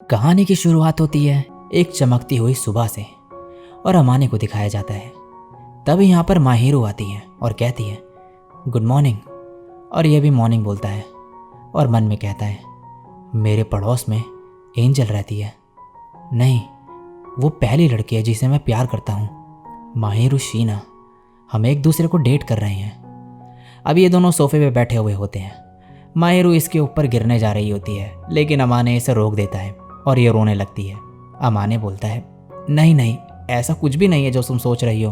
कहानी की शुरुआत होती है एक चमकती हुई सुबह से और अमाने को दिखाया जाता है। तभी यहाँ पर माहिरू आती है और कहती है गुड मॉर्निंग, और यह भी मॉर्निंग बोलता है और मन में कहता है मेरे पड़ोस में एंजल रहती है। नहीं, वो पहली लड़की है जिसे मैं प्यार करता हूँ, माहिरू शीना। हम एक दूसरे को डेट कर रहे हैं। अब ये दोनों सोफे पे बैठे हुए होते हैं। माहिरू इसके ऊपर गिरने जा रही होती है, लेकिन अमाने इसे रोक देता है और ये रोने लगती है। अमाने बोलता है नहीं नहीं, ऐसा कुछ भी नहीं है जो तुम सोच रही हो।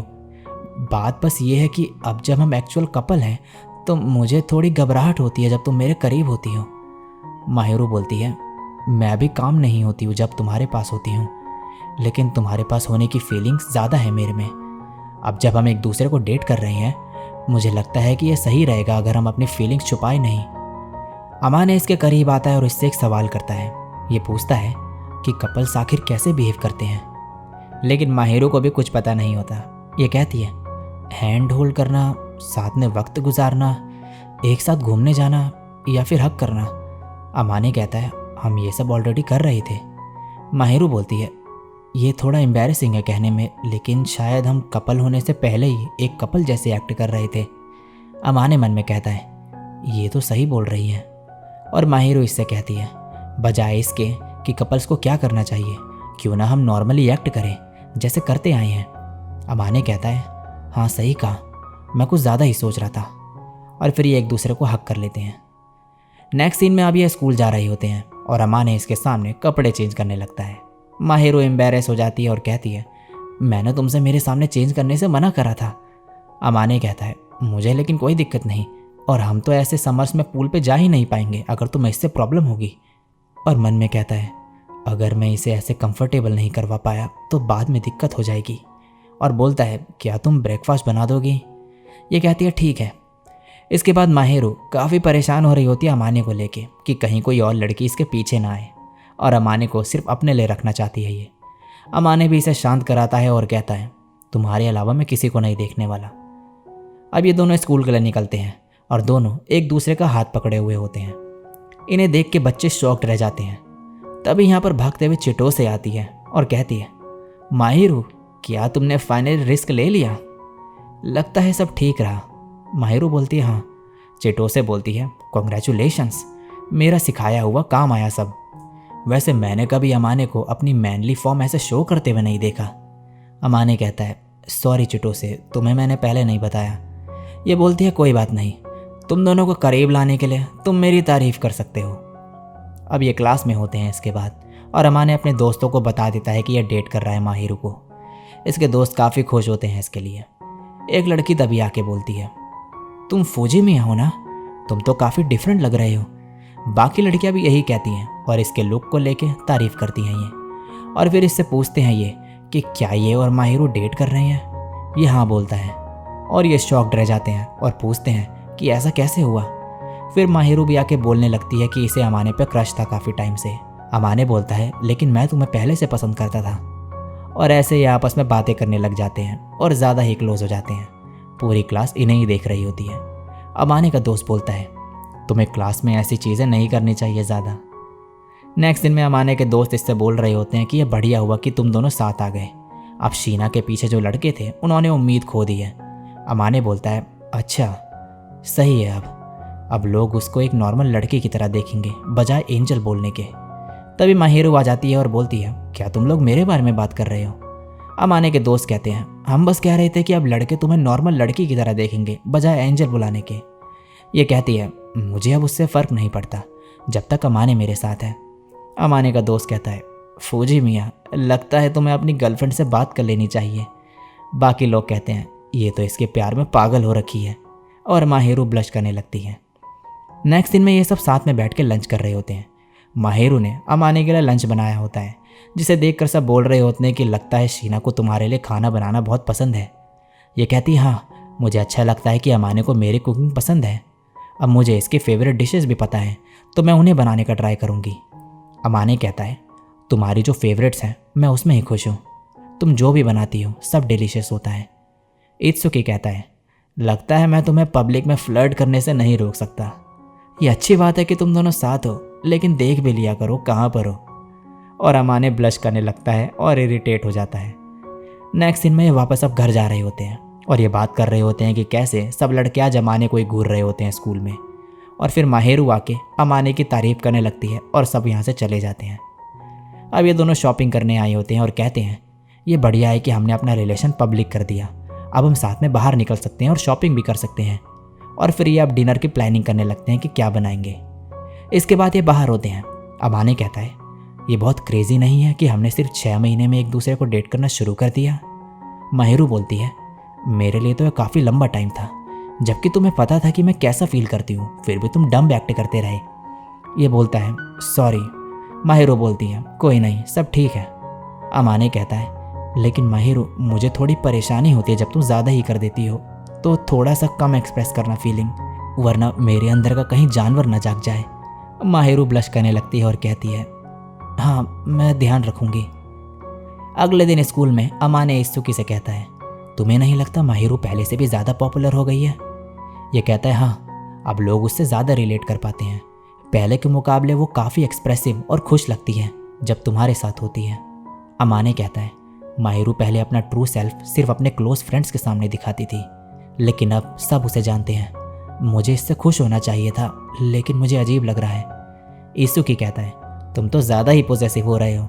बात बस ये है कि अब जब हम एक्चुअल कपल हैं तो मुझे थोड़ी घबराहट होती है जब तुम मेरे करीब होती हो। माहिरू बोलती है मैं भी काम नहीं होती हूँ जब तुम्हारे पास होती हूँ, लेकिन तुम्हारे पास होने की फीलिंग्स ज़्यादा है मेरे में। अब जब हम एक दूसरे को डेट कर रहे हैं, मुझे लगता है कि यह सही रहेगा अगर हम अपनी फीलिंग्स छुपाए नहीं। अमाने इसके करीब आता है और इससे एक सवाल करता है। ये पूछता है कि कपल्स आखिर कैसे बिहेव करते हैं, लेकिन माहिरू को भी कुछ पता नहीं होता। ये कहती है हैंड होल्ड करना, साथ में वक्त गुजारना, एक साथ घूमने जाना या फिर हक करना। अमाने कहता है हम ये सब ऑलरेडी कर रहे थे। माहिरू बोलती है ये थोड़ा एम्बैरेसिंग है कहने में, लेकिन शायद हम कपल होने से पहले ही एक कपल जैसे एक्ट कर रहे थे। अमाने मन में कहता है ये तो सही बोल रही है, और माहिरू इससे कहती है बजाय इसके कि कपल्स को क्या करना चाहिए, क्यों ना हम नॉर्मली एक्ट करें जैसे करते आए हैं। अमाने कहता है हाँ सही कहा, मैं कुछ ज़्यादा ही सोच रहा था। और फिर ये एक दूसरे को हक कर लेते हैं। नेक्स्ट सीन में अब ये स्कूल जा रहे होते हैं और अमाने इसके सामने कपड़े चेंज करने लगता है। माहिरू एम्बैरेस हो जाती है और कहती है मैंने तुमसे मेरे सामने चेंज करने से मना करा था। अमाने कहता है मुझे लेकिन कोई दिक्कत नहीं, और हम तो ऐसे समर्स में पूल पे जा ही नहीं पाएंगे अगर तुम्हें इससे प्रॉब्लम होगी। और मन में कहता है अगर मैं इसे ऐसे कंफर्टेबल नहीं करवा पाया तो बाद में दिक्कत हो जाएगी। और बोलता है क्या तुम ब्रेकफास्ट बना दोगी? ये कहती है ठीक है। इसके बाद माहिरू काफ़ी परेशान हो रही होती है अमाने को लेके कि कहीं कोई और लड़की इसके पीछे ना आए, और अमाने को सिर्फ अपने लिए रखना चाहती है ये। अमाने भी इसे शांत कराता है और कहता है तुम्हारे अलावा मैं किसी को नहीं देखने वाला। अब ये दोनों स्कूल के लिए निकलते हैं और दोनों एक दूसरे का हाथ पकड़े हुए होते हैं। इन्हें देख के बच्चे शॉक्ड रह जाते हैं। तभी यहाँ पर भागते हुए चिटोसे आती है और कहती है माहिरू क्या तुमने फाइनली रिस्क ले लिया? लगता है सब ठीक रहा। माहिरू बोलती है हाँ। चिटोसे बोलती है कॉन्ग्रेचुलेशंस, मेरा सिखाया हुआ काम आया सब। वैसे मैंने कभी अमाने को अपनी मैनली फॉर्म ऐसे शो करते हुए नहीं देखा। अमाने कहता है सॉरी चिटोसे, तुम्हें मैंने पहले नहीं बताया। ये बोलती है कोई बात नहीं, तुम दोनों को करीब लाने के लिए तुम मेरी तारीफ कर सकते हो। अब ये क्लास में होते हैं इसके बाद, और अमाने अपने दोस्तों को बता देता है कि यह डेट कर रहा है माहिरू को। इसके दोस्त काफ़ी खुश होते हैं इसके लिए। एक लड़की तभी आके बोलती है तुम फौजी में हो ना, तुम तो काफ़ी डिफरेंट लग रहे हो। बाकी लड़कियां भी यही कहती हैं और इसके लुक को लेके तारीफ करती हैं ये। और फिर इससे पूछते हैं ये कि क्या ये और माहिरू डेट कर रहे हैं? ये हाँ बोलता है, और ये शॉक्ड रह जाते हैं और पूछते हैं कि ऐसा कैसे हुआ। फिर माहिरू भी आके बोलने लगती है कि इसे अमाने पे क्रश था काफ़ी टाइम से। अमाने बोलता है लेकिन मैं तुम्हें पहले से पसंद करता था। और ऐसे ये आपस में बातें करने लग जाते हैं और ज़्यादा ही क्लोज हो जाते हैं। पूरी क्लास इन्हें ही देख रही होती है। अमाने का दोस्त बोलता है तुम्हें क्लास में ऐसी चीज़ें नहीं करनी चाहिए ज़्यादा। नेक्स्ट दिन में अमाने के दोस्त इससे बोल रहे होते हैं कि यह बढ़िया हुआ कि तुम दोनों साथ आ गए। अब शीना के पीछे जो लड़के थे उन्होंने उम्मीद खो दी है। अमाने बोलता है अच्छा सही है, अब लोग उसको एक नॉर्मल लड़की की तरह देखेंगे बजाय एंजल बोलने के। तभी माहिरू आ जाती है और बोलती है क्या तुम लोग मेरे बारे में बात कर रहे हो? अमाने के दोस्त कहते हैं हम बस कह रहे थे कि अब लड़के तुम्हें नॉर्मल लड़की की तरह देखेंगे बजाय एंजल बुलाने के। ये कहती है मुझे अब उससे फ़र्क नहीं पड़ता जब तक अमाने मेरे साथ है। अमाने का दोस्त कहता है फौजी मियाँ, लगता है तुम्हें अपनी गर्लफ्रेंड से बात कर लेनी चाहिए। बाकी लोग कहते हैं ये तो इसके प्यार में पागल हो रखी है, और माहिरू ब्लश करने लगती है। नेक्स्ट दिन में ये सब साथ में बैठ के लंच कर रहे होते हैं। माहिरू ने अमाने के लिए लंच बनाया होता है, जिसे देखकर सब बोल रहे होते हैं कि लगता है शीना को तुम्हारे लिए खाना बनाना बहुत पसंद है। ये कहती है हाँ, मुझे अच्छा लगता है कि अमाने को मेरी कुकिंग पसंद है। अब मुझे इसके फेवरेट डिशेस भी पता है तो मैं उन्हें बनाने का ट्राई करूँगी। अमाने कहता है तुम्हारी जो फेवरेट्स हैं मैं उसमें ही खुश हूँ, तुम जो भी बनाती हो सब डिलीशियस होता है। इत्सुकी कहता है लगता है मैं तुम्हें पब्लिक में फ्लर्ट करने से नहीं रोक सकता। ये अच्छी बात है कि तुम दोनों साथ हो, लेकिन देख भी लिया करो कहाँ पर हो। और अमाने ब्लश करने लगता है और इरिटेट हो जाता है। नेक्स्ट सीन में ये वापस अब घर जा रहे होते हैं और ये बात कर रहे होते हैं कि कैसे सब लड़के आज अमाने को ही घूर रहे होते हैं स्कूल में। और फिर माहिरू आके अमाने की तारीफ करने लगती है और सब यहाँ से चले जाते हैं। अब ये दोनों शॉपिंग करने आए होते हैं और कहते हैं ये बढ़िया है कि हमने अपना रिलेशन पब्लिक कर दिया, अब हम साथ में बाहर निकल सकते हैं और शॉपिंग भी कर सकते हैं। और फिर ये अब डिनर की प्लानिंग करने लगते हैं कि क्या बनाएंगे। इसके बाद ये बाहर होते हैं। अमाने कहता है ये बहुत क्रेजी नहीं है कि हमने सिर्फ 6 महीने में एक दूसरे को डेट करना शुरू कर दिया। माहिरू बोलती है मेरे लिए तो यह काफ़ी लंबा टाइम था, जबकि तुम्हें पता था कि मैं कैसा फील करती हूँ, फिर भी तुम डम्ब एक्ट करते रहे। ये बोलता है सॉरी। माहिरू बोलती है कोई नहीं, सब ठीक है। अमाने कहता है लेकिन माहिरू मुझे थोड़ी परेशानी होती है जब तुम ज़्यादा ही कर देती हो, तो थोड़ा सा कम एक्सप्रेस करना फीलिंग, वरना मेरे अंदर का कहीं जानवर न जाग जाए। माहिरू ब्लश करने लगती है और कहती है हाँ मैं ध्यान रखूँगी। अगले दिन स्कूल में अमाने इत्सुकी से कहता है तुम्हें नहीं लगता माहिरू पहले से भी ज़्यादा पॉपुलर हो गई है? ये कहता है हाँ, अब लोग उससे ज़्यादा रिलेट कर पाते हैं। पहले के मुकाबले वो काफ़ी एक्सप्रेसिव और खुश लगती है जब तुम्हारे साथ होती है। अमाने कहता है माहिरू पहले अपना ट्रू सेल्फ सिर्फ अपने क्लोज फ्रेंड्स के सामने दिखाती थी, लेकिन अब सब उसे जानते हैं। मुझे इससे खुश होना चाहिए था, लेकिन मुझे अजीब लग रहा है। इत्सुकी कहता है तुम तो ज़्यादा ही पॉसेसिव हो रहे हो,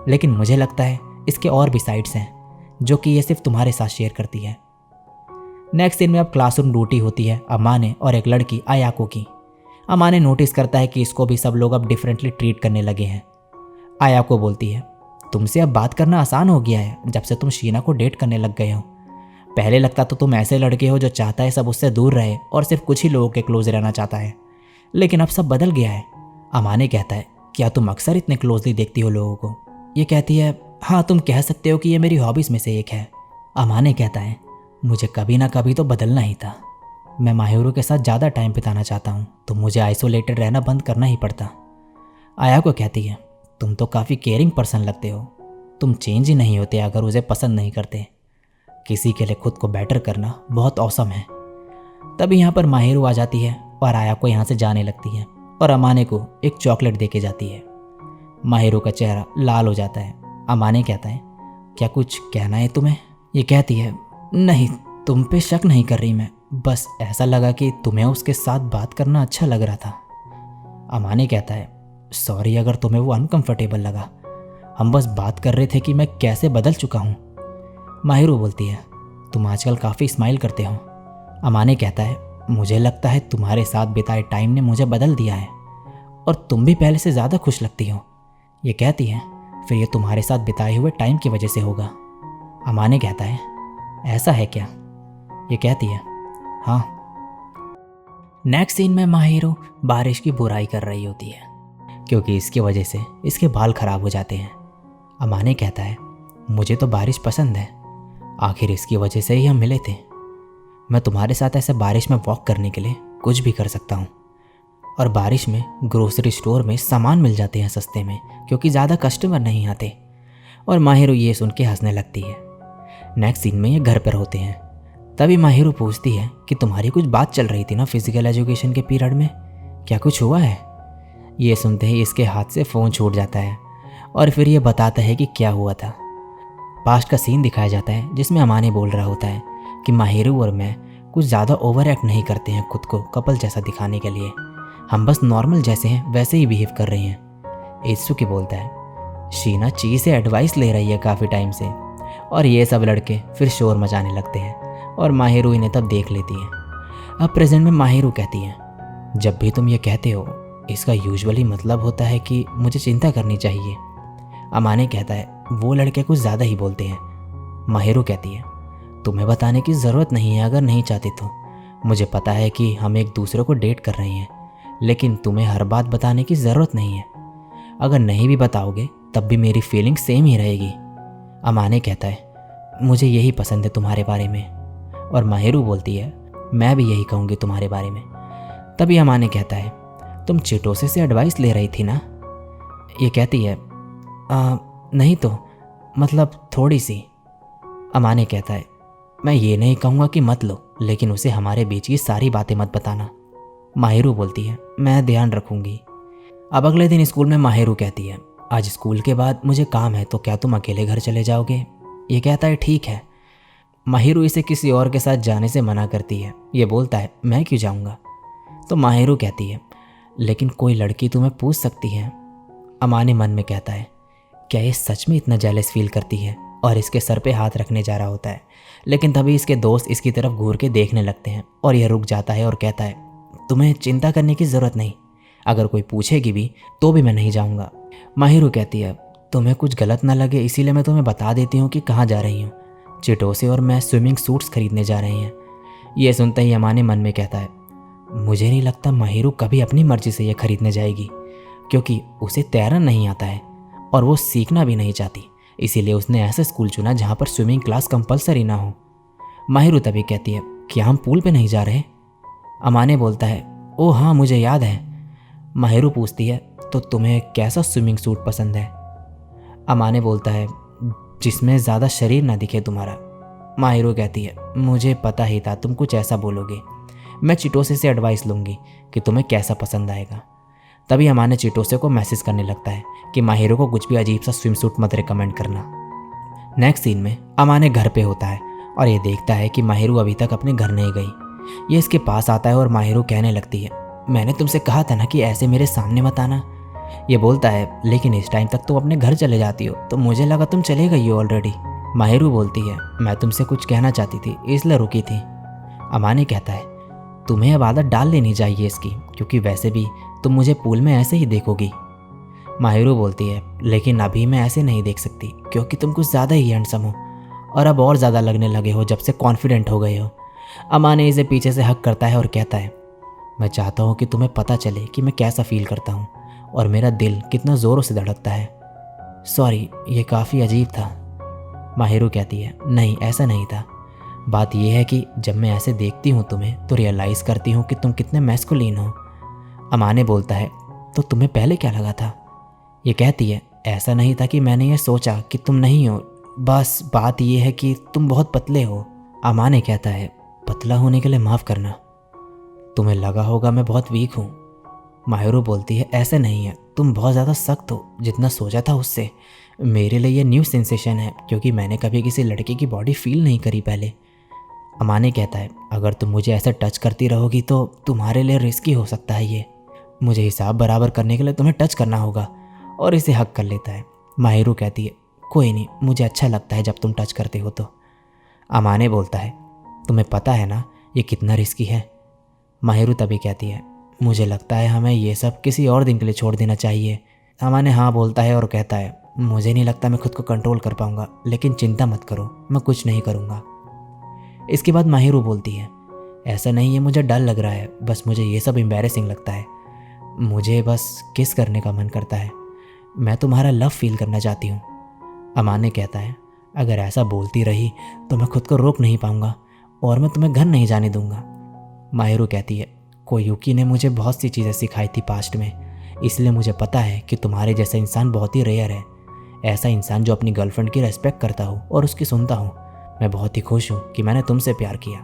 लेकिन मुझे लगता है इसके और भी साइड्स हैं जो कि ये सिर्फ तुम्हारे साथ शेयर करती है। नेक्स्ट सीन में अब क्लासरूम ड्यूटी होती है अमाने और एक लड़की आयाको की। अमाने नोटिस करता है कि इसको भी सब लोग अब डिफरेंटली ट्रीट करने लगे हैं। आयाको बोलती है तुमसे अब बात करना आसान हो गया है जब से तुम शीना को डेट करने लग गए हो। पहले लगता तो तुम ऐसे लड़के हो जो चाहता है सब उससे दूर रहे और सिर्फ कुछ ही लोगों के क्लोज रहना चाहता है, लेकिन अब सब बदल गया है। अमाने कहता है क्या तुम अक्सर इतने क्लोजली देखती हो लोगों को? ये कहती है हाँ, तुम कह सकते हो कि ये मेरी हॉबीज़ में से एक है। अमाने कहता है मुझे कभी ना कभी तो बदलना ही था। मैं माहिरू के साथ ज़्यादा टाइम बिताना चाहता हूँ, तो मुझे आइसोलेटेड रहना बंद करना ही पड़ता। आयाको कहती है तुम तो काफ़ी केयरिंग पर्सन लगते हो, तुम चेंज ही नहीं होते अगर उसे पसंद नहीं करते। किसी के लिए खुद को बेटर करना बहुत औसम है। तभी यहाँ पर माहिरू आ जाती है और आयाको यहाँ से जाने लगती है और अमाने को एक चॉकलेट दे के जाती है। माहिरू का चेहरा लाल हो जाता है। अमाने कहता है क्या कुछ कहना है तुम्हें? ये कहती है नहीं, तुम पे शक नहीं कर रही मैं, बस ऐसा लगा कि तुम्हें उसके साथ बात करना अच्छा लग रहा था। अमाने कहता है सॉरी अगर तुम्हें वो अनकंफर्टेबल लगा, हम बस बात कर रहे थे कि मैं कैसे बदल चुका हूँ। माहिरू बोलती है तुम आजकल काफ़ी स्माइल करते हो। अमाने कहता है मुझे लगता है तुम्हारे साथ बिताए टाइम ने मुझे बदल दिया है और तुम भी पहले से ज़्यादा खुश लगती हो। ये कहती है फिर ये तुम्हारे साथ बिताए हुए टाइम की वजह से होगा। अमाने कहता है ऐसा है क्या? ये कहती है हाँ। नेक्स्ट सीन में माहिरू बारिश की बुराई कर रही होती है क्योंकि इसकी वजह से इसके बाल खराब हो जाते हैं। अमाने कहता है मुझे तो बारिश पसंद है, आखिर इसकी वजह से ही हम मिले थे। मैं तुम्हारे साथ ऐसे बारिश में वॉक करने के लिए कुछ भी कर सकता हूँ। और बारिश में ग्रोसरी स्टोर में सामान मिल जाते हैं सस्ते में क्योंकि ज़्यादा कस्टमर नहीं आते। और माहिरू ये सुन के हंसने लगती है। नेक्स्ट सीन में ये घर पर होते हैं। तभी माहिरू पूछती है कि तुम्हारी कुछ बात चल रही थी ना फिजिकल एजुकेशन के पीरियड में, क्या कुछ हुआ है? ये सुनते ही इसके हाथ से फ़ोन छूट जाता है और फिर ये बताता है कि क्या हुआ था। पास्ट का सीन दिखाया जाता है जिसमें अमाने बोल रहा होता है कि माहिरू और मैं कुछ ज़्यादा ओवर एक्ट नहीं करते हैं खुद को कपल जैसा दिखाने के लिए, हम बस नॉर्मल जैसे हैं वैसे ही बिहेव कर रहे हैं। इत्सुकी बोलता है शीना ची से एडवाइस ले रही है काफ़ी टाइम से। और ये सब लड़के फिर शोर मचाने लगते हैं और माहिरू इन्हें तब देख लेती है। अब प्रेजेंट में माहिरू कहती है जब भी तुम ये कहते हो इसका यूजुअली मतलब होता है कि मुझे चिंता करनी चाहिए। अमाने कहता है वो लड़के कुछ ज़्यादा ही बोलते हैं। माहिरू कहती है तुम्हें बताने की ज़रूरत नहीं है अगर नहीं चाहते तो। मुझे पता है कि हम एक दूसरे को डेट कर रहे हैं, लेकिन तुम्हें हर बात बताने की ज़रूरत नहीं है। अगर नहीं भी बताओगे तब भी मेरी फीलिंग सेम ही रहेगी। अमाने कहता है मुझे यही पसंद है तुम्हारे बारे में। और माहिरू बोलती है मैं भी यही कहूँगी तुम्हारे बारे में। तभी अमाने कहता है तुम चिटोसे से एडवाइस ले रही थी ना? ये कहती है नहीं तो मतलब थोड़ी सी। अमाने कहता है मैं ये नहीं कहूँगा कि मत लो, लेकिन उसे हमारे बीच की सारी बातें मत बताना। माहिरू बोलती है मैं ध्यान रखूँगी। अब अगले दिन स्कूल में माहिरू कहती है आज स्कूल के बाद मुझे काम है, तो क्या तुम अकेले घर चले जाओगे? ये कहता है ठीक है। माहिरू इसे किसी और के साथ जाने से मना करती है। ये बोलता है मैं क्यों जाऊँगा? तो माहिरू कहती है लेकिन कोई लड़की तुम्हें पूछ सकती है। अमाने मन में कहता है क्या ये सच में इतना जेलस फील करती है, और इसके सर पे हाथ रखने जा रहा होता है। लेकिन तभी इसके दोस्त इसकी तरफ घूर के देखने लगते हैं और यह रुक जाता है और कहता है तुम्हें चिंता करने की ज़रूरत नहीं, अगर कोई पूछेगी भी तो भी मैं नहीं जाऊँगा। माहिरू कहती है तुम्हें कुछ गलत ना लगे इसीलिए मैं तुम्हें बता देती हूँ कि कहाँ जा रही हूँ। चिटोसे और मैं स्विमिंग सूट्स खरीदने जा रही हैं। ये सुनते ही अमाने मन में कहता है मुझे नहीं लगता माहिरू कभी अपनी मर्जी से ये खरीदने जाएगी, क्योंकि उसे तैरना नहीं आता है और वो सीखना भी नहीं चाहती, इसीलिए उसने ऐसा स्कूल चुना जहाँ पर स्विमिंग क्लास कंपलसरी ना हो। माहिरू तभी कहती है क्या हम पूल पे नहीं जा रहे? अमाने बोलता है ओह हाँ मुझे याद है। माहिरू पूछती है तो तुम्हें कैसा स्विमिंग सूट पसंद है? अमाने बोलता है जिसमें ज़्यादा शरीर ना दिखे तुम्हारा। माहिरू कहती है मुझे पता ही था तुम कुछ ऐसा बोलोगे, मैं चिटोसे से एडवाइस लूँगी कि तुम्हें कैसा पसंद आएगा। तभी अमाने चिटोसे को मैसेज करने लगता है कि माहिरू को कुछ भी अजीब सा स्विम सूट मत रिकमेंड करना। नेक्स्ट सीन में अमाने घर पे होता है और ये देखता है कि माहिरू अभी तक अपने घर नहीं गई। ये इसके पास आता है और माहिरू कहने लगती है मैंने तुमसे कहा था ना कि ऐसे मेरे सामने मत आना। ये बोलता है लेकिन इस टाइम तक तुम अपने घर चले जाती हो, तो मुझे लगा तुम चले गई हो ऑलरेडी। माहिरू बोलती है मैं तुमसे कुछ कहना चाहती थी इसलिए रुकी थी। अमाने कहता है तुम्हें अब आदत डाल लेनी चाहिए इसकी, क्योंकि वैसे भी तुम मुझे पूल में ऐसे ही देखोगी। माहिरू बोलती है लेकिन अभी मैं ऐसे नहीं देख सकती, क्योंकि तुम कुछ ज़्यादा ही हैंडसम हो और अब और ज़्यादा लगने लगे हो जब से कॉन्फिडेंट हो गए हो। अमाने इसे पीछे से हक करता है और कहता है मैं चाहता हूँ कि तुम्हें पता चले कि मैं कैसा फील करता हूँ और मेरा दिल कितना ज़ोरों से धड़कता है। सॉरी, ये काफ़ी अजीब था। माहिरू कहती है नहीं ऐसा नहीं था, बात यह है कि जब मैं ऐसे देखती हूँ तुम्हें तो रियलाइज़ करती हूँ कि तुम कितने मैस्कुलिन हो। अमाने बोलता है तो तुम्हें पहले क्या लगा था? ये कहती है ऐसा नहीं था कि मैंने ये सोचा कि तुम नहीं हो, बस बात यह है कि तुम बहुत पतले हो। अमाने कहता है पतला होने के लिए माफ़ करना, तुम्हें लगा होगा मैं बहुत वीक हूँ। माहिरू बोलती है ऐसे नहीं है, तुम बहुत ज़्यादा सख्त हो, जितना सोचा था उससे। मेरे लिए ये न्यू सेंसेशन है, क्योंकि मैंने कभी किसी लड़के की बॉडी फील नहीं करी पहले। अमाने कहता है अगर तुम मुझे ऐसे टच करती रहोगी तो तुम्हारे लिए रिस्की हो सकता है ये, मुझे हिसाब बराबर करने के लिए तुम्हें टच करना होगा, और इसे हक कर लेता है। माहिरू कहती है कोई नहीं, मुझे अच्छा लगता है जब तुम टच करते हो तो। अमाने बोलता है तुम्हें पता है ना ये कितना रिस्की है? माहिरू तभी कहती है मुझे लगता है हमें ये सब किसी और दिन के लिए छोड़ देना चाहिए। अमाने हाँ बोलता है और कहता है मुझे नहीं लगता मैं खुद को कंट्रोल कर पाऊंगा, लेकिन चिंता मत करो, मैं कुछ नहीं करूंगा। इसके बाद माहिरू बोलती है ऐसा नहीं है, मुझे डर लग रहा है, बस मुझे ये सब एम्बैरेसिंग लगता है, मुझे बस किस करने का मन करता है, मैं तुम्हारा लव फील करना चाहती हूँ। अमाने कहता है अगर ऐसा बोलती रही तो मैं खुद को रोक नहीं पाऊंगा और मैं तुम्हें घर नहीं जाने दूंगा। माहिरू कहती है कोयुकी ने मुझे बहुत सी चीज़ें सिखाई थी पास्ट में, इसलिए मुझे पता है कि तुम्हारे जैसा इंसान बहुत ही रेयर है, ऐसा इंसान जो अपनी गर्लफ्रेंड की रेस्पेक्ट करता हो और उसकी सुनता हो। मैं बहुत ही खुश हूँ कि मैंने तुमसे प्यार किया।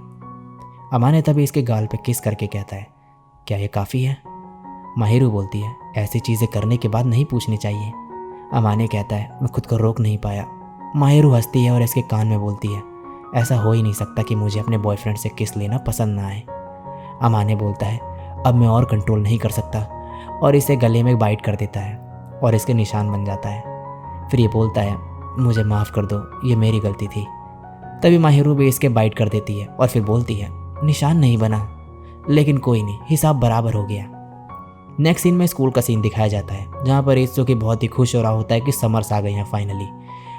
अमाने तभी इसके गाल पे किस करके कहता है क्या ये काफ़ी है? माहिरू बोलती है ऐसी चीज़ें करने के बाद नहीं पूछनी चाहिए। अमाने कहता है मैं खुद को रोक नहीं पाया। माहिरू हंसती है और इसके कान में बोलती है ऐसा हो ही नहीं सकता कि मुझे अपने बॉयफ्रेंड से किस लेना पसंद ना आए। अमाने बोलता है अब मैं और कंट्रोल नहीं कर सकता, और इसे गले में बाइट कर देता है और इसके निशान बन जाता है। फिर ये बोलता है मुझे माफ़ कर दो, ये मेरी गलती थी। तभी माहिरू भी इसके बाइट कर देती है और फिर बोलती है निशान नहीं बना, लेकिन कोई नहीं, हिसाब बराबर हो गया। नेक्स्ट सीन में स्कूल का सीन दिखाया जाता है, जहाँ पर इत्सुकी बहुत ही खुश हो रहा होता है कि समर्स आ गए हैं फाइनली,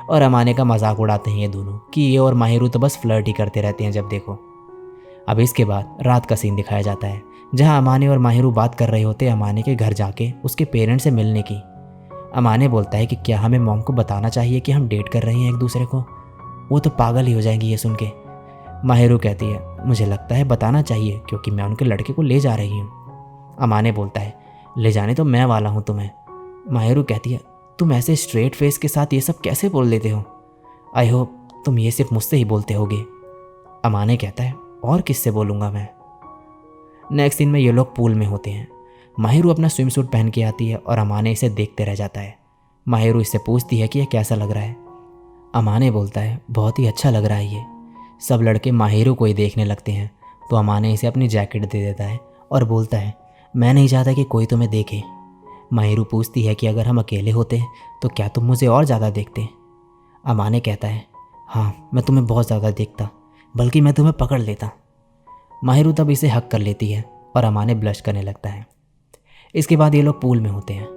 और अमाने का मजाक उड़ाते हैं ये दोनों कि ये और माहिरू तो बस फ्लर्ट ही करते रहते हैं जब देखो। अब इसके बाद रात का सीन दिखाया जाता है, जहाँ अमाने और माहिरू बात कर रहे होते हैं अमाने के घर जाके उसके पेरेंट्स से मिलने की। अमाने बोलता है कि क्या हमें मॉम को बताना चाहिए कि हम डेट कर रहे हैं एक दूसरे को, वो तो पागल ही हो जाएंगी ये सुन के। माहिरू कहती है मुझे लगता है बताना चाहिए, क्योंकि मैं उनके लड़के को ले जा रही हूँ। अमाने बोलता है ले जाने तो मैं वाला हूँ तुम्हें। माहिरू कहती है तुम ऐसे स्ट्रेट फेस के साथ ये सब कैसे बोल लेते हो? आई होप तुम ये सिर्फ मुझसे ही बोलते होगे। अमाने कहता है और किससे बोलूँगा मैं। नेक्स्ट सीन में ये लोग पूल में होते हैं। माहिरू अपना स्विम सूट पहन के आती है और अमाने इसे देखते रह जाता है। माहिरू इससे पूछती है कि यह कैसा लग रहा है। अमाने बोलता है बहुत ही अच्छा लग रहा है ये। सब लड़के माहिरू को ही देखने लगते हैं तो अमाने इसे अपनी जैकेट दे देता है और बोलता है मैं नहीं चाहता कि कोई तुम्हें देखे। माहिरू पूछती है कि अगर हम अकेले होते तो क्या तुम मुझे और ज़्यादा देखते। अमाने कहता है हाँ मैं तुम्हें बहुत ज़्यादा देखता, बल्कि मैं तुम्हें पकड़ लेता। माहिरू तब इसे हक कर लेती है और अमाने ब्लश करने लगता है। इसके बाद ये लोग पूल में होते हैं।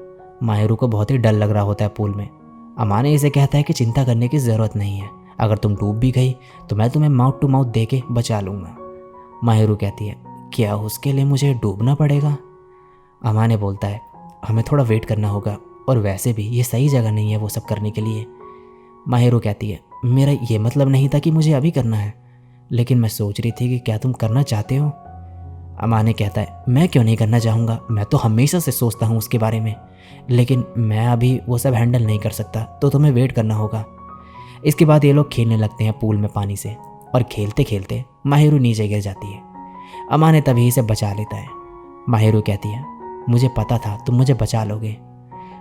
माहिरू को बहुत ही डर लग रहा होता है पूल में। अमाने इसे कहता है कि चिंता करने की ज़रूरत नहीं है, अगर तुम डूब भी गई तो मैं तुम्हें माउथ टू माउथ दे के बचा लूँगा। माहिरू कहती है क्या उसके लिए मुझे डूबना पड़ेगा। अमाने बोलता है हमें थोड़ा वेट करना होगा और वैसे भी ये सही जगह नहीं है वो सब करने के लिए। माहिरू कहती है मेरा ये मतलब नहीं था कि मुझे अभी करना है, लेकिन मैं सोच रही थी कि क्या तुम करना चाहते हो। अमाने कहता है मैं क्यों नहीं करना चाहूँगा, मैं तो हमेशा से सोचता हूँ उसके बारे में, लेकिन मैं अभी वो सब हैंडल नहीं कर सकता, तो तुम्हें वेट करना होगा। इसके बाद ये लोग खेलने लगते हैं पूल में पानी से और खेलते खेलते माहिरू नीचे गिर जाती है। अमाने तभी इसे बचा लेता है। माहिरू कहती है मुझे पता था तुम मुझे बचा लोगे।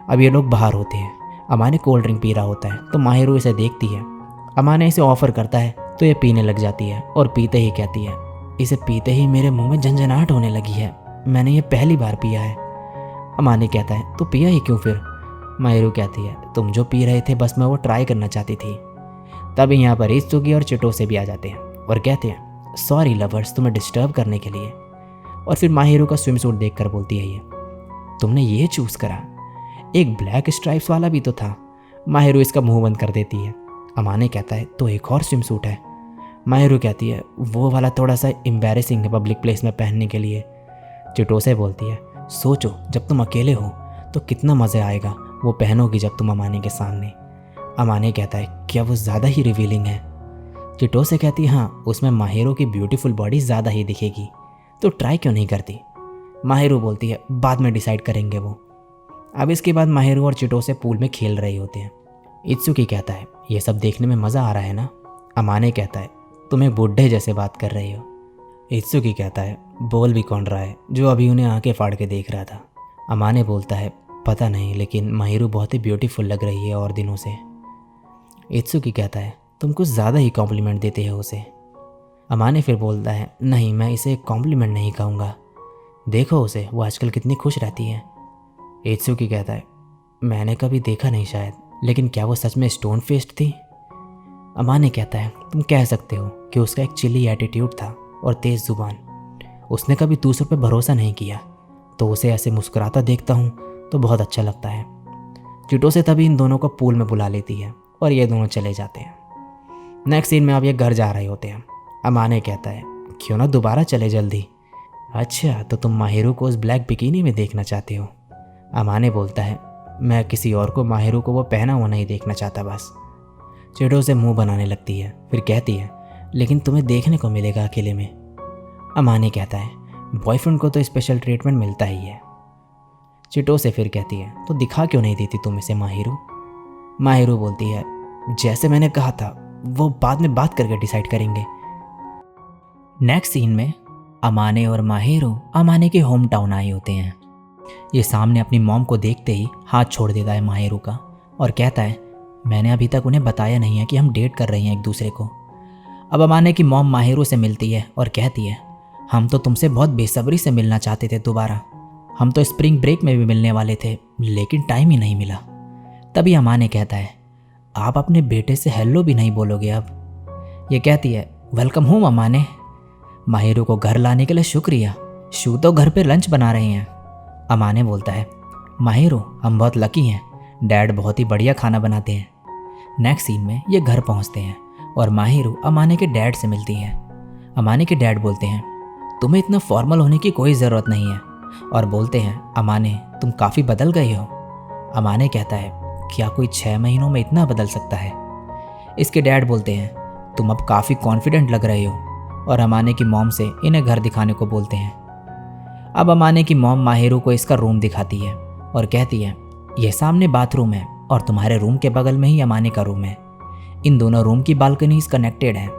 अब ये लोग बाहर होते हैं। अमाने कोल्ड ड्रिंक पी रहा होता है तो माहिरू इसे देखती है। अमाने इसे ऑफर करता है तो ये पीने लग जाती है और पीते ही कहती है इसे पीते ही मेरे मुंह में झंझनाहट होने लगी है, मैंने ये पहली बार पिया है। अमाने कहता है तो पिया ही क्यों फिर। माहिरू कहती है तुम जो पी रहे थे बस मैं वो ट्राई करना चाहती थी। तभी यहाँ पर इत्सुकी और चिटोसे भी आ जाते हैं और कहते हैं सॉरी लवर्स तुम्हें डिस्टर्ब करने के लिए। और फिर माहिरू का स्विम सूट देख कर बोलती है ये तुमने ये चूज़ करा, एक ब्लैक स्ट्राइप्स वाला भी तो था। माहिरू इसका मुंह बंद कर देती है। अमाने कहता है तो एक और स्विम सूट है। माहिरू कहती है वो वाला थोड़ा सा एम्बैरेसिंग है पब्लिक प्लेस में पहनने के लिए। चिटोसे बोलती है सोचो जब तुम अकेले हो तो कितना मज़ा आएगा वो पहनोगी जब तुम अमाने के सामने। अमाने कहता है क्या वो ज़्यादा ही रिवीलिंग है। चिटोसे कहती है हाँ उसमें माहिरू की ब्यूटीफुल बॉडी ज़्यादा ही दिखेगी, तो ट्राई क्यों नहीं करती। माहिरू बोलती है बाद में डिसाइड करेंगे वो। अब इसके बाद माहिरू और चिटोसे पूल में खेल रहे होते हैं। इत्सुकी कहता है ये सब देखने में मज़ा आ रहा है ना। अमाने कहता है तुम एक बूढ़े जैसे बात कर रही हो। इत्सुकी कहता है बोल भी कौन रहा है जो अभी उन्हें आंखें फाड़ के देख रहा था। अमाने बोलता है पता नहीं, लेकिन माहिरू बहुत ही ब्यूटीफुल लग रही है और दिनों से। इत्सुकी कहता है तुम कुछ ज़्यादा ही कॉम्प्लीमेंट देते हो उसे। अमाने फिर बोलता है नहीं मैं इसे कॉम्प्लीमेंट नहीं कहूँगा, देखो उसे वो आजकल कितनी खुश रहती है। इत्सुकी कहता है मैंने कभी देखा नहीं शायद, लेकिन क्या वो सच में स्टोन फेस्ड थी। अमाने कहता है तुम कह सकते हो कि उसका एक चिली एटीट्यूड था और तेज़ जुबान। उसने कभी दूसरों पर भरोसा नहीं किया, तो उसे ऐसे मुस्कुराता देखता हूँ तो बहुत अच्छा लगता है। चिटोसे तभी इन दोनों को पूल में बुला लेती है और ये दोनों चले जाते हैं। नेक्स्ट सीन में अब ये घर जा रहे होते हैं। अमाने कहता है क्यों ना दोबारा चले जल्दी। अच्छा तो तुम माहिरू को उस ब्लैक बिकिनी में देखना चाहते हो। अमाने बोलता है मैं किसी और को माहिरू को वो पहना हुआ नहीं देखना चाहता बस। चिटोसे मुंह बनाने लगती है, फिर कहती है लेकिन तुम्हें देखने को मिलेगा अकेले में। अमाने कहता है बॉयफ्रेंड को तो स्पेशल ट्रीटमेंट मिलता ही है। चिटोसे फिर कहती है तो दिखा क्यों नहीं देती तुम इसे माहिरू। माहिरू बोलती है जैसे मैंने कहा था वो बाद में बात करके डिसाइड करेंगे। नेक्स्ट सीन में अमाने और माहिरू अमाने के होम टाउन आए होते हैं। ये सामने अपनी मॉम को देखते ही हाथ छोड़ देता है माहिरू का और कहता है मैंने अभी तक उन्हें बताया नहीं है कि हम डेट कर रहे हैं एक दूसरे को। अब अमाने की मॉम माहिरू से मिलती है और कहती है हम तो तुमसे बहुत बेसब्री से मिलना चाहते थे दोबारा, हम तो स्प्रिंग ब्रेक में भी मिलने वाले थे लेकिन टाइम ही नहीं मिला। तभी अमाने कहता है आप अपने बेटे से हेलो भी नहीं बोलोगे अब। ये कहती है वेलकम होम अमाने, माहिरू को घर लाने के लिए शुक्रिया, शू तो घर पे लंच बना रहे हैं। अमाने बोलता है माहिरू हम बहुत लकी हैं, डैड बहुत ही बढ़िया खाना बनाते हैं। नेक्स्ट सीन में ये घर पहुंचते हैं और माहिरू अमाने के डैड से मिलती है। अमाने के डैड बोलते हैं तुम्हें इतना फॉर्मल होने की कोई ज़रूरत नहीं है और बोलते हैं अमाने तुम काफ़ी बदल गए हो। अमाने कहता है क्या कोई 6 महीनों में इतना बदल सकता है। इसके डैड बोलते हैं तुम अब काफ़ी कॉन्फिडेंट लग रहे हो और अमाने की मॉम से इन्हें घर दिखाने को बोलते हैं। अब अमाने की मॉम माहिरू को इसका रूम दिखाती है और कहती है यह सामने बाथरूम है और तुम्हारे रूम के बगल में ही अमाने का रूम है, इन दोनों रूम की बालकनीज कनेक्टेड हैं।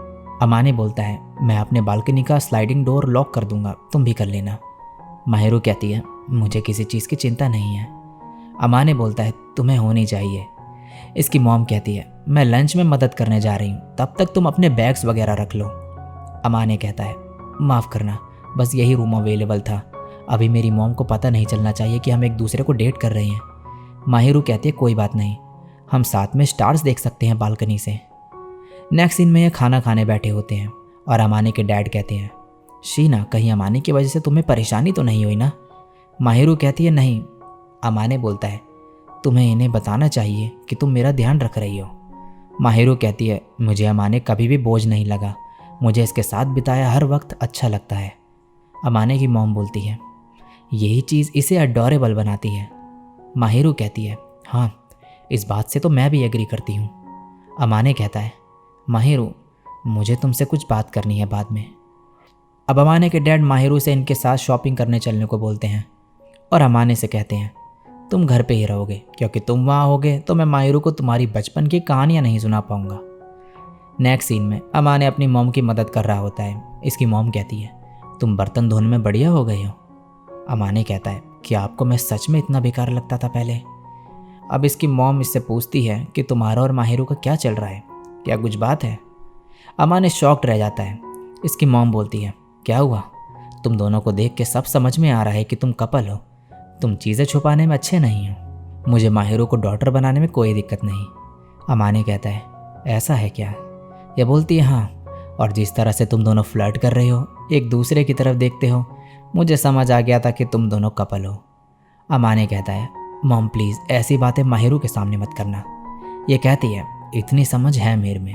अमाने बोलता है मैं अपने बालकनी का स्लाइडिंग डोर लॉक कर दूंगा, तुम भी कर लेना। माहिरू कहती है मुझे किसी चीज़ की चिंता नहीं है। अमाने बोलता है तुम्हें होनी चाहिए। इसकी मॉम कहती है मैं लंच में मदद करने जा रही हूँ, तब तक तुम अपने बैग्स वगैरह रख लो। अमाने कहता है माफ़ करना, बस यही रूम अवेलेबल था, अभी मेरी मॉम को पता नहीं चलना चाहिए कि हम एक दूसरे को डेट कर रहे हैं। माहिरू कहती है कोई बात नहीं, हम साथ में स्टार्स देख सकते हैं बालकनी से। नेक्स्ट सीन में ये खाना खाने बैठे होते हैं और अमाने के डैड कहते हैं शीना कहीं अमाने की वजह से तुम्हें परेशानी तो नहीं हुई ना? माहिरू कहती है नहीं। अमाने बोलता है तुम्हें इन्हें बताना चाहिए कि तुम मेरा ध्यान रख रही हो। माहिरू कहती है मुझे अमाने कभी भी बोझ नहीं लगा, मुझे इसके साथ बिताया हर वक्त अच्छा लगता है। अमाने की मॉम बोलती है यही चीज़ इसे अडोरेबल बनाती है। माहिरू कहती है हाँ, इस बात से तो मैं भी एग्री करती हूँ। अमाने कहता है माहिरू मुझे तुमसे कुछ बात करनी है बाद में। अब अमाने के डैड माहिरू से इनके साथ शॉपिंग करने चलने को बोलते हैं और अमाने से कहते हैं तुम घर पे ही रहोगे, क्योंकि तुम वहाँ होगे तो मैं माहिरू को तुम्हारी बचपन की कहानियाँ नहीं सुना पाऊँगा। नेक्स्ट सीन में अमाने अपनी मॉम की मदद कर रहा होता है। इसकी मॉम कहती है तुम बर्तन धोने में बढ़िया हो गए हो। अमाने कहता है कि आपको मैं सच में इतना बेकार लगता था पहले? अब इसकी मॉम इससे पूछती है कि तुम्हारा और माहिरू का क्या चल रहा है, क्या कुछ बात है? अमाने शॉक्ड रह जाता है। इसकी मॉम बोलती है क्या हुआ? तुम दोनों को देख के सब समझ में आ रहा है कि तुम कपल हो, तुम चीज़ें छुपाने में अच्छे नहीं हो। मुझे माहिरू को डॉटर बनाने में कोई दिक्कत नहीं। अमाने कहता है ऐसा है क्या? यह बोलती है हाँ, और जिस तरह से तुम दोनों फ्लर्ट कर रहे हो, एक दूसरे की तरफ देखते हो, मुझे समझ आ गया था कि तुम दोनों कपल हो। अमाने कहता है मॉम प्लीज़ ऐसी बातें माहिरू के सामने मत करना। ये कहती है इतनी समझ है मेरे में।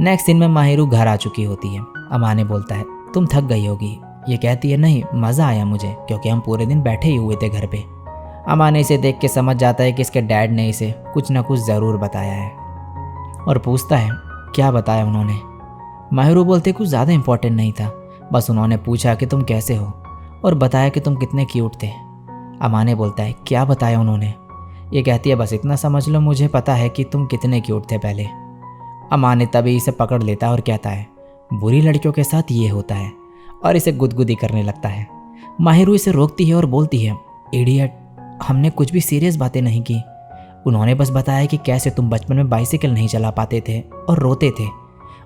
नेक्स्ट दिन में माहिरू घर आ चुकी होती है। अमाने बोलता है तुम थक गई होगी। ये कहती है नहीं, मज़ा आया मुझे, क्योंकि हम पूरे दिन बैठे ही हुए थे घर पे। अमाने इसे देख के समझ जाता है कि इसके डैड ने इसे कुछ ना कुछ ज़रूर बताया है और पूछता है क्या बताया उन्होंने? माहिरू बोलते कुछ ज़्यादा इम्पोर्टेंट नहीं था, बस उन्होंने पूछा कि तुम कैसे हो और बताया कि तुम कितने क्यूट थे। अमाने बोलता है क्या बताया उन्होंने? ये कहती है बस इतना समझ लो, मुझे पता है कि तुम कितने क्यूट थे पहले। अमाने तभी इसे पकड़ लेता है और कहता है बुरी लड़कियों के साथ ये होता है, और इसे गुदगुदी करने लगता है। माहिरू इसे रोकती है और बोलती है इडियट, हमने कुछ भी सीरियस बातें नहीं की, उन्होंने बस बताया कि कैसे तुम बचपन में बाइसिकल नहीं चला पाते थे और रोते थे,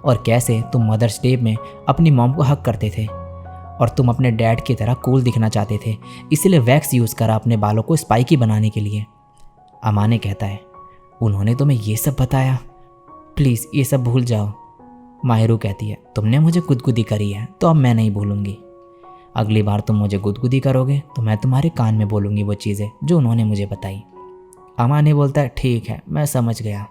और कैसे तुम मदर्स डे में अपनी मॉम को हक करते थे, और तुम अपने डैड की तरह कूल दिखना चाहते थे, इसलिए वैक्स यूज़ करा अपने बालों को स्पाइकी बनाने के लिए। अमाने कहता है उन्होंने तुम्हें ये सब बताया? प्लीज़ ये सब भूल जाओ। माहिरू कहती है तुमने मुझे गुदगुदी करी है तो अब मैं नहीं भूलूंगी। अगली बार तुम मुझे गुदगुदी करोगे तो मैं तुम्हारे कान में बोलूँगी वो चीज़ें जो उन्होंने मुझे बताई। अमाने बोलता है ठीक है, मैं समझ गया।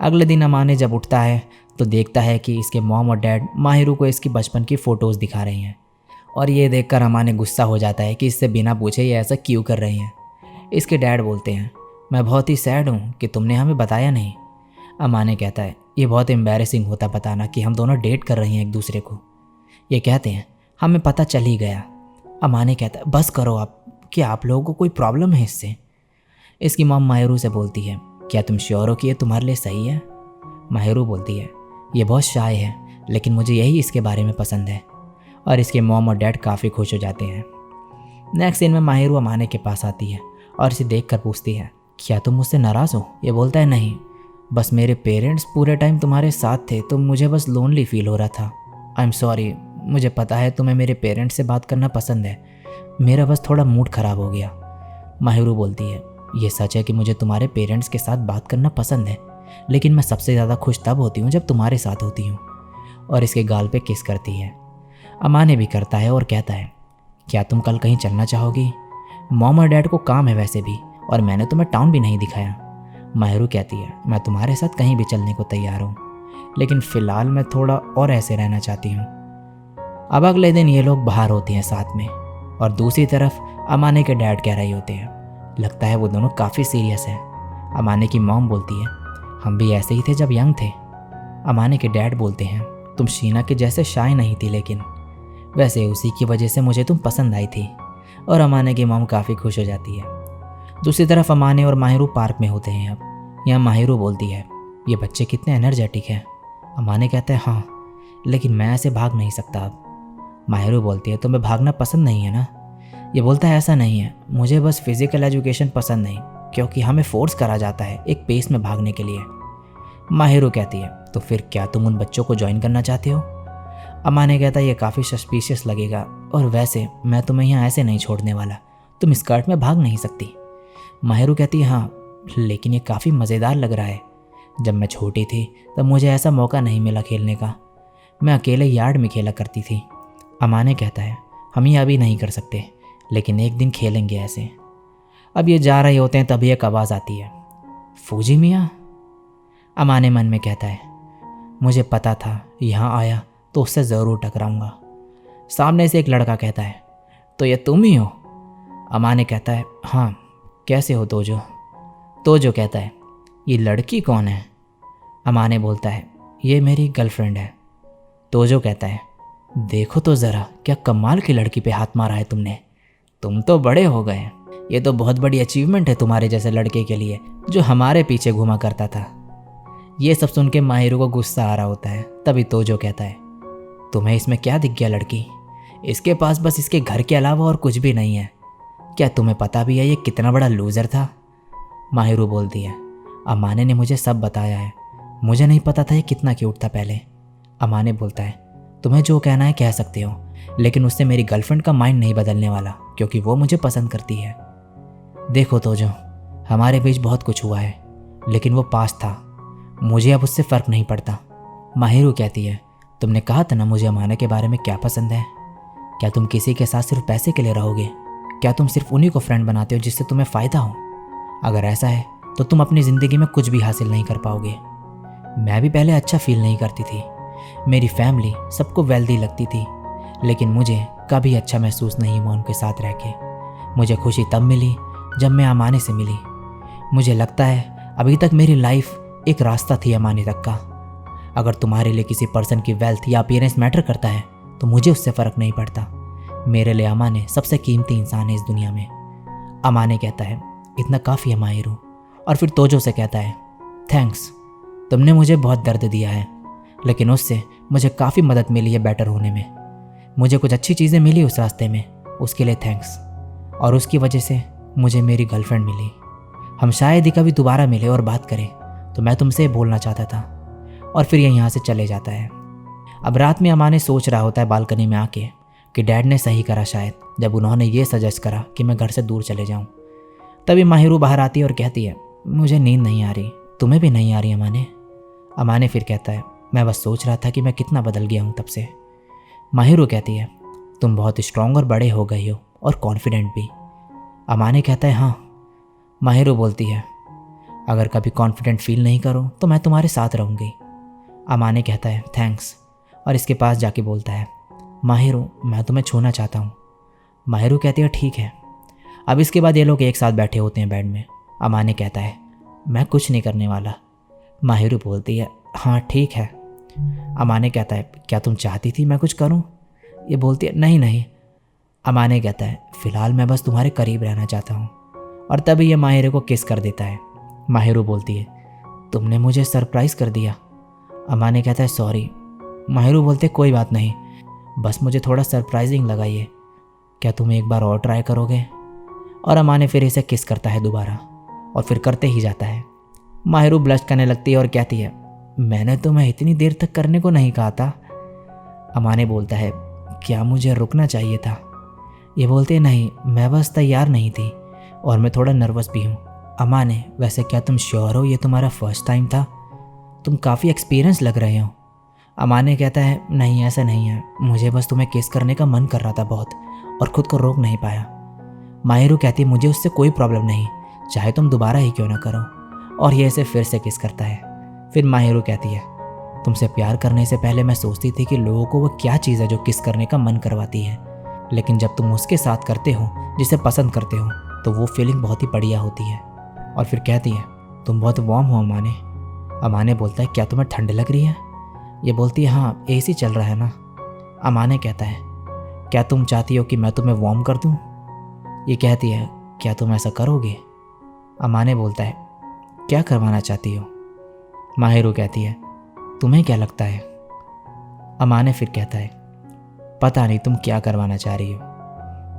अगले दिन अमाने जब उठता है तो देखता है कि इसके मॉम और डैड माहिरू को इसकी बचपन की फ़ोटोज़ दिखा रहे हैं, और ये देखकर अमाने गुस्सा हो जाता है कि इससे बिना पूछे ये ऐसा क्यों कर रहे हैं। इसके डैड बोलते हैं मैं बहुत ही सैड हूँ कि तुमने हमें बताया नहीं। अमाने कहता है ये बहुत एम्बैरेसिंग होता बताना कि हम दोनों डेट कर रहे हैं एक दूसरे को। ये कहते हैं हमें पता चल ही गया। अमाने कहता है बस करो आप, क्या आप लोगों को कोई प्रॉब्लम है इससे? इसकी मॉम माहिरू से बोलती है क्या तुम श्योर हो कि ये तुम्हारे लिए सही है? माहिरू बोलती है ये बहुत शाय है, लेकिन मुझे यही इसके बारे में पसंद है, और इसके मॉम और डैड काफ़ी खुश हो जाते हैं। नेक्स्ट दिन में माहिरू अमाने के पास आती है और इसे देखकर पूछती है क्या तुम मुझसे नाराज़ हो? ये बोलता है नहीं, बस मेरे पेरेंट्स पूरे टाइम तुम्हारे साथ थे तो मुझे बस लोनली फील हो रहा था। आई एम सॉरी, मुझे पता है तुम्हें मेरे पेरेंट्स से बात करना पसंद है, मेरा बस थोड़ा मूड ख़राब हो गया। माहिरू बोलती है ये सच है कि मुझे तुम्हारे पेरेंट्स के साथ बात करना पसंद है, लेकिन मैं सबसे ज़्यादा खुश तब होती हूँ जब तुम्हारे साथ होती हूँ, और इसके गाल पे किस करती है। अमाने भी करता है और कहता है क्या तुम कल कहीं चलना चाहोगी? मॉम और डैड को काम है वैसे भी, और मैंने तुम्हें टाउन भी नहीं दिखाया। माहिरू कहती है मैं तुम्हारे साथ कहीं भी चलने को तैयार हूँ, लेकिन फ़िलहाल मैं थोड़ा और ऐसे रहना चाहती हूँ। अब अगले दिन ये लोग बाहर होते हैं साथ में, और दूसरी तरफ अमाने के डैड कह रहे होते हैं लगता है वो दोनों काफ़ी सीरियस हैं। अमाने की मॉम बोलती है हम भी ऐसे ही थे जब यंग थे। अमाने के डैड बोलते हैं तुम शीना के जैसे शाय नहीं थी, लेकिन वैसे उसी की वजह से मुझे तुम पसंद आई थी, और अमाने की मॉम काफ़ी खुश हो जाती है। दूसरी तरफ अमाने और माहिरू पार्क में होते हैं। अब यहाँ माहिरू बोलती है ये बच्चे कितने एनर्जेटिक हैं। अमाने कहते हैं हाँ, लेकिन मैं ऐसे भाग नहीं सकता अब। माहिरू बोलती है तुम्हें भागना पसंद नहीं है ना? ये बोलता है ऐसा नहीं है, मुझे बस फिजिकल एजुकेशन पसंद नहीं, क्योंकि हमें फोर्स करा जाता है एक पेस में भागने के लिए। माहिरो कहती है तो फिर क्या तुम उन बच्चों को ज्वाइन करना चाहते हो? अमाने कहता है ये काफ़ी सस्पिशियस लगेगा, और वैसे मैं तुम्हें यहाँ ऐसे नहीं छोड़ने वाला, तुम स्कर्ट में भाग नहीं सकती। माहिरो कहती है हाँ, लेकिन ये काफ़ी मज़ेदार लग रहा है। जब मैं छोटी थी तब मुझे ऐसा मौका नहीं मिला खेलने का, मैं अकेले यार्ड में खेला करती थी। अमाने कहता है हम ये अभी नहीं कर सकते, लेकिन एक दिन खेलेंगे ऐसे। अब ये जा रहे होते हैं तभी एक आवाज़ आती है, फूजी मियाँ। अमाने मन में कहता है मुझे पता था यहाँ आया तो उससे ज़रूर टकराऊंगा। सामने से एक लड़का कहता है तो ये तुम ही हो? अमाने कहता है हाँ, कैसे हो तोजो? तोजो कहता है ये लड़की कौन है? अमाने बोलता है ये मेरी गर्लफ्रेंड है। तोजो कहता है देखो तो ज़रा, क्या कमाल की लड़की पे हाथ मारा है तुमने, तुम तो बड़े हो गए, ये तो बहुत बड़ी अचीवमेंट है तुम्हारे जैसे लड़के के लिए जो हमारे पीछे घूमा करता था। ये सब सुन के माहिरो को गुस्सा आ रहा होता है। तभी तोजो कहता है तुम्हें इसमें क्या दिख गया लड़की, इसके पास बस इसके घर के अलावा और कुछ भी नहीं है, क्या तुम्हें पता भी है ये कितना बड़ा लूज़र था? माहिरो बोलती है अमाने ने मुझे सब बताया है, मुझे नहीं पता था ये कितना क्यूट था पहले। अमाने बोलता है तुम्हें जो कहना है कह सकते हो, लेकिन उससे मेरी गर्लफ्रेंड का माइंड नहीं बदलने वाला, क्योंकि वो मुझे पसंद करती है। देखो तोजो, हमारे बीच बहुत कुछ हुआ है, लेकिन वो पास था, मुझे अब उससे फ़र्क नहीं पड़ता। माहिरो कहती है तुमने कहा था ना मुझे अमाने के बारे में क्या पसंद है, क्या तुम किसी के साथ सिर्फ पैसे के लिए रहोगे? क्या तुम सिर्फ उन्हीं को फ्रेंड बनाते हो जिससे तुम्हें फ़ायदा हो? अगर ऐसा है तो तुम अपनी ज़िंदगी में कुछ भी हासिल नहीं कर पाओगे। मैं भी पहले अच्छा फील नहीं करती थी, मेरी फैमिली सबको वेल्दी लगती थी, लेकिन मुझे कभी अच्छा महसूस नहीं हुआ उनके साथ रह के। मुझे खुशी तब मिली जब मैं अमाने से मिली। मुझे लगता है अभी तक मेरी लाइफ एक रास्ता थी अमाने तक का। अगर तुम्हारे लिए किसी पर्सन की वेल्थ या अपीयरेंस मैटर करता है तो मुझे उससे फ़र्क नहीं पड़ता, मेरे लिए अमाने सबसे कीमती इंसान है इस दुनिया में। अमाने कहता है इतना काफ़ी है माहिरो, और फिर तोजो से कहता है थैंक्स, तुमने मुझे बहुत दर्द दिया है, लेकिन उससे मुझे काफ़ी मदद मिली है बेटर होने में। मुझे कुछ अच्छी चीज़ें मिली उस रास्ते में, उसके लिए थैंक्स, और उसकी वजह से मुझे मेरी गर्लफ्रेंड मिली। हम शायद ही कभी दोबारा मिले और बात करें, तो मैं तुमसे बोलना चाहता था। और फिर ये यहाँ से चले जाता है। अब रात में अमाने सोच रहा होता है बालकनी में आके कि डैड ने सही करा शायद, जब उन्होंने ये सजेस्ट करा कि मैं घर से दूर चले जाऊँ। तभी माहिरो बाहर आती है और कहती है मुझे नींद नहीं आ रही, तुम्हें भी नहीं आ रही अमाने? अमाने फिर कहता है मैं बस सोच रहा था कि मैं कितना बदल गया हूँ तब से। माहिरो कहती है तुम बहुत स्ट्रांग और बड़े हो गए हो, और कॉन्फिडेंट भी। अमाने कहता है हाँ। माहिरो बोलती है अगर कभी कॉन्फिडेंट फील नहीं करो तो मैं तुम्हारे साथ रहूँगी। अमाने कहता है थैंक्स, और इसके पास जाके बोलता है माहिरो मैं तुम्हें छूना चाहता हूँ। माहिरो कहती है ठीक है। अब इसके बाद ये लोग एक साथ बैठे होते हैं बेड में। अमाने कहता है मैं कुछ नहीं करने वाला। माहिरो बोलती है हाँ ठीक है। अमाने कहता है क्या तुम चाहती थी मैं कुछ करूं? ये बोलती है नहीं नहीं। अमाने कहता है फ़िलहाल मैं बस तुम्हारे करीब रहना चाहता हूँ, और तभी ये माहिरो को किस कर देता है। माहिरो बोलती है तुमने मुझे सरप्राइज़ कर दिया। अमाने कहता है सॉरी। माहिरो बोलते कोई बात नहीं, बस मुझे थोड़ा सरप्राइजिंग लगा ये, क्या तुम एक बार और ट्राई करोगे? और अमाने फिर इसे किस करता है दोबारा, और फिर करते ही जाता है। माहिरो ब्लश करने लगती है और कहती है मैंने तुम्हें इतनी देर तक करने को नहीं कहा था। अमाने बोलता है क्या मुझे रुकना चाहिए था? ये बोलते नहीं, मैं बस तैयार नहीं थी और मैं थोड़ा नर्वस भी हूँ। अमाने वैसे क्या तुम श्योर हो ये तुम्हारा फर्स्ट टाइम था? तुम काफ़ी एक्सपीरियंस लग रहे हो। अमाने कहता है नहीं ऐसा नहीं है, मुझे बस तुम्हें किस करने का मन कर रहा था बहुत, और ख़ुद को रोक नहीं पाया। माहिरो कहती है मुझे उससे कोई प्रॉब्लम नहीं, चाहे तुम दोबारा ही क्यों ना करो, और ये इसे फिर से किस करता है। फिर माहिरो कहती है तुमसे प्यार करने से पहले मैं सोचती थी कि लोगों को वो क्या चीज़ है जो किस करने का मन करवाती है, लेकिन जब तुम उसके साथ करते हो जिसे पसंद करते हो तो वो फीलिंग बहुत ही बढ़िया होती है। और फिर कहती है तुम बहुत वार्म हो अमाने। अमाने बोलता है क्या तुम्हें ठंड लग रही है? ये बोलती है हाँ एसी चल रहा है ना। अमाने कहता है क्या तुम चाहती हो कि मैं तुम्हें वार्म कर दूँ? ये कहती है क्या तुम ऐसा करोगे? अमाने बोलता है क्या करवाना चाहती हो? माहिरो कहती है तुम्हें क्या लगता है? अमाने फिर कहता है पता नहीं तुम क्या करवाना चाह रही हो,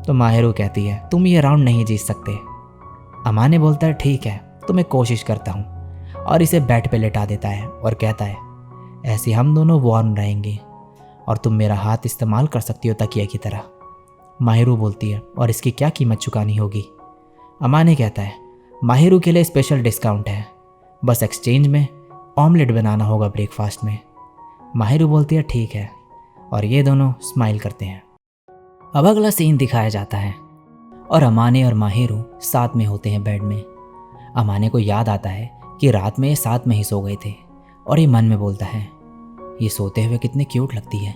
तो माहिरू कहती है तुम ये राउंड नहीं जीत सकते। अमाने बोलता है ठीक है तो मैं कोशिश करता हूँ, और इसे बेड पे लेटा देता है और कहता है ऐसे हम दोनों वार्म रहेंगे और तुम मेरा हाथ इस्तेमाल कर सकती हो तकिया की तरह। माहिरू बोलती है और इसकी क्या कीमत चुकानी होगी। अमाने कहता है माहिरू के लिए स्पेशल डिस्काउंट है, बस एक्सचेंज में ऑमलेट बनाना होगा ब्रेकफास्ट में। माहिरू बोलती है ठीक है, और ये दोनों स्माइल करते हैं। अब अगला सीन दिखाया जाता है और अमाने और माहिरू साथ में होते हैं बेड में। अमाने को याद आता है कि रात में ये साथ में ही सो गए थे, और ये मन में बोलता है ये सोते हुए कितनी क्यूट लगती है।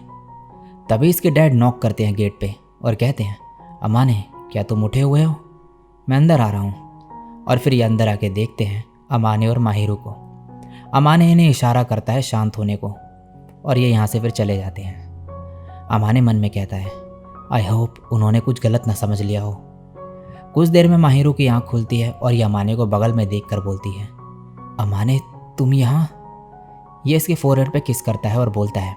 तभी इसके डैड नॉक करते हैं गेट पे और कहते हैं अमाने क्या तुम उठे हुए हो, मैं अंदर आ रहा हूँ। और फिर ये अंदर आके देखते हैं अमाने और माहिरू को। अमाने इन्हें इशारा करता है शांत होने को, और ये यहाँ से फिर चले जाते हैं। अमाने मन में कहता है आई होप उन्होंने कुछ गलत ना समझ लिया हो। कुछ देर में माहिरू की आंख खुलती है और ये अमाने को बगल में देखकर बोलती है अमाने तुम यहाँ। ये इसके फोरहेड पे किस करता है और बोलता है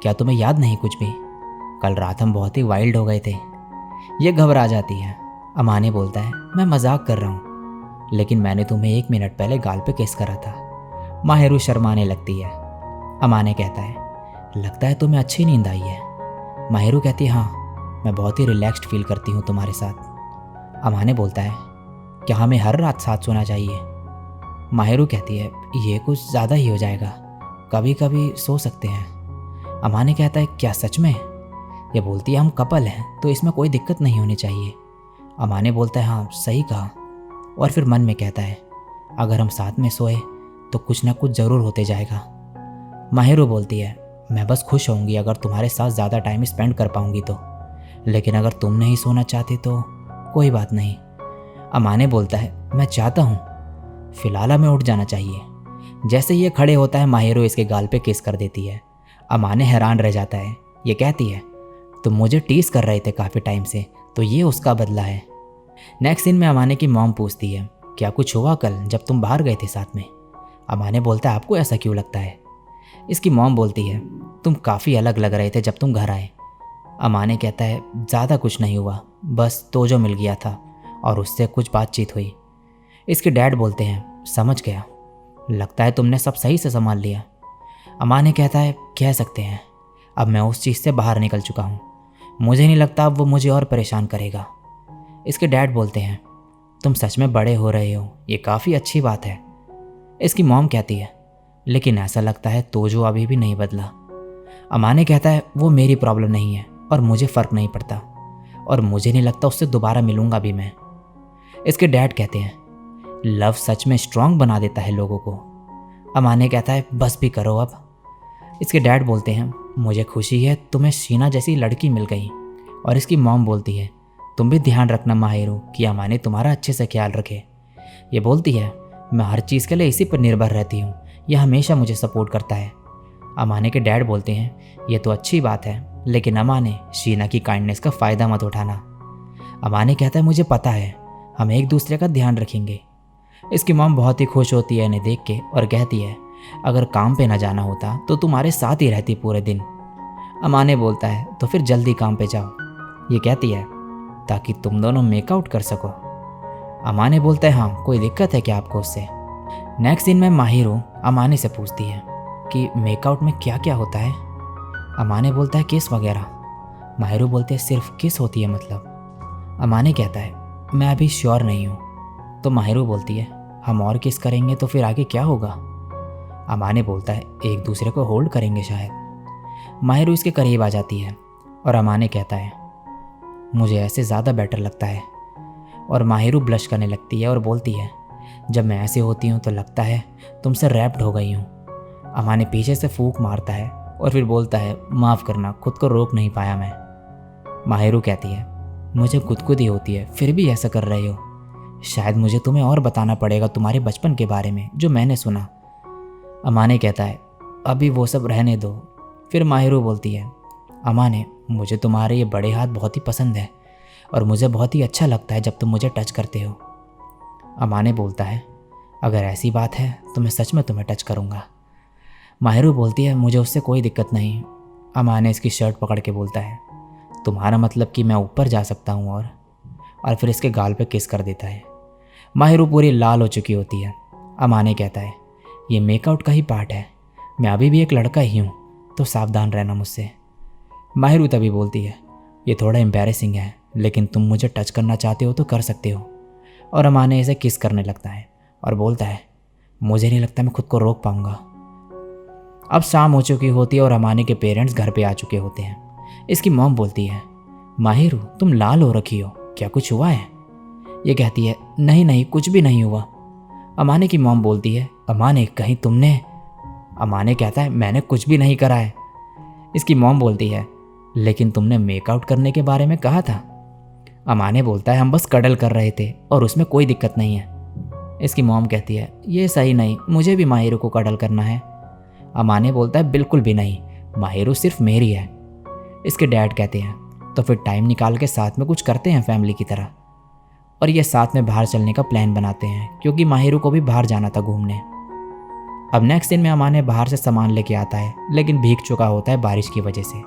क्या तुम्हें याद नहीं कुछ भी, कल रात हम बहुत ही वाइल्ड हो गए थे। ये घबरा जाती है। अमाने बोलता है मैं मजाक कर रहा हूँ, लेकिन मैंने तुम्हें 1 मिनट पहले गाल पे किस करा था। माहिरू शर्माने लगती है। अमाने कहता है लगता है तुम्हें अच्छी नींद आई है। माहिरू कहती है हाँ मैं बहुत ही रिलैक्स्ड फील करती हूँ तुम्हारे साथ। अमाने बोलता है क्या हमें हर रात साथ सोना चाहिए। माहिरू कहती है ये कुछ ज़्यादा ही हो जाएगा, कभी कभी सो सकते हैं। अमाने कहता है क्या सच में। ये बोलती है हम कपल हैं तो इसमें कोई दिक्कत नहीं होनी चाहिए। अमाने बोलता है हाँ सही कहा, और फिर मन में कहता है अगर हम साथ में सोए तो कुछ ना कुछ ज़रूर होते जाएगा। माहिरू बोलती है मैं बस खुश होंगी अगर तुम्हारे साथ ज़्यादा टाइम स्पेंड कर पाऊंगी तो, लेकिन अगर तुम नहीं सोना चाहती तो कोई बात नहीं। अमाने बोलता है मैं चाहता हूँ, फिलहाल हमें उठ जाना चाहिए। जैसे ये खड़े होता है माहिरू इसके गाल पे किस कर देती है। अमाने हैरान रह जाता है। ये कहती है तुम मुझे टीस कर रहे थे काफ़ी टाइम से, तो ये उसका बदला है। नेक्स्ट सीन में अमाने की मॉम पूछती है क्या कुछ हुआ कल जब तुम बाहर गए थे साथ में। अमाने बोलता है आपको ऐसा क्यों लगता है। इसकी मॉम बोलती है तुम काफ़ी अलग लग रहे थे जब तुम घर आए। अमाने कहता है ज़्यादा कुछ नहीं हुआ, बस तोजो मिल गया था और उससे कुछ बातचीत हुई। इसके डैड बोलते हैं समझ गया, लगता है तुमने सब सही से संभाल लिया। अमाने कहता है कह सकते हैं, अब मैं उस चीज़ से बाहर निकल चुका हूँ, मुझे नहीं लगता अब वो मुझे और परेशान करेगा। इसके डैड बोलते हैं तुम सच में बड़े हो रहे हो, ये काफ़ी अच्छी बात है। इसकी मॉम कहती है लेकिन ऐसा लगता है तोजो अभी भी नहीं बदला। अमाने कहता है वो मेरी प्रॉब्लम नहीं है और मुझे फ़र्क नहीं पड़ता, और मुझे नहीं लगता उससे दोबारा मिलूंगा भी मैं। इसके डैड कहते हैं लव सच में स्ट्रांग बना देता है लोगों को। अमाने कहता है बस भी करो अब। इसके डैड बोलते हैं मुझे खुशी है तुम्हें शीना जैसी लड़की मिल गई। और इसकी मॉम बोलती है तुम भी ध्यान रखना माहिरू कि अमाने तुम्हारा अच्छे से ख्याल रखे। ये बोलती है मैं हर चीज़ के लिए इसी पर निर्भर रहती हूँ, यह हमेशा मुझे सपोर्ट करता है। अमाने के डैड बोलते हैं ये तो अच्छी बात है, लेकिन अमाने शीना की काइंडनेस का फ़ायदा मत उठाना। अमाने कहता है मुझे पता है, हम एक दूसरे का ध्यान रखेंगे। इसकी मॉम बहुत ही खुश होती है इन्हें देख के और कहती है अगर काम पे ना जाना होता तो तुम्हारे साथ ही रहती पूरे दिन। अमाने बोलता है तो फिर जल्दी काम पे जाओ। ये कहती है ताकि तुम दोनों मेकआउट कर सको। अमाने बोलता है हाँ कोई दिक्कत है क्या आपको उससे। नेक्स्ट सीन में माहिरू अमाने से पूछती है कि मेकआउट में क्या क्या होता है। अमाने बोलता है किस वगैरह। माहिरू बोलते हैं सिर्फ किस होती है मतलब। अमाने कहता है मैं अभी श्योर नहीं हूँ। तो माहिरू बोलती है हम और किस करेंगे तो फिर आगे क्या होगा। अमाने बोलता है एक दूसरे को होल्ड करेंगे शायद। माहिरू इसके करीब आ जाती है और अमाने कहता है मुझे ऐसे ज़्यादा बेटर लगता है। और माहिरू ब्लश करने लगती है और बोलती है जब मैं ऐसे होती हूँ तो लगता है तुमसे रैप्ड हो गई हूँ। अमाने पीछे से फूंक मारता है और फिर बोलता है माफ़ करना, खुद को रोक नहीं पाया मैं। माहिरू कहती है मुझे खुदकुदी होती है फिर भी ऐसा कर रहे हो। शायद मुझे तुम्हें और बताना पड़ेगा तुम्हारे बचपन के बारे में जो मैंने सुना। अमाने कहता है अभी वो सब रहने दो। फिर माहिरू बोलती है अमाने मुझे तुम्हारे ये बड़े हाथ बहुत ही पसंद है और मुझे बहुत ही अच्छा लगता है जब तुम मुझे टच करते हो। अमाने बोलता है अगर ऐसी बात है तो मैं सच में तुम्हें टच करूँगा। माहिरू बोलती है मुझे उससे कोई दिक्कत नहीं। अमाने इसकी शर्ट पकड़ के बोलता है तुम्हारा मतलब कि मैं ऊपर जा सकता हूँ और फिर इसके गाल पे किस कर देता है। माहिरू पूरी लाल हो चुकी होती है। अमाने कहता है, ये मेकआउट का ही पार्ट है, मैं अभी भी एक लड़का ही हूँ, तो सावधान रहना मुझसे। माहिरू तभी बोलती है, ये थोड़ा एम्बैरेसिंग है, लेकिन तुम मुझे टच करना चाहते हो तो कर सकते हो। और अमाने इसे किस करने लगता है और बोलता है, मुझे नहीं लगता मैं खुद को रोक पाऊंगा। अब शाम हो चुकी होती है और अमाने के पेरेंट्स घर पे आ चुके होते हैं। इसकी मॉम बोलती है, माहिरू तुम लाल हो रखी हो, क्या कुछ हुआ है? ये कहती है, नहीं नहीं कुछ भी नहीं हुआ। अमाने की मॉम बोलती है, अमाने कहीं तुमने? अमाने कहता है, मैंने कुछ भी नहीं करा है। इसकी मॉम बोलती है, लेकिन तुमने मेकआउट करने के बारे में कहा था। अमाने बोलता है, हम बस कडल कर रहे थे और उसमें कोई दिक्कत नहीं है। इसकी मॉम कहती है, ये सही नहीं, मुझे भी माहिरू को कडल करना है। अमाने बोलता है, बिल्कुल भी नहीं, माहिरू सिर्फ मेरी है। इसके डैड कहते हैं, तो फिर टाइम निकाल के साथ में कुछ करते हैं फैमिली की तरह। और ये साथ में बाहर चलने का प्लान बनाते हैं, क्योंकि माहिरू को भी बाहर जाना था घूमने। अब नेक्स्ट दिन में अमाने बाहर से सामान लेके आता है, लेकिन भीग चुका होता है बारिश की वजह से।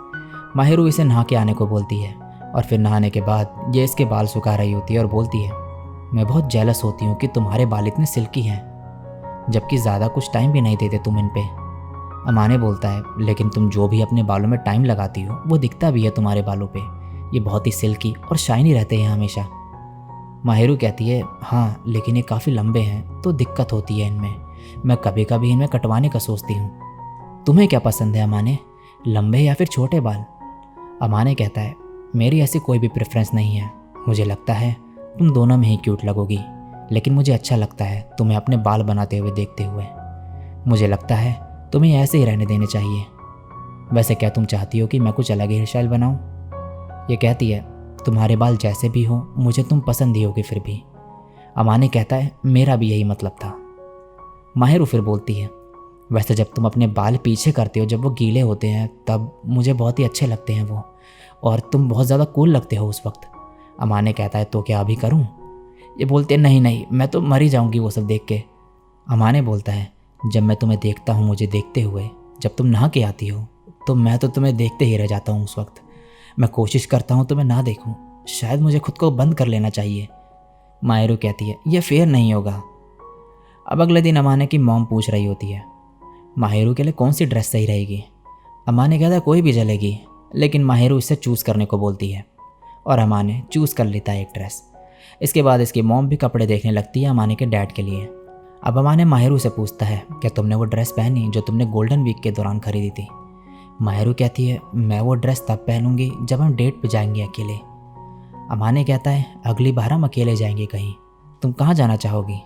माहिरू इसे नहा के आने को बोलती है और फिर नहाने के बाद ये इसके बाल सुखा रही होती है और बोलती है, मैं बहुत जेलस होती हूँ कि तुम्हारे बाल इतने सिल्की हैं, जबकि ज़्यादा कुछ टाइम भी नहीं देते तुम इन पे। अमाने बोलता है, लेकिन तुम जो भी अपने बालों में टाइम लगाती हो वो दिखता भी है तुम्हारे बालों पे, ये बहुत ही सिल्की और शाइनी रहते हैं हमेशा। माहिरू कहती है, हाँ लेकिन ये काफ़ी लंबे हैं तो दिक्कत होती है इनमें, मैं कभी कभी इनमें कटवाने का सोचती हूँ। तुम्हें क्या पसंद है अमाने, लंबे या फिर छोटे बाल? अमाने कहता है, मेरी ऐसी कोई भी प्रेफरेंस नहीं है, मुझे लगता है तुम दोनों में ही क्यूट लगोगी, लेकिन मुझे अच्छा लगता है तुम्हें अपने बाल बनाते हुए देखते हुए। मुझे लगता है तुम्हें ऐसे ही रहने देने चाहिए। वैसे क्या तुम चाहती हो कि मैं कुछ अलग हेयर स्टाइल बनाऊँ? ये कहती है, तुम्हारे बाल जैसे भी हो मुझे तुम पसंद ही होगी फिर भी। अमाने कहता है, मेरा भी यही मतलब था। माहिरू फिर बोलती है, वैसे जब तुम अपने बाल पीछे करते हो जब वो गीले होते हैं तब मुझे बहुत ही अच्छे लगते हैं वो, और तुम बहुत ज़्यादा कूल लगते हो उस वक्त। अमाने कहता है, तो क्या अभी करूं? ये बोलते हैं, नहीं नहीं मैं तो मर ही जाऊंगी वो सब देख के। अमाने बोलता है, जब मैं तुम्हें देखता हूँ मुझे देखते हुए, जब तुम नहा के आती हो तो मैं तो तुम्हें देखते ही रह जाता हूँ उस वक्त। मैं कोशिश करता हूँ तुम्हें ना देखूँ, शायद मुझे खुद को बंद कर लेना चाहिए। माहिरू कहती है, यह फेयर नहीं होगा। अब अगले दिन अमाने की मॉम पूछ रही होती है, माहिरू के लिए कौन सी ड्रेस सही रहेगी? अमाने कहता है, कोई भी चलेगी, लेकिन माहिरू इससे चूज़ करने को बोलती है और अमाने चूज़ कर लेता है एक ड्रेस। इसके बाद इसकी मॉम भी कपड़े देखने लगती है अमाने के डैड के लिए। अब अमाने माहिरू से पूछता है, क्या तुमने वो ड्रेस पहनी जो तुमने गोल्डन वीक के दौरान खरीदी थी? माहिरू कहती है, मैं वो ड्रेस तब पहनूंगी जब हम डेट पे जाएंगे अकेले। अमाने कहता है, अगली बार हम अकेले जाएंगे कहीं, तुम कहाँ जाना चाहोगी?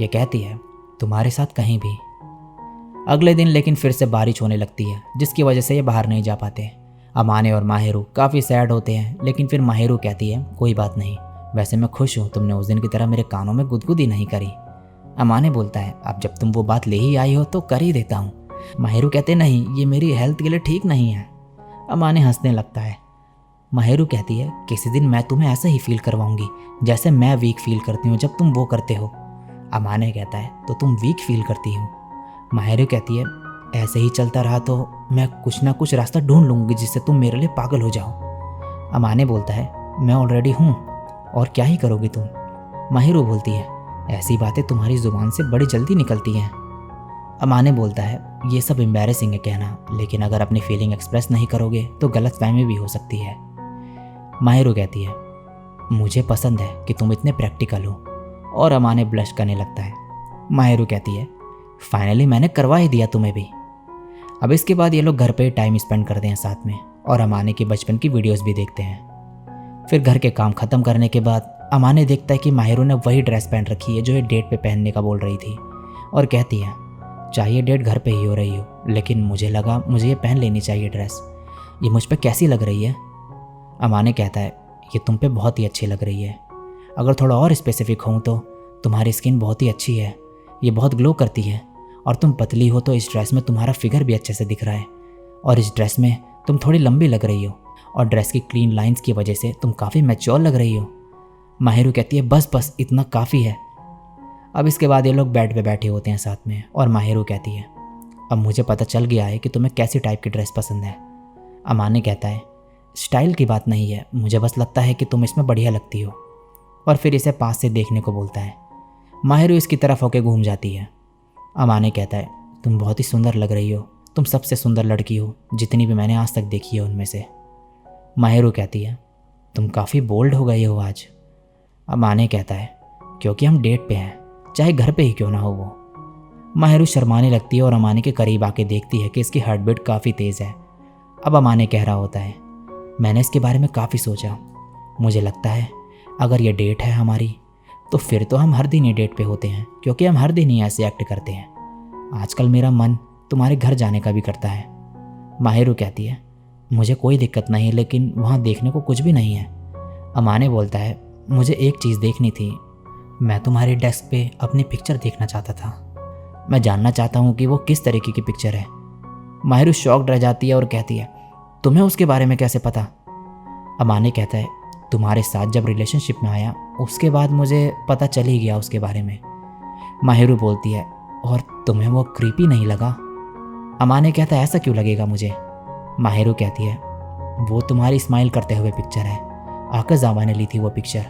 ये कहती है, तुम्हारे साथ कहीं भी। अगले दिन लेकिन फिर से बारिश होने लगती है, जिसकी वजह से ये बाहर नहीं जा पाते। अमाने और माहिरू काफ़ी सैड होते हैं, लेकिन फिर माहिरू कहती है, कोई बात नहीं, वैसे मैं खुश हूँ तुमने उस दिन की तरह मेरे कानों में गुदगुदी नहीं करी। अमाने बोलता है, अब जब तुम वो बात ले ही आई हो तो कर ही देता हूँ। माहिरू कहते, नहीं ये मेरी हेल्थ के लिए ठीक नहीं है। अमाने हंसने लगता है। माहिरू कहती है, किसी दिन मैं तुम्हें ऐसे ही फील करवाऊंगी जैसे मैं वीक फील करती हूँ जब तुम वो करते हो। अमाने कहता है, तो तुम वीक फील करती हो? माहिरू कहती है, ऐसे ही चलता रहा तो मैं कुछ ना कुछ रास्ता ढूंढ लूँगी जिससे तुम मेरे लिए पागल हो जाओ। अमाने बोलता है, मैं ऑलरेडी हूँ, और क्या ही करोगी तुम? माहिरू बोलती है, ऐसी बातें तुम्हारी ज़ुबान से बड़ी जल्दी निकलती हैं। अमाने बोलता है, ये सब एम्बैरेसिंग है कहना, लेकिन अगर अपनी फीलिंग एक्सप्रेस नहीं करोगे तो गलतफहमी भी हो सकती है। माहिरू कहती है, मुझे पसंद है कि तुम इतने प्रैक्टिकल हो, और अमाने ब्लश करने लगता है। माहिरू कहती है, फाइनली मैंने करवा ही दिया तुम्हें भी। अब इसके बाद ये लोग घर पे टाइम स्पेंड करते हैं साथ में, और अमाने की बचपन की वीडियोस भी देखते हैं। फिर घर के काम ख़त्म करने के बाद अमाने देखता है कि माहिरू ने वही ड्रेस पहन रखी है जो ये डेट पे पहनने का बोल रही थी, और कहती है, चाहिए डेट घर पे ही हो रही हो, लेकिन मुझे लगा मुझे ये पहन लेनी चाहिए ड्रेस, ये मुझ पे कैसी लग रही है? अमाने कहता है, ये तुम पे बहुत ही अच्छी लग रही है। अगर थोड़ा और स्पेसिफिक हूँ तो तुम्हारी स्किन बहुत ही अच्छी है, ये बहुत ग्लो करती है, और तुम पतली हो तो इस ड्रेस में तुम्हारा फिगर भी अच्छे से दिख रहा है, और इस ड्रेस में तुम थोड़ी लंबी लग रही हो, और ड्रेस की क्लीन लाइंस की वजह से तुम काफ़ी मैच्योर लग रही हो। माहिरू कहती है, बस बस इतना काफ़ी है। अब इसके बाद ये लोग बेड पे बैठे होते हैं साथ में, और माहिरू कहती है, अब मुझे पता चल गया है कि तुम्हें कैसी टाइप की ड्रेस पसंद है। अमाने कहता है, स्टाइल की बात नहीं है, मुझे बस लगता है कि तुम इसमें बढ़िया लगती हो। और फिर इसे पास से देखने को बोलता है। माहिरू इसकी तरफ होकर घूम जाती है। अमाने कहता है, तुम बहुत ही सुंदर लग रही हो, तुम सबसे सुंदर लड़की हो जितनी भी मैंने आज तक देखी है उनमें से। माहिरू कहती है, तुम काफ़ी बोल्ड हो गई हो आज। अमाने कहता है, क्योंकि हम डेट पे हैं, चाहे घर पे ही क्यों ना हो वो। माहिरू शर्माने लगती है और अमाने के करीब आके देखती है कि इसकी हार्ट बीट काफ़ी तेज़ है। अब अमाने कह रहा होता है, मैंने इसके बारे में काफ़ी सोचा, मुझे लगता है अगर ये डेट है हमारी तो फिर तो हम हर दिन ही डेट पे होते हैं, क्योंकि हम हर दिन ही ऐसे एक्ट करते हैं। आजकल मेरा मन तुम्हारे घर जाने का भी करता है। माहिरू कहती है, मुझे कोई दिक्कत नहीं, लेकिन वहाँ देखने को कुछ भी नहीं है। अमाने बोलता है, मुझे एक चीज़ देखनी थी, मैं तुम्हारे डेस्क पे अपनी पिक्चर देखना चाहता था। मैं जानना चाहता हूँ कि वो किस तरीके की पिक्चर है। माहिरू शॉक्ड रह जाती है और कहती है, तुम्हें उसके बारे में कैसे पता? अमाने कहता है, तुम्हारे साथ जब रिलेशनशिप में आया उसके बाद मुझे पता चल ही गया उसके बारे में। माहिरू बोलती है, और तुम्हें वो क्रीपी नहीं लगा? अमाने कहता है, ऐसा क्यों लगेगा मुझे? माहिरू कहती है, वो तुम्हारी स्माइल करते हुए पिक्चर है, आकाश जामा ने ली थी वो पिक्चर।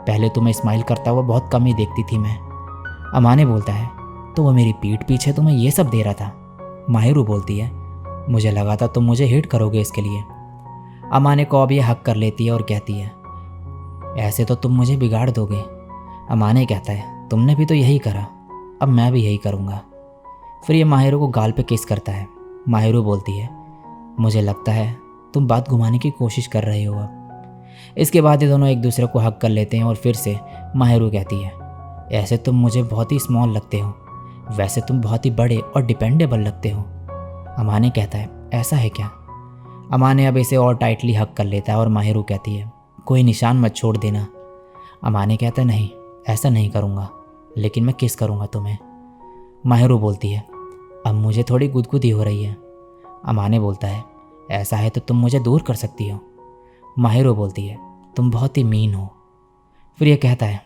पहले तुम्हें स्माइल करता हुआ बहुत कम ही देखती थी मैं। अमाने बोलता है, तो वो मेरी पीठ पीछे तुम्हें ये सब दे रहा था? माहिरू बोलती है, मुझे लगा था तुम मुझे हिट करोगे इसके लिए। अमाने को अब ये हक कर लेती है और कहती है, ऐसे तो तुम मुझे बिगाड़ दोगे। अमाने कहता है, तुमने भी तो यही करा, अब मैं भी यही करूँगा। फिर ये माहिरू को गाल पे किस करता है। माहिरू बोलती है, मुझे लगता है तुम बात घुमाने की कोशिश कर रहे हो अब। इसके बाद ये दोनों एक दूसरे को हक कर लेते हैं और फिर से माहिरू कहती है, ऐसे तुम मुझे बहुत ही स्मॉल लगते हो, वैसे तुम बहुत ही बड़े और डिपेंडेबल लगते हो। अमाने कहता है, ऐसा है क्या? अमाने अब इसे और टाइटली हक कर लेता है और माहिरू कहती है, कोई निशान मत छोड़ देना। अमाने कहता है, नहीं ऐसा नहीं करूँगा, लेकिन मैं किस करूँगा तुम्हें। माहिरू बोलती है, अब मुझे थोड़ी गुदगुदी हो रही है। अमाने बोलता है, ऐसा है तो तुम मुझे दूर कर सकती हो। माहिरू बोलती है, तुम बहुत ही मीन हो। फिर ये कहता है,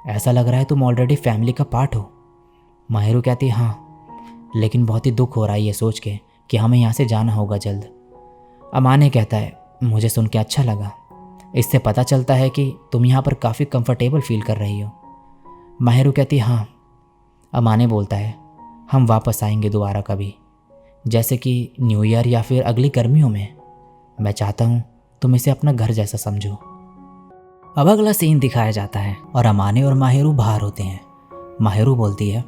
ऐसा लग रहा है तुम ऑलरेडी फैमिली का पार्ट हो। माहिरू कहती है, हाँ, लेकिन बहुत ही दुख हो रहा है ये सोच के कि हमें यहाँ से जाना होगा जल्द। अमाने कहता है, मुझे सुन के अच्छा लगा, इससे पता चलता है कि तुम यहाँ पर काफ़ी कंफर्टेबल फील कर रही हो। माहिरू कहती है, हाँ। अमाने बोलता है, हम वापस आएंगे दोबारा कभी, जैसे कि न्यू ईयर या फिर अगली गर्मियों में। मैं चाहता हूँ तुम इसे अपना घर जैसा समझो। अब अगला सीन दिखाया जाता है और अमाने और माहिरू बाहर होते हैं। माहिरू बोलती है,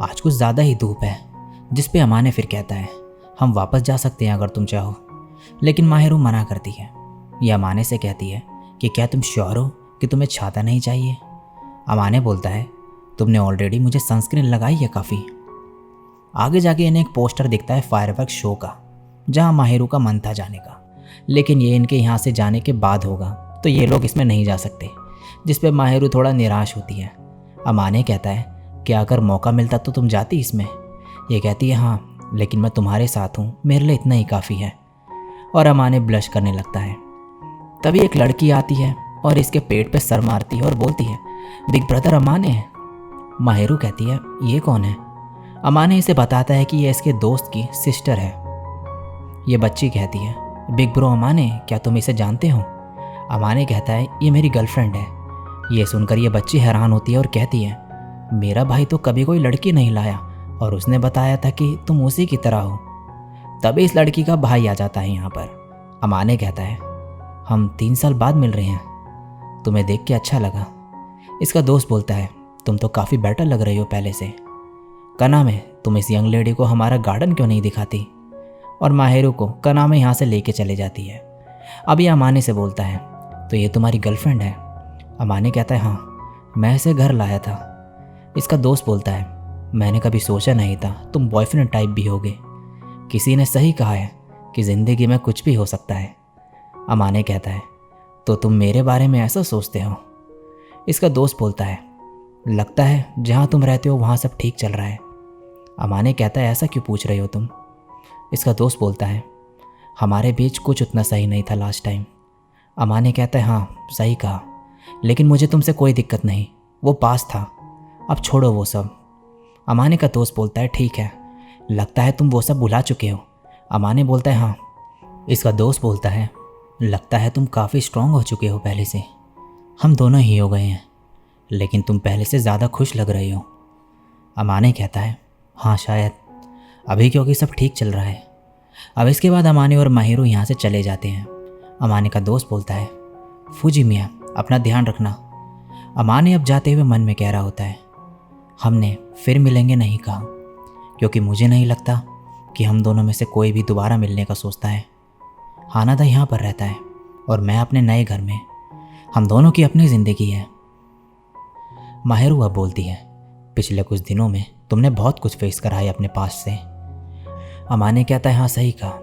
आज कुछ ज़्यादा ही धूप है, जिस पे अमाने फिर कहता है, हम वापस जा सकते हैं अगर तुम चाहो। लेकिन माहिरू मना करती है। यह अमाने से कहती है कि क्या तुम श्योर हो कि तुम्हें छाता नहीं चाहिए? अमाने बोलता है, तुमने ऑलरेडी मुझे सनस्क्रीन लगाई है काफ़ी। आगे जाके इन्हें एक पोस्टर दिखता है फायरवर्क शो का, जहाँ माहिरू का मन था जाने का, लेकिन ये इनके यहाँ से जाने के बाद होगा तो ये लोग इसमें नहीं जा सकते, जिस पे माहिरू थोड़ा निराश होती है। अमाने कहता है, क्या अगर मौका मिलता तो तुम जाती इसमें? ये कहती है, हाँ, लेकिन मैं तुम्हारे साथ हूँ, मेरे लिए इतना ही काफ़ी है। और अमाने ब्लश करने लगता है। तभी एक लड़की आती है और इसके पेट पे सर मारती है और बोलती है, बिग ब्रदर अमाने है। माहिरू कहती है, ये कौन है? अमाने इसे बताता है कि ये इसके दोस्त की सिस्टर है। ये बच्ची कहती है, बिग ब्रो अमाने, क्या तुम इसे जानते हो? अमाने कहता है, ये मेरी गर्लफ्रेंड है। ये सुनकर ये बच्ची हैरान होती है और कहती है, मेरा भाई तो कभी कोई लड़की नहीं लाया और उसने बताया था कि तुम उसी की तरह हो। तभी इस लड़की का भाई आ जाता है यहाँ पर। अमाने कहता है, हम 3 साल बाद मिल रहे हैं, तुम्हें देख के अच्छा लगा। इसका दोस्त बोलता है, तुम तो काफ़ी बेटर लग रही हो पहले से। कनामे, तुम इस यंग लेडी को हमारा गार्डन क्यों नहीं दिखाती? और माहिरू को कनामे यहाँ से लेके चले जाती है। अब ये अमाने से बोलता है, तो ये तुम्हारी गर्लफ्रेंड है? अमाने कहता है, हाँ, मैं इसे घर लाया था। इसका दोस्त बोलता है, मैंने कभी सोचा नहीं था तुम बॉयफ्रेंड टाइप भी होगे। किसी ने सही कहा है कि ज़िंदगी में कुछ भी हो सकता है। अमाने कहता है, तो तुम मेरे बारे में ऐसा सोचते हो? इसका दोस्त बोलता है, लगता है जहाँ तुम रहते हो वहाँ सब ठीक चल रहा है। अमाने कहता है, ऐसा क्यों पूछ रहे हो तुम? इसका दोस्त बोलता है, हमारे बीच कुछ उतना सही नहीं था लास्ट टाइम। अमाने कहता है, हाँ सही कहा, लेकिन मुझे तुमसे कोई दिक्कत नहीं, वो पास था, अब छोड़ो वो सब। अमाने का दोस्त बोलता है, ठीक है, लगता है तुम वो सब भुला चुके हो। अमाने बोलता है, हाँ। इसका दोस्त बोलता है, लगता है तुम काफ़ी स्ट्रांग हो चुके हो पहले से। हम दोनों ही हो गए हैं, लेकिन तुम पहले से ज़्यादा खुश लग रही हो। अमाने कहता है, हाँ शायद, अभी क्योंकि सब ठीक चल रहा है। अब इसके बाद अमाने और माहिरू यहाँ से चले जाते हैं। अमाने का दोस्त बोलता है, फूजी मियाँ अपना ध्यान रखना। अमाने अब जाते हुए मन में कह रहा होता है, हमने फिर मिलेंगे नहीं कहा, क्योंकि मुझे नहीं लगता कि हम दोनों में से कोई भी दोबारा मिलने का सोचता है। हानादा यहाँ पर रहता है और मैं अपने नए घर में। हम दोनों की अपनी ज़िंदगी है। माहिरू अब बोलती है, पिछले कुछ दिनों में तुमने बहुत कुछ फेस करा है अपने पास से। अमाने कहता है, हाँ सही कहा।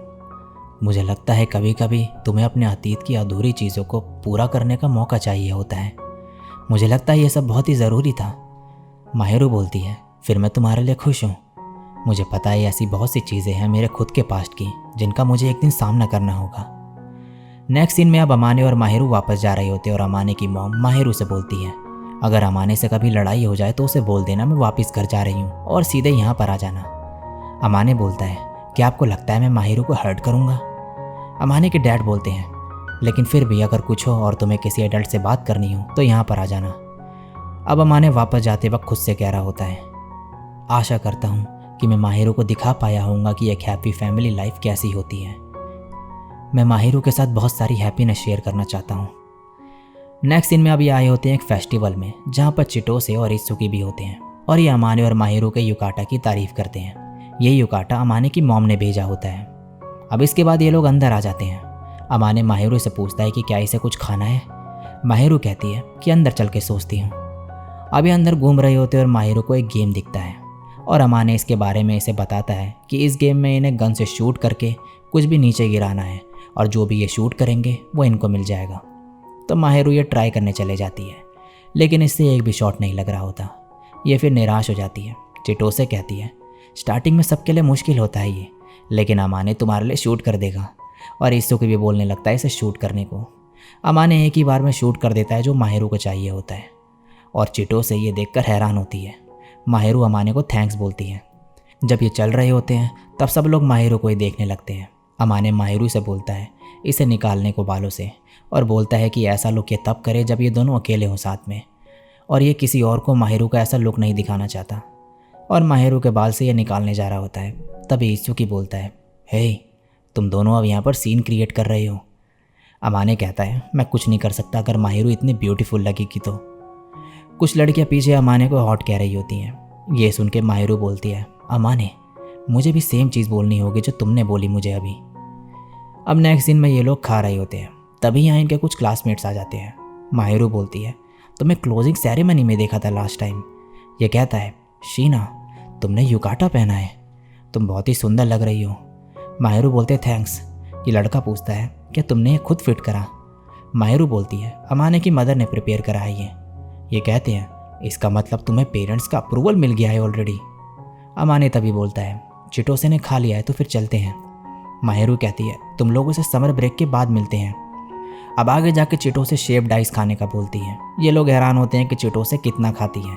मुझे लगता है कभी कभी तुम्हें अपने अतीत की अधूरी चीज़ों को पूरा करने का मौका चाहिए होता है। मुझे लगता है ये सब बहुत ही ज़रूरी था। माहिरू बोलती है, फिर मैं तुम्हारे लिए खुश हूँ। मुझे पता है ऐसी बहुत सी चीज़ें हैं मेरे खुद के पास्ट की जिनका मुझे एक दिन सामना करना होगा। नेक्स्ट सीन में अब अमाने और माहिरू वापस जा रहे होते हैं और अमाने की मॉम माहिरू से बोलती है, अगर अमाने से कभी लड़ाई हो जाए तो उसे बोल देना मैं वापस घर जा रही हूँ और सीधे यहाँ पर आ जाना। अमाने बोलता है, क्या आपको लगता है मैं माहिरू को हर्ट करूँगा? अमाने के डैड बोलते हैं, लेकिन फिर भी अगर कुछ हो और तुम्हें किसी एडल्ट से बात करनी हो तो यहाँ पर आ जाना। अब अमाने वापस जाते वक्त खुद से कह रहा होता है, आशा करता हूँ कि मैं माहिरू को दिखा पाया होऊंगा कि एक हैप्पी फैमिली लाइफ कैसी होती है। मैं माहिरू के साथ बहुत सारी हैप्पीनेस शेयर करना चाहता हूँ। नेक्स्ट सीन में अभी आए होते हैं एक फेस्टिवल में जहाँ पर चिटोसे और इत्सुकी भी होते हैं और ये अमाने और माहिरू के युकाटा की तारीफ करते हैं। ये युकाटा अमाने की मॉम ने भेजा होता है। अब इसके बाद ये लोग अंदर आ जाते हैं। अमाने माहिरू से पूछता है कि क्या इसे कुछ खाना है। माहिरू कहती है कि अंदर चल के सोचती हूँ। अभी अंदर घूम रहे होते हैं और माहिरू को एक गेम दिखता है और अमाने इसके बारे में इसे बताता है कि इस गेम में इन्हें गन से शूट करके कुछ भी नीचे गिराना है और जो भी ये शूट करेंगे वो इनको मिल जाएगा। तो माहिरू ये ट्राई करने चले जाती है, लेकिन इससे एक भी शॉट नहीं लग रहा होता। ये फिर निराश हो जाती है। चिटोसे कहती है, स्टार्टिंग में सबके लिए मुश्किल होता है ये, लेकिन अमाने तुम्हारे लिए शूट कर देगा। और इत्सुकी भी बोलने लगता है इसे शूट करने को। अमाने एक ही बार में शूट कर देता है जो माहिरू को चाहिए होता है और चिटोसे ये देखकर हैरान होती है। माहिरू अमाने को थैंक्स बोलती है। जब ये चल रहे होते हैं तब सब लोग माहिरू को ही देखने लगते हैं। अमाने माहिरू से बोलता है इसे निकालने को बालों से और बोलता है कि ऐसा लुक ये तब करे जब ये दोनों अकेले हों साथ में, और ये किसी और को माहिरू का ऐसा लुक नहीं दिखाना चाहता। और माहिरू के बाल से ये निकालने जा रहा होता है। तभी इत्सुकी बोलता है, हे तुम दोनों अब यहाँ पर सीन क्रिएट कर रहे हो। अमाने कहता है, मैं कुछ नहीं कर सकता अगर माहिरू इतनी ब्यूटीफुल लगेगी तो। कुछ लड़कियां पीछे अमाने को हॉट कह रही होती हैं। ये सुन के माहिरू बोलती है, अमाने मुझे भी सेम चीज़ बोलनी होगी जो तुमने बोली मुझे अभी। अब नेक्स्ट दिन में ये लोग खा रहे होते हैं। तभी यहाँ इनके कुछ क्लासमेट्स आ जाते हैं। माहिरू बोलती है, तुम्हें क्लोजिंग सेरेमनी में देखा था लास्ट टाइम। ये कहता है, शीना तुमने युकाटा पहना है, तुम बहुत ही सुंदर लग रही हो। माहिरू बोलते थैंक्स। ये लड़का पूछता है, क्या तुमने ये खुद फिट करा? माहिरू बोलती है, अमाने की मदर ने प्रिपेयर करा है ये कहते हैं, इसका मतलब तुम्हें पेरेंट्स का अप्रूवल मिल गया है ऑलरेडी। अमाने तभी बोलता है, चिटोसे ने खा लिया है तो फिर चलते हैं। माहिरू कहती है, तुम लोगों से समर ब्रेक के बाद मिलते हैं। अब आगे जाके चिटोसे शेप्ड आइस खाने का बोलती है। ये लोग हैरान होते हैं कि चिटोसे कितना खाती है।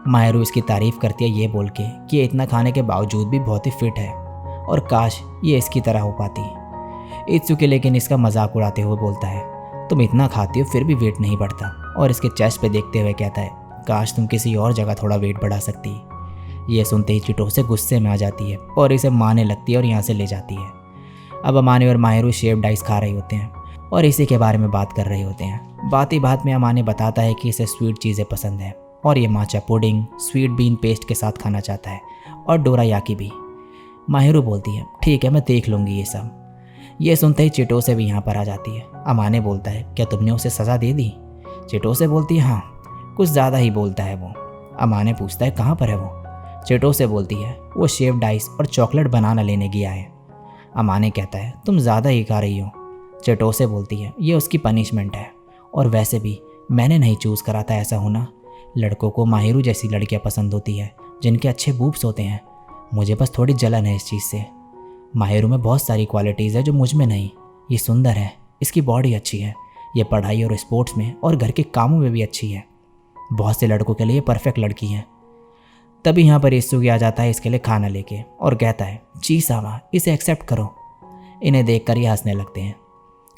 माहिरू इसकी तारीफ करती है ये बोल के कि ये इतना खाने के बावजूद भी बहुत ही फिट है और काश ये इसकी तरह हो पाती। इत्सुकी लेकिन इसका मजाक उड़ाते हुए बोलता है, तुम इतना खाती हो फिर भी वेट नहीं बढ़ता, और इसके चेस्ट पे देखते हुए कहता है, काश तुम किसी और जगह थोड़ा वेट बढ़ा सकती। ये सुनते ही चिटोसे गुस्से में आ जाती है और इसे मारने लगती है और यहाँ से ले जाती है। अब अमाने और माहिरू शेप्ड आइस खा रहे होते हैं और इसी के बारे में बात कर रहे होते हैं। बात ही बात में अमाने बताता है कि इसे स्वीट चीज़ें पसंद है और ये माचा पुडिंग स्वीट बीन पेस्ट के साथ खाना चाहता है और डोरायाकी भी। माहिरू बोलती है, ठीक है मैं देख लूँगी ये सब। ये सुनते ही चिटोसे भी यहाँ पर आ जाती है। अमाने बोलता है, क्या तुमने उसे सज़ा दे दी? चिटोसे बोलती है, हाँ कुछ ज़्यादा ही बोलता है वो। अमाने पूछता है, कहाँ पर है वो? चिटोसे बोलती है, वो शेप्ड आइस और चॉकलेट बनाना लेने गया है। अमाने कहता है, तुम ज़्यादा ही खा रही हो। चिटोसे बोलती है, ये उसकी पनिशमेंट है, और वैसे भी मैंने नहीं चूज़ करा था ऐसा होना। लड़कों को माहिरू जैसी लड़कियाँ पसंद होती है जिनके अच्छे बूब्स होते हैं। मुझे बस थोड़ी जलन है इस चीज़ से। माहिरू में बहुत सारी क्वालिटीज़ है जो मुझ में नहीं। ये सुंदर है, इसकी बॉडी अच्छी है, ये पढ़ाई और स्पोर्ट्स में और घर के कामों में भी अच्छी है। बहुत से लड़कों के लिए परफेक्ट लड़की है। तभी यहाँ पर इत्सुकी आ जाता है इसके लिए खाना लेके और कहता है, जी सावा इसे एक्सेप्ट करो। इन्हें देखकर ये हंसने लगते हैं।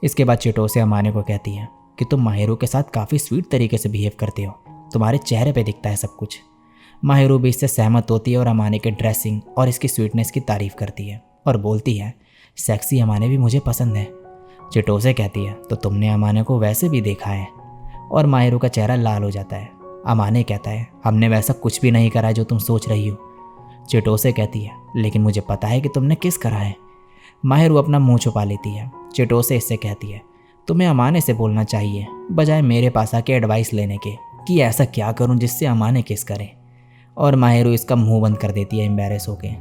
इसके बाद चिटोसे अमाने को कहती है कि तुम माहिरू के साथ काफ़ी स्वीट तरीके से बिहेव करते हो, तुम्हारे चेहरे पे दिखता है सब कुछ। माहिरू भी इससे सहमत होती है और अमाने के ड्रेसिंग और इसकी स्वीटनेस की तारीफ़ करती है और बोलती है सेक्सी अमाने भी मुझे पसंद है। चिटोसे कहती है तो तुमने अमाने को वैसे भी देखा है, और माहिरू का चेहरा लाल हो जाता है। अमाने कहता है हमने वैसा कुछ भी नहीं करा है जो तुम सोच रही हो। चिटोसे कहती है लेकिन मुझे पता है कि तुमने किस करा है। माहिरू अपना मुंह छुपा लेती है। चिटोसे इससे कहती है तुम्हें अमाने से बोलना चाहिए बजाय मेरे पास आके एडवाइस लेने के कि ऐसा क्या करूं जिससे अमाने किस करें, और माहिरू इसका मुंह बंद कर देती है एम्बेरस होके।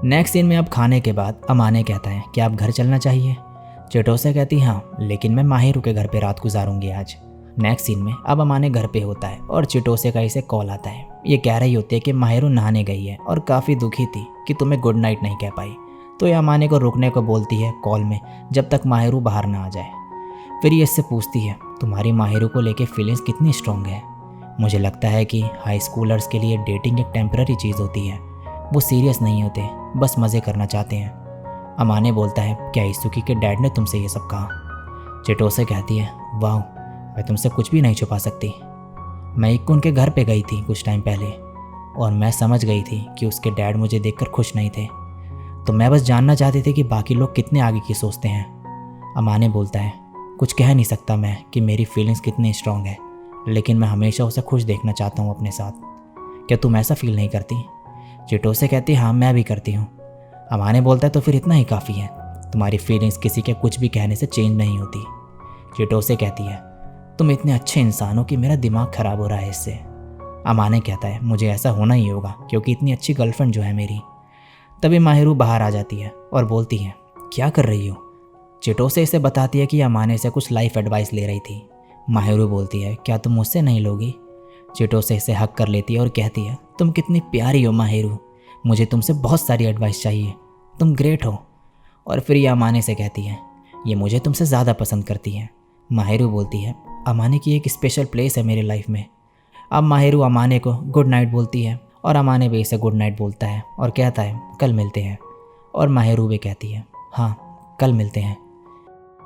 नेक्स्ट सीन में अब खाने के बाद अमाने कहता है कि आप घर चलना चाहिए। चिटोसे कहती हाँ, लेकिन मैं माहिरू के घर पे रात गुजारूंगी आज। नेक्स्ट सीन में अब अमाने घर पे होता है और चिटोसे का इसे कॉल आता है। ये कह रही होती है कि माहिरू नहाने गई है और काफ़ी दुखी थी कि तुम्हें गुड नाइट नहीं कह पाई, तो ये अमाने को रुकने को बोलती है कॉल में जब तक माहिरू बाहर ना आ जाए। फिर ये इससे पूछती है तुम्हारी माहिरू को लेके फीलिंग्स कितनी स्ट्रॉन्ग है। मुझे लगता है कि हाई स्कूलर्स के लिए डेटिंग एक टेम्पररी चीज़ होती है, वो सीरियस नहीं होते, बस मज़े करना चाहते हैं। अमाने बोलता है क्या ईसुकी के डैड ने तुमसे ये सब कहा। चिटोसे कहती है वाह, मैं तुमसे कुछ भी नहीं छुपा सकती। मैं इक्कुन के घर पे गई थी कुछ टाइम पहले और मैं समझ गई थी कि उसके डैड मुझे देखकर खुश नहीं थे, तो मैं बस जानना चाहती थी कि बाकी लोग कितने आगे की सोचते हैं। अमाने बोलता है कुछ कह नहीं सकता मैं कि मेरी फीलिंग्स कितनी स्ट्रॉन्ग है, लेकिन मैं हमेशा उसे खुश देखना चाहता हूँ अपने साथ। क्या तुम ऐसा फील नहीं करती। चिटोसे कहती हाँ मैं भी करती हूँ। अमाने बोलता है तो फिर इतना ही काफ़ी है, तुम्हारी फीलिंग्स किसी के कुछ भी कहने से चेंज नहीं होती। चिटोसे कहती है तुम इतने अच्छे इंसान हो कि मेरा दिमाग ख़राब हो रहा है इससे। अमाने कहता है मुझे ऐसा होना ही होगा क्योंकि इतनी अच्छी गर्लफ्रेंड जो है मेरी। तभी माहिरू बाहर आ जाती है और बोलती है क्या कर रही हो। चिटोसे इसे बताती है कि अमाने से कुछ लाइफ एडवाइस ले रही थी। माहिरू बोलती है क्या तुम मुझसे नहीं लोगी। चिटोसे इसे हक कर लेती है और कहती है तुम कितनी प्यारी हो माहिरू, मुझे तुमसे बहुत सारी एडवाइस चाहिए, तुम ग्रेट हो। और फिर ये अमाने से कहती है ये मुझे तुमसे ज़्यादा पसंद करती है। माहिरू बोलती है अमाने की एक स्पेशल प्लेस है मेरी लाइफ में। अब माहिरू अमाने को गुड नाइट बोलती है और अमाने भी इसे गुड नाइट बोलता है और कहता है कल मिलते हैं, और माहिरू भी कहती है हाँ कल मिलते हैं।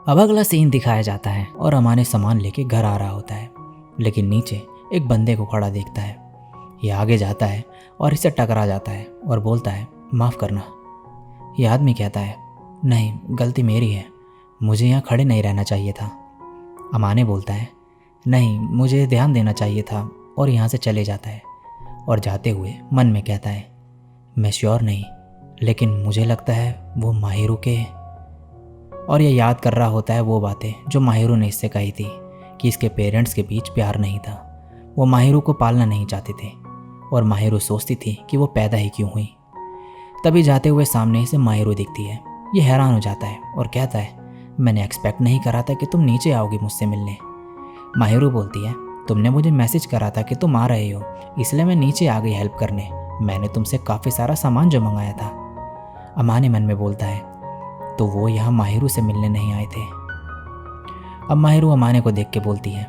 अब अगला सीन दिखाया जाता है और अमाने सामान लेके घर आ रहा होता है, लेकिन नीचे एक बंदे को खड़ा देखता है। ये आगे जाता है और इसे टकरा जाता है और बोलता है माफ़ करना। यह आदमी कहता है नहीं गलती मेरी है, मुझे यहाँ खड़े नहीं रहना चाहिए था। अमाने बोलता है नहीं मुझे ध्यान देना चाहिए था, और यहाँ से चले जाता है और जाते हुए मन में कहता है मैं श्योर नहीं, लेकिन मुझे लगता है वो माहिरू के। और ये याद कर रहा होता है वो बातें जो माहिरू ने इससे कही थी कि इसके पेरेंट्स के बीच प्यार नहीं था, वो माहिरू को पालना नहीं चाहते थे, और माहिरू सोचती थी कि वो पैदा ही क्यों हुई। तभी जाते हुए सामने से माहिरू दिखती है। ये हैरान हो जाता है और कहता है मैंने एक्सपेक्ट नहीं करा था कि तुम नीचे आओगी मुझसे मिलने। माहिरू बोलती है तुमने मुझे मैसेज करा था कि तुम आ रहे हो, इसलिए मैं नीचे आ गई हेल्प करने, मैंने तुमसे काफ़ी सारा सामान जो मंगाया था। अमाने मन में बोलता है तो वो यहाँ माहिरू से मिलने नहीं आए थे। अब माहिरू अमाने को देख के बोलती है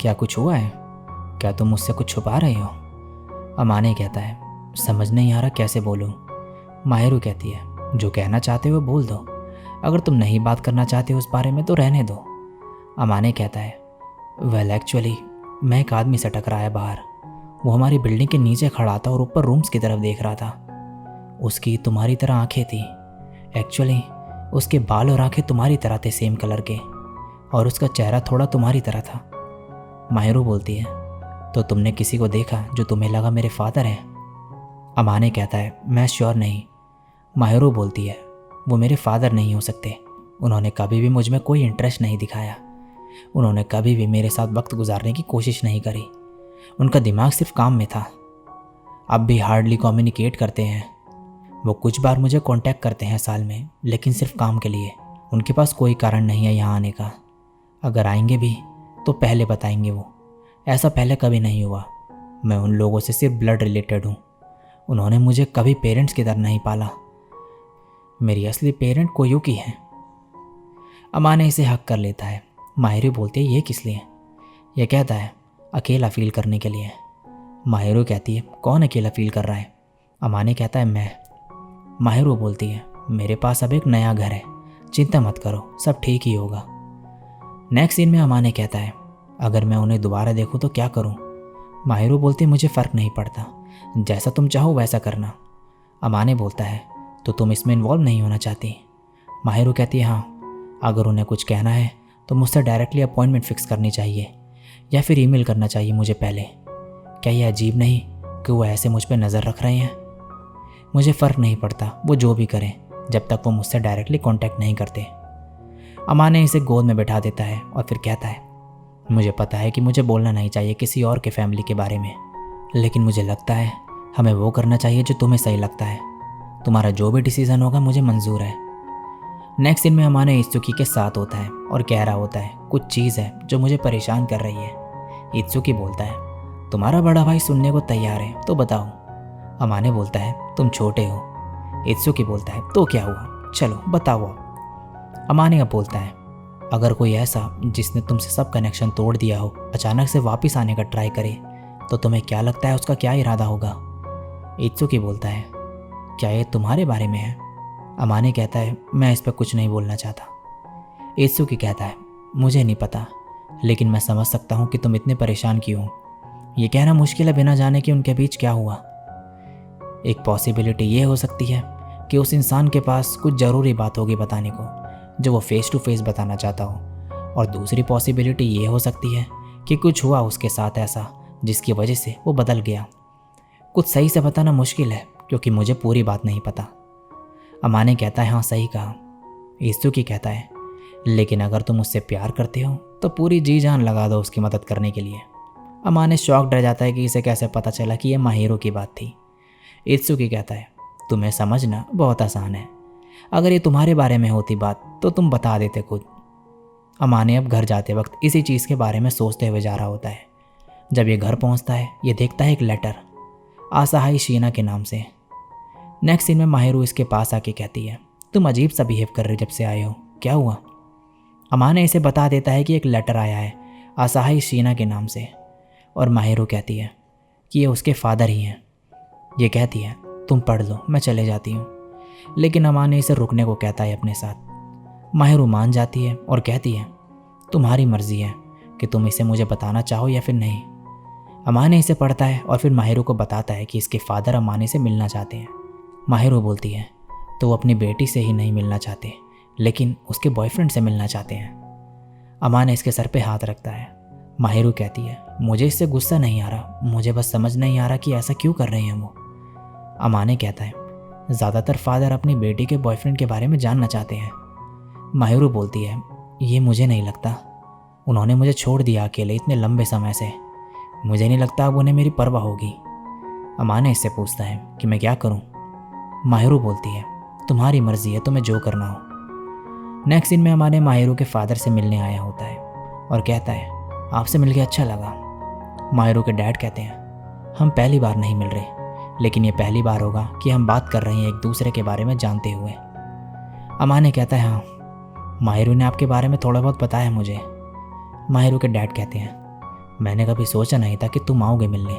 क्या कुछ हुआ है, क्या तुम मुझसे कुछ छुपा रहे हो। अमाने कहता है समझ नहीं आ रहा कैसे बोलूँ। माहिरू कहती है जो कहना चाहते हो बोल दो, अगर तुम नहीं बात करना चाहते हो उस बारे में तो रहने दो। अमाने कहता है वेल एक्चुअली मैं एक आदमी से टकराया बाहर, वो हमारी बिल्डिंग के नीचे खड़ा था और ऊपर रूम्स की तरफ देख रहा था। उसकी तुम्हारी तरह आंखें थी, एक्चुअली उसके बाल और आंखें तुम्हारी तरह थे सेम कलर के, और उसका चेहरा थोड़ा तुम्हारी तरह था। माहिरू बोलती है तो तुमने किसी को देखा जो तुम्हें लगा मेरे फादर हैं। अमाने कहता है मैं श्योर नहीं। माहिरू बोलती है वो मेरे फादर नहीं हो सकते, उन्होंने कभी भी मुझ में कोई इंटरेस्ट नहीं दिखाया, उन्होंने कभी भी मेरे साथ वक्त गुजारने की कोशिश नहीं करी, उनका दिमाग सिर्फ काम में था। अब भी हार्डली कम्युनिकेट करते हैं, वो कुछ बार मुझे कांटेक्ट करते हैं साल में, लेकिन सिर्फ काम के लिए। उनके पास कोई कारण नहीं है यहाँ आने का, अगर आएंगे भी तो पहले बताएंगे वो, ऐसा पहले कभी नहीं हुआ। मैं उन लोगों से सिर्फ ब्लड रिलेटेड हूँ, उन्होंने मुझे कभी पेरेंट्स की तरह नहीं पाला, मेरी असली पेरेंट कोयुकी है। अमाने इसे हक कर लेता है। माहिरू बोलती है ये किस लिए। यह कहता है अकेला फील करने के लिए। माहिरू कहती है कौन अकेला फील कर रहा है। अमाने कहता है मैं। माहिरू बोलती है मेरे पास अब एक नया घर है, चिंता मत करो सब ठीक ही होगा। नेक्स्ट सीन में अमाने कहता है, अगर मैं उन्हें दोबारा देखूं तो क्या करूं? माहिरो बोलती है, मुझे फ़र्क नहीं पड़ता, जैसा तुम चाहो वैसा करना। अमाने बोलता है, तो तुम इसमें इन्वॉल्व नहीं होना चाहती? माहिरो कहती है, हाँ, अगर उन्हें कुछ कहना है तो मुझसे डायरेक्टली अपॉइंटमेंट फ़िक्स करनी चाहिए या फिर ईमेल करना चाहिए मुझे पहले। क्या ये अजीब नहीं कि वो ऐसे मुझ पर नज़र रख रहे हैं? मुझे फ़र्क नहीं पड़ता वो जो भी करें, जब तक वो मुझसे डायरेक्टली कांटेक्ट नहीं करते। अमाने इसे गोद में बैठा देता है और फिर कहता है, मुझे पता है कि मुझे बोलना नहीं चाहिए किसी और के फैमिली के बारे में, लेकिन मुझे लगता है हमें वो करना चाहिए जो तुम्हें सही लगता है। तुम्हारा जो भी डिसीज़न होगा मुझे मंजूर है। नेक्स्ट सीन में अमाने इत्सुकी के साथ होता है और कह रहा होता है, कुछ चीज़ है जो मुझे परेशान कर रही है। इत्सुकी बोलता है, तुम्हारा बड़ा भाई सुनने को तैयार है तो बताओ। अमाने बोलता है, तुम छोटे हो। इत्सुकी बोलता है, तो क्या हुआ, चलो बताओ। अमाने अब बोलता है, अगर कोई ऐसा जिसने तुमसे सब कनेक्शन तोड़ दिया हो अचानक से वापस आने का ट्राई करे तो तुम्हें क्या लगता है उसका क्या इरादा होगा? इत्सुकी बोलता है, क्या ये तुम्हारे बारे में है? अमाने कहता है, मैं इस पर कुछ नहीं बोलना चाहता। इत्सुकी कहता है, मुझे नहीं पता, लेकिन मैं समझ सकता हूँ कि तुम इतने परेशान क्यों हो। ये कहना मुश्किल है बिना जाने कि उनके बीच क्या हुआ। एक पॉसिबिलिटी ये हो सकती है कि उस इंसान के पास कुछ ज़रूरी बात होगी बताने को जो वो फेस टू फेस बताना चाहता हो, और दूसरी पॉसिबिलिटी ये हो सकती है कि कुछ हुआ उसके साथ ऐसा जिसकी वजह से वो बदल गया। कुछ सही से बताना मुश्किल है क्योंकि मुझे पूरी बात नहीं पता। अमाने कहता है, हाँ सही कहा। इत्सुकी कहता है, लेकिन अगर तुम उससे प्यार करते हो तो पूरी जी जान लगा दो उसकी मदद करने के लिए। अमाने शॉक्ड रह जाता है कि इसे कैसे पता चला कि यह माहिरो की बात थी। इत्सुकी कहता है, तुम्हें समझना बहुत आसान है, अगर ये तुम्हारे बारे में होती बात तो तुम बता देते खुद। अमाने अब घर जाते वक्त इसी चीज़ के बारे में सोचते हुए जा रहा होता है। जब ये घर पहुंचता है ये देखता है एक लेटर आसाहाई शीना के नाम से। नेक्स्ट सीन में माहिरो इसके पास आके कहती है, तुम अजीब सा बिहेव कर रहे हो जब से आए हो, क्या हुआ? अमाने इसे बता देता है कि एक लेटर आया है आसाहाई शीना के नाम से, और माहिरो कहती है कि ये उसके फादर ही हैं। ये कहती है, तुम पढ़ लो, मैं चले जाती हूँ, लेकिन अमाने इसे रुकने को कहता है अपने साथ। माहिरो मान जाती है और कहती है, तुम्हारी मर्जी है कि तुम इसे मुझे बताना चाहो या फिर नहीं। अमाने इसे पढ़ता है और फिर माहिरो को बताता है कि इसके फादर अमाने से मिलना चाहते हैं। माहिरो बोलती है, तो वो अपनी बेटी से ही नहीं मिलना चाहते, लेकिन उसके बॉयफ्रेंड से मिलना चाहते हैं। अमाने इसके सर पे हाथ रखता है। माहिरो कहती है, मुझे इससे गुस्सा नहीं आ रहा, मुझे बस समझ नहीं आ रहा कि ऐसा क्यों कर रहे हैं वो। अमाने कहता है, ज़्यादातर फादर अपनी बेटी के बॉयफ्रेंड के बारे में जानना चाहते हैं। माहिरो बोलती है, ये मुझे नहीं लगता, उन्होंने मुझे छोड़ दिया अकेले इतने लंबे समय से, मुझे नहीं लगता अब उन्हें मेरी परवाह होगी। अमाने इससे पूछता है कि मैं क्या करूं? माहिरो बोलती है, तुम्हारी मर्जी है, तुम्हें जो करना हो। नेक्स्ट सीन में अमाने माहिरो के फादर से मिलने आया होता है और कहता है, आपसे मिलकर अच्छा लगा। माहिरो के डैड कहते हैं, हम पहली बार नहीं मिल रहे, लेकिन ये पहली बार होगा कि हम बात कर रहे हैं एक दूसरे के बारे में जानते हुए। अमाने कहता है, हाँ, माहिरो ने आपके बारे में थोड़ा बहुत बताया मुझे। माहिरो के डैड कहते हैं, मैंने कभी सोचा नहीं था कि तुम आओगे मिलने।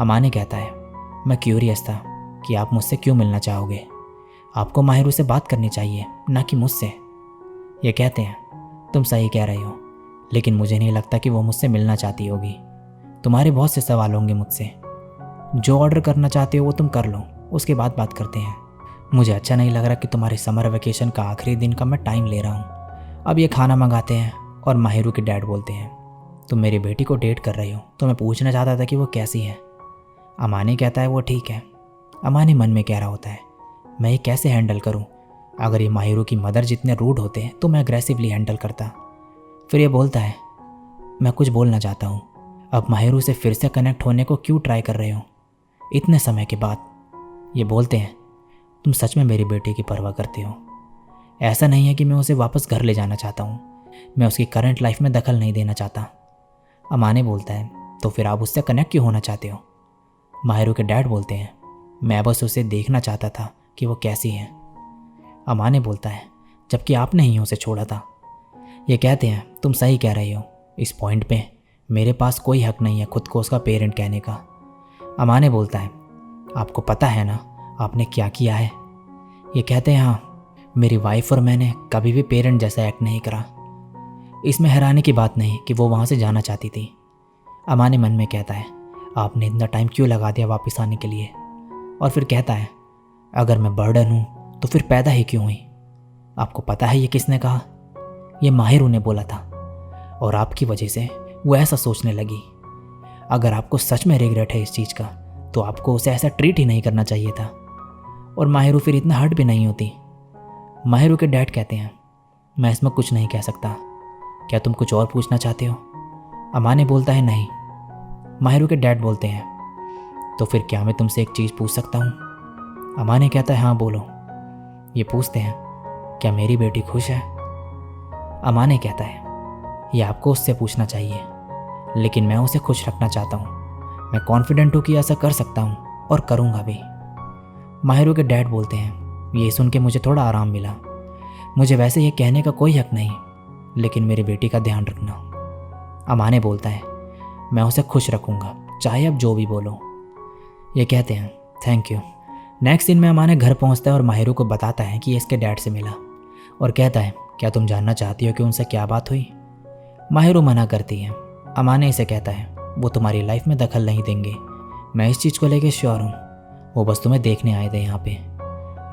अमाने कहता है, मैं क्यूरियस था कि आप मुझसे क्यों मिलना चाहोगे, आपको माहिरो से बात करनी चाहिए ना कि मुझसे। ये कहते हैं, तुम सही कह रही हो, लेकिन मुझे नहीं लगता कि वो मुझसे मिलना चाहती होगी। तुम्हारे बहुत से सवाल होंगे मुझसे, जो ऑर्डर करना चाहते हो वो तुम कर लो, उसके बाद बात करते हैं। मुझे अच्छा नहीं लग रहा कि तुम्हारे समर वेकेशन का आखिरी दिन का मैं टाइम ले रहा हूँ। अब ये खाना मंगाते हैं और माहिरो के डैड बोलते हैं, तुम मेरी बेटी को डेट कर रही हो, तो मैं पूछना चाहता था कि वो कैसी है। अमाने कहता है, वो ठीक है। अमाने मन में कह रहा होता है, मैं ये कैसे हैंडल करूँ? अगर ये माहिरो की मदर जितने रूड होते हैं तो मैं अग्रेसिवली हैंडल करता। फिर ये बोलता है, मैं कुछ बोलना चाहता हूँ, अब माहिरो से फिर से कनेक्ट होने को क्यों ट्राई कर रहे हो इतने समय के बाद? ये बोलते हैं, तुम सच में मेरी बेटी की परवाह करते हो। ऐसा नहीं है कि मैं उसे वापस घर ले जाना चाहता हूँ, मैं उसकी करंट लाइफ में दखल नहीं देना चाहता। अमाने बोलता है, तो फिर आप उससे कनेक्ट क्यों होना चाहते हो? माहिरो के डैड बोलते हैं, मैं बस उसे देखना चाहता था कि वो कैसी है। अमाने बोलता है, जबकि आपने ही उसे छोड़ा था। ये कहते हैं, तुम सही कह रही हो, इस पॉइंट पे मेरे पास कोई हक नहीं है खुद को उसका पेरेंट कहने का। अमाने बोलता है, आपको पता है ना आपने क्या किया है? ये कहते हैं, हाँ, मेरी वाइफ और मैंने कभी भी पेरेंट जैसा एक्ट नहीं करा। इसमें हैरानी की बात नहीं कि वो वहाँ से जाना चाहती थी। अमाने मन में कहता है, आपने इतना टाइम क्यों लगा दिया वापस आने के लिए? और फिर कहता है, अगर मैं बर्डन हूँ तो फिर पैदा ही क्यों हुई? आपको पता है ये किसने कहा? ये माहिर ने बोला था, और आपकी वजह से वो ऐसा सोचने लगी। अगर आपको सच में रिग्रेट है इस चीज़ का तो आपको उसे ऐसा ट्रीट ही नहीं करना चाहिए था, और माहिरू फिर इतना हर्ट भी नहीं होती। माहिरू के डैड कहते हैं, मैं इसमें कुछ नहीं कह सकता, क्या तुम कुछ और पूछना चाहते हो? अमाने बोलता है, नहीं। माहिरू के डैड बोलते हैं, तो फिर क्या मैं तुमसे एक चीज़ पूछ सकता हूँ? अमाने कहता है, हाँ बोलो। ये पूछते हैं, क्या मेरी बेटी खुश है? अमाने कहता है, ये आपको उससे पूछना चाहिए, लेकिन मैं उसे खुश रखना चाहता हूँ। मैं कॉन्फिडेंट हूँ कि ऐसा कर सकता हूँ और करूँगा भी। माहिरू के डैड बोलते हैं, ये सुन के मुझे थोड़ा आराम मिला। मुझे वैसे ये कहने का कोई हक नहीं, लेकिन मेरी बेटी का ध्यान रखना। अमाने बोलता है, मैं उसे खुश रखूँगा, चाहे अब जो भी बोलो। ये कहते हैं, थैंक यू। नेक्स्ट सीन में अमाने घर पहुँचता है और माहिरू को बताता है कि ये इसके डैड से मिला, और कहता है, क्या तुम जानना चाहती हो कि उनसे क्या बात हुई? माहिरू मना करती है। अमाने इसे कहता है, वो तुम्हारी लाइफ में दखल नहीं देंगे, मैं इस चीज़ को लेकर श्योर हूँ, वो बस तुम्हें देखने आए थे यहाँ पे।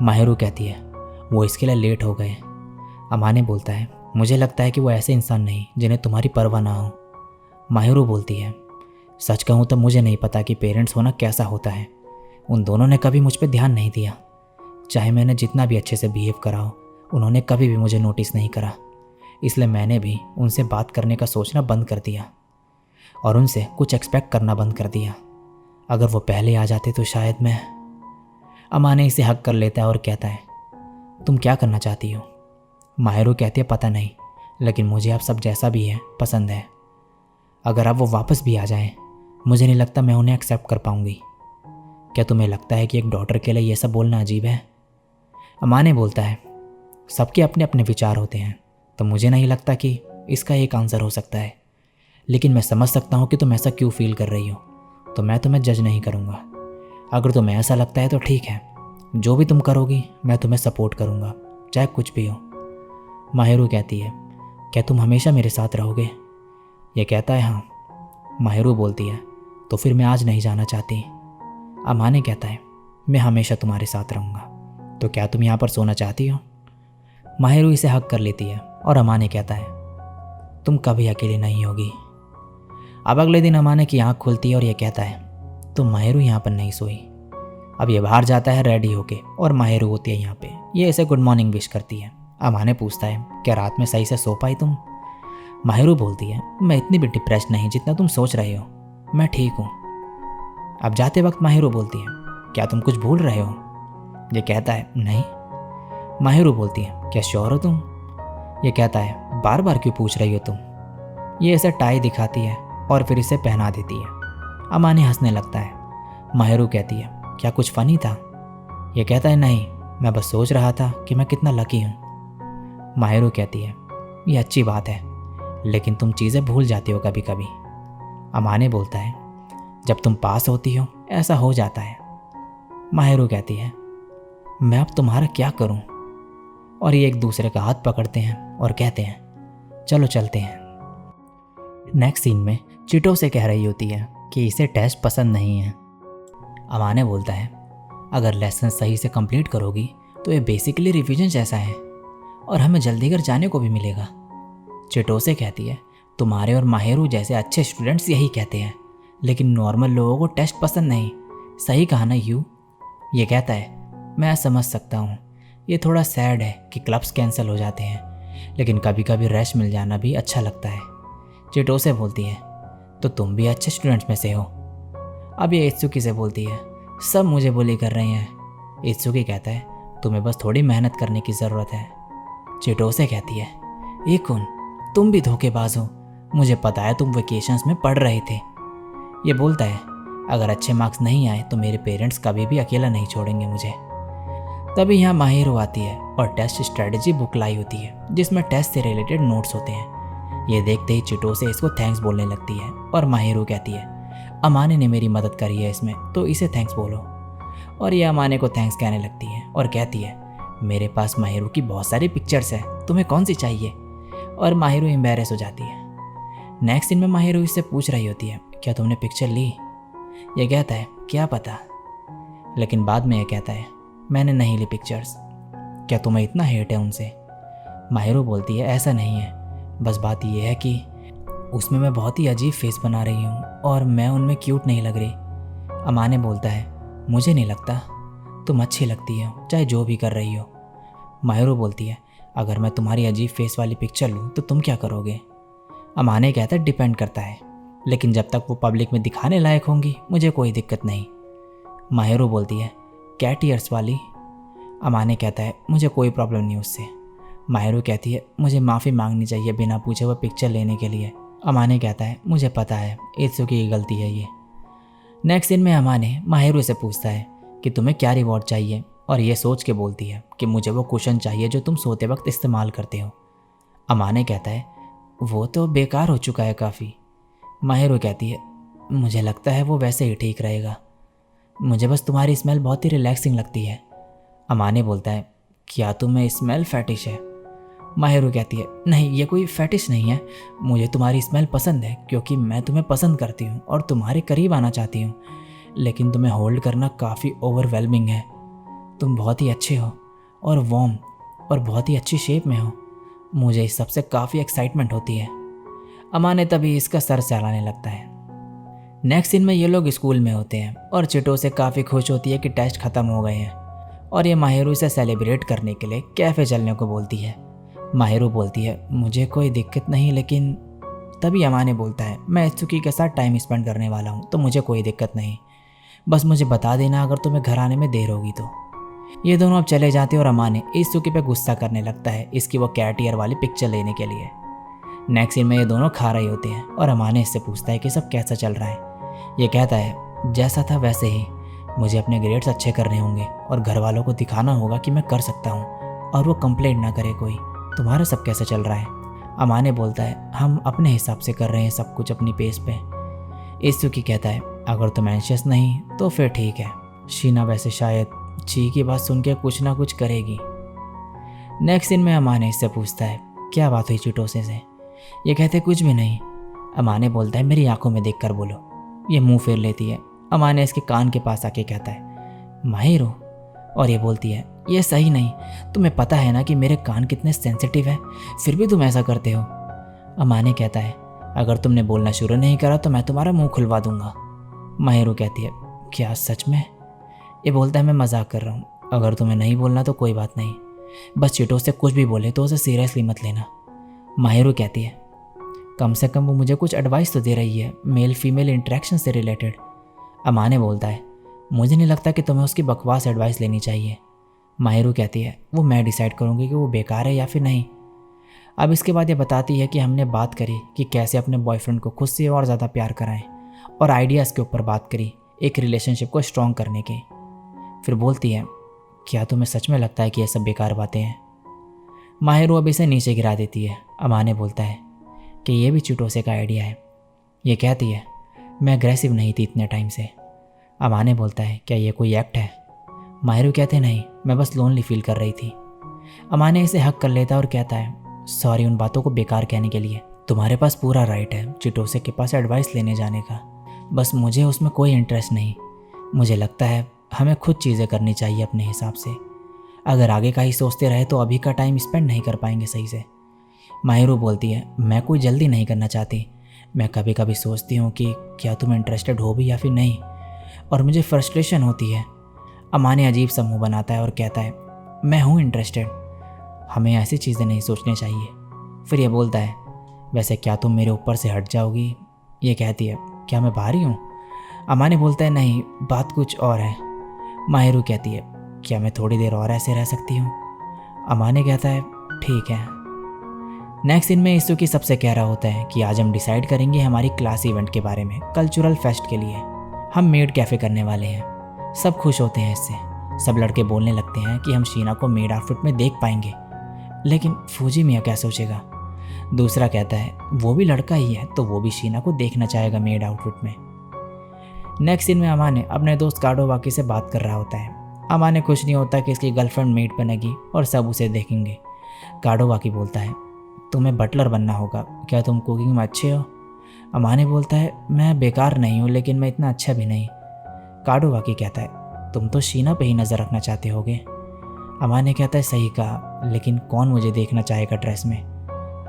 माहिरू कहती है, वो इसके लिए लेट हो गए। अमाने बोलता है, मुझे लगता है कि वो ऐसे इंसान नहीं जिन्हें तुम्हारी परवाह ना हो। माहिरू बोलती है, सच कहूँ तो मुझे नहीं पता कि पेरेंट्स होना कैसा होता है। उन दोनों ने कभी मुझ पर ध्यान नहीं दिया, चाहे मैंने जितना भी अच्छे से बिहेव करा हो, उन्होंने कभी भी मुझे नोटिस नहीं करा। इसलिए मैंने भी उनसे बात करने का सोचना बंद कर दिया और उनसे कुछ एक्सपेक्ट करना बंद कर दिया। अगर वो पहले आ जाते तो शायद मैं। अमाने इसे हक कर लेता है और कहता है, तुम क्या करना चाहती हो? माहिरू कहती है, पता नहीं, लेकिन मुझे आप सब जैसा भी है पसंद है। अगर आप वो वापस भी आ जाएं, मुझे नहीं लगता मैं उन्हें एक्सेप्ट कर पाऊंगी। क्या तुम्हें लगता है कि एक डॉटर के लिए ये सब बोलना अजीब है? अमाने बोलता है, सबके अपने अपने विचार होते हैं, तो मुझे नहीं लगता कि इसका एक आंसर हो सकता है, लेकिन मैं समझ सकता हूँ कि तुम ऐसा क्यों फील कर रही हो, तो मैं तुम्हें जज नहीं करूँगा। अगर तुम्हें ऐसा लगता है तो ठीक है, जो भी तुम करोगी मैं तुम्हें सपोर्ट करूँगा, चाहे कुछ भी हो। माहिरू कहती है, क्या तुम हमेशा मेरे साथ रहोगे? ये कहता है, हाँ। माहिरू बोलती है, तो फिर मैं आज नहीं जाना चाहती। अमाने कहता है, मैं हमेशा तुम्हारे साथ रहूँगा, तो क्या तुम यहाँ पर सोना चाहती हो? माहिरू इसे हक कर लेती है और अमाने कहता है, तुम कभी अकेली नहीं होगी। अब अगले दिन अमाने की आँख खुलती है और यह कहता है, तो माहिरू यहाँ पर नहीं सोई। अब ये बाहर जाता है रेडी होके और माहिरू होती है यहाँ पे। ये इसे गुड मॉर्निंग विश करती है। अमाने पूछता है, क्या रात में सही से सो पाई तुम? माहिरू बोलती है, मैं इतनी भी डिप्रेस्ड नहीं जितना तुम सोच रहे हो, मैं ठीक हूँ। अब जाते वक्त माहिरू बोलती है, क्या तुम कुछ भूल रहे हो? ये कहता है, नहीं। माहिरू बोलती है, क्या श्योर हो तुम? ये कहता है, बार बार क्यों पूछ रही हो तुम? ये इसे टाई दिखाती है और फिर इसे पहना देती है। अमाने हंसने लगता है। माहिरू कहती है, क्या कुछ फ़नी था? ये कहता है, नहीं, मैं बस सोच रहा था कि मैं कितना लकी हूँ। माहिरू कहती है, ये अच्छी बात है, लेकिन तुम चीज़ें भूल जाती हो कभी कभी। अमाने बोलता है, जब तुम पास होती हो ऐसा हो जाता है। माहिरू कहती है, मैं अब तुम्हारा क्या करूं? और ये एक दूसरे का हाथ पकड़ते हैं और कहते हैं, चलो चलते हैं। नेक्स्ट सीन में चिटो से कह रही होती है कि इसे टेस्ट पसंद नहीं है। अमाने बोलता है, अगर लेसन सही से कंप्लीट करोगी तो ये बेसिकली रिवीजन जैसा है और हमें जल्दी घर जाने को भी मिलेगा। चिटो से कहती है, तुम्हारे और माहिरू जैसे अच्छे स्टूडेंट्स यही कहते हैं, लेकिन नॉर्मल लोगों को टेस्ट पसंद नहीं। सही कहा ना यू? ये कहता है, मैं समझ सकता हूँ, ये थोड़ा सैड है कि क्लब्स कैंसिल हो जाते हैं, लेकिन कभी कभी रेस्ट मिल जाना भी अच्छा लगता है। चिटो से बोलती है, तो तुम भी अच्छे स्टूडेंट्स में से हो। अब ये इत्सुकी से बोलती है, सब मुझे बुली कर रहे हैं। इत्सुकी कहता है, तुम्हें बस थोड़ी मेहनत करने की ज़रूरत है। चिटो से कहती है, इकुन, तुम भी धोखेबाज हो, मुझे पता है तुम वेकेशंस में पढ़ रहे थे। ये बोलता है, अगर अच्छे मार्क्स नहीं आए तो मेरे पेरेंट्स कभी भी अकेला नहीं छोड़ेंगे मुझे। तभी यहाँ माहिरू आती है और टेस्ट स्ट्रेटजी बुक लाई होती है जिसमें टेस्ट से रिलेटेड नोट्स होते हैं। ये देखते ही चिटो से इसको थैंक्स बोलने लगती है और माहिरू कहती है, अमाने ने मेरी मदद करी है इसमें, तो इसे थैंक्स बोलो। और ये अमाने को थैंक्स कहने लगती है और कहती है, मेरे पास माहिरू की बहुत सारी पिक्चर्स है, तुम्हें कौन सी चाहिए? और माहिरो एम्बैरेस हो जाती है। नेक्स्ट सीन में माहिरो इससे पूछ रही होती है, क्या तुमने पिक्चर ली? ये कहता है, क्या पता। लेकिन बाद में ये कहता है, मैंने नहीं ली पिक्चर्स। क्या तुम्हें इतना हेट है उनसे? माहिरो बोलती है, ऐसा नहीं है, बस बात यह है कि उसमें मैं बहुत ही अजीब फेस बना रही हूँ और मैं उनमें क्यूट नहीं लग रही। अमाने बोलता है, मुझे नहीं लगता, तुम अच्छी लगती हो चाहे जो भी कर रही हो। माहिरो बोलती है, अगर मैं तुम्हारी अजीब फेस वाली पिक्चर लूँ तो तुम क्या करोगे? अमाने कहता है, डिपेंड करता है, लेकिन जब तक वो पब्लिक में दिखाने लायक होंगी मुझे कोई दिक्कत नहीं। माहिरो बोलती है, कैट ईयर्स वाली? अमाने कहता है, मुझे कोई प्रॉब्लम नहीं उससे। माहिरो कहती है, मुझे माफ़ी मांगनी चाहिए बिना पूछे वो पिक्चर लेने के लिए। अमाने कहता है, मुझे पता है, इत्सुकी की गलती है ये। नेक्स्ट सीन में अमाने माहिरो से पूछता है कि तुम्हें क्या रिवॉर्ड चाहिए, और ये सोच के बोलती है कि मुझे वो कुशन चाहिए जो तुम सोते वक्त इस्तेमाल करते हो। अमाने कहता है, वो तो बेकार हो चुका है काफ़ी। माहिरो कहती है, मुझे लगता है वो वैसे ही ठीक रहेगा, मुझे बस तुम्हारी स्मेल बहुत ही रिलैक्सिंग लगती है। अमाने बोलता है, क्या तुम्हें स्मेल फैटिश है? माहिरो कहती है, नहीं, ये कोई फैटिश नहीं है, मुझे तुम्हारी स्मेल पसंद है क्योंकि मैं तुम्हें पसंद करती हूँ और तुम्हारे करीब आना चाहती हूँ, लेकिन तुम्हें होल्ड करना काफ़ी ओवरवेलमिंग है। तुम बहुत ही अच्छे हो और वार्म और बहुत ही अच्छी शेप में हो, मुझे इस सबसे काफ़ी एक्साइटमेंट होती है। अमाने तभी इसका सर सहलाने लगता है। नेक्स्ट सीन में ये लोग स्कूल में होते हैं और चिटो से काफ़ी खुश होती है कि टेस्ट ख़त्म हो गए हैं और ये माहिरो से सेलिब्रेट करने के लिए कैफ़े चलने को बोलती है। माहिरो बोलती है, मुझे कोई दिक्कत नहीं, लेकिन तभी अमाने बोलता है, मैं इत्सुकी के साथ टाइम स्पेंड करने वाला हूँ तो मुझे कोई दिक्कत नहीं, बस मुझे बता देना अगर तुम्हें घर आने में देर होगी तो। ये दोनों अब चले जाते हैं और अमाने इत्सुकी पे गुस्सा करने लगता है इसकी वो कैट ईयर वाली पिक्चर लेने के लिए। नेक्स्ट सीन में ये दोनों खा रहे होते हैं और अमाने इससे पूछता है कि सब कैसा चल रहा है। ये कहता है, जैसा था वैसे ही, मुझे अपने ग्रेड्स अच्छे करने होंगे और घर वालों को दिखाना होगा कि मैं कर सकता हूँ और वो कंप्लेंट ना करे कोई। तुम्हारा सब कैसा चल रहा है? अमाने बोलता है, हम अपने हिसाब से कर रहे हैं सब कुछ अपनी पेस पे। इत्सुकी कहता है, अगर तुम एंशियस नहीं तो फिर ठीक है, शीना वैसे शायद ची की बात सुन के कुछ ना कुछ करेगी। नेक्स्ट सीन में अमाने इससे पूछता है, क्या बात हुई चिटोसे से? ये कहते, कुछ भी नहीं। अमाने बोलता है, मेरी आंखों में देखकर बोलो। ये मुंह फेर लेती है। अमाने इसके कान के पास आके कहता है, माहिरो। और ये बोलती है, ये सही नहीं, तुम्हें पता है ना कि मेरे कान कितने सेंसिटिव है, फिर भी तुम ऐसा करते हो। अमाने कहता है, अगर तुमने बोलना शुरू नहीं करा तो मैं तुम्हारा मुंह खुलवा दूंगा। माहिरो कहती है, क्या सच में? ये बोलता है, मैं मजाक कर रहा हूँ, अगर तुम्हें नहीं बोलना तो कोई बात नहीं, बस चिटो से कुछ भी बोले तो उसे सीरियसली मत लेना। माहिरो कहती है, कम से कम वो मुझे कुछ एडवाइस तो दे रही है मेल फीमेल इंटरेक्शन से रिलेटेड। अमाने बोलता है, मुझे नहीं लगता कि तुम्हें उसकी बकवास एडवाइस लेनी चाहिए। माहिरो कहती है, वो मैं डिसाइड करूँगी कि वो बेकार है या फिर नहीं। अब इसके बाद ये बताती है कि हमने बात करी कि कैसे अपने बॉयफ्रेंड को खुद से और ज़्यादा प्यार कराएं और आइडियाज़ के ऊपर बात करी एक रिलेशनशिप को स्ट्रॉन्ग करने के। फिर बोलती है, क्या तुम्हें सच में लगता है कि ये सब बेकार बातें हैं? माहिरो अब इसे नीचे गिरा देती है। अमाने बोलता है कि ये भी चिटोसे का आइडिया है। ये कहती है, मैं अग्रेसिव नहीं थी इतने टाइम से। अमाने बोलता है, क्या ये कोई एक्ट है? माहिरो कहते, नहीं, मैं बस लोनली फील कर रही थी। अमाने इसे हक कर लेता और कहता है, सॉरी उन बातों को बेकार कहने के लिए, तुम्हारे पास पूरा राइट है चिटोसे के पास एडवाइस लेने जाने का, बस मुझे उसमें कोई इंटरेस्ट नहीं। मुझे लगता है हमें खुद चीज़ें करनी चाहिए अपने हिसाब से, अगर आगे का ही सोचते रहे तो अभी का टाइम स्पेंड नहीं कर पाएंगे सही से। माहिरो बोलती है, मैं कोई जल्दी नहीं करना चाहती, मैं कभी कभी सोचती हूँ कि क्या तुम इंटरेस्टेड हो भी या फिर नहीं, और मुझे फ्रस्ट्रेशन होती है। अमाने अजीब सा मुँह बनाता है और कहता है, मैं हूँ इंटरेस्टेड, हमें ऐसी चीज़ें नहीं सोचनी चाहिए। फिर ये बोलता है, वैसे क्या तुम मेरे ऊपर से हट जाओगी? ये कहती है, क्या मैं भारी हूँ? अमाने बोलता है, नहीं, बात कुछ और है। माहिरो कहती है, क्या मैं थोड़ी देर और ऐसे रह सकती हूँ? अमाने कहता है, ठीक है। नेक्स्ट सीन में इत्सुकी सबसे कह रहा होता है कि आज हम डिसाइड करेंगे हमारी क्लास इवेंट के बारे में, कल्चरल फेस्ट के लिए हम मेड कैफ़े करने वाले हैं। सब खुश होते हैं इससे, सब लड़के बोलने लगते हैं कि हम शीना को मेड आउटफिट में देख पाएंगे, लेकिन फूजी मियाँ क्या सोचेगा? दूसरा कहता है, वो भी लड़का ही है तो वो भी शीना को देखना चाहेगा मेड आउटफिट में। नेक्स्ट सीन में अमाने अपने दोस्त काडोवाकी से बात कर रहा होता है। अमाने खुश नहीं होता कि इसकी गर्लफ्रेंड मेड बनेगी और सब उसे देखेंगे। काडोवाकी बोलता है, तुम्हें बटलर बनना होगा, क्या तुम कुकिंग में अच्छे हो? अमाने बोलता है मैं बेकार नहीं हूँ लेकिन मैं इतना अच्छा भी नहीं। काडोवाकी कहता है तुम तो शीना पे ही नज़र रखना चाहते होगे। अमाने कहता है सही कहा, लेकिन कौन मुझे देखना चाहेगा ड्रेस में?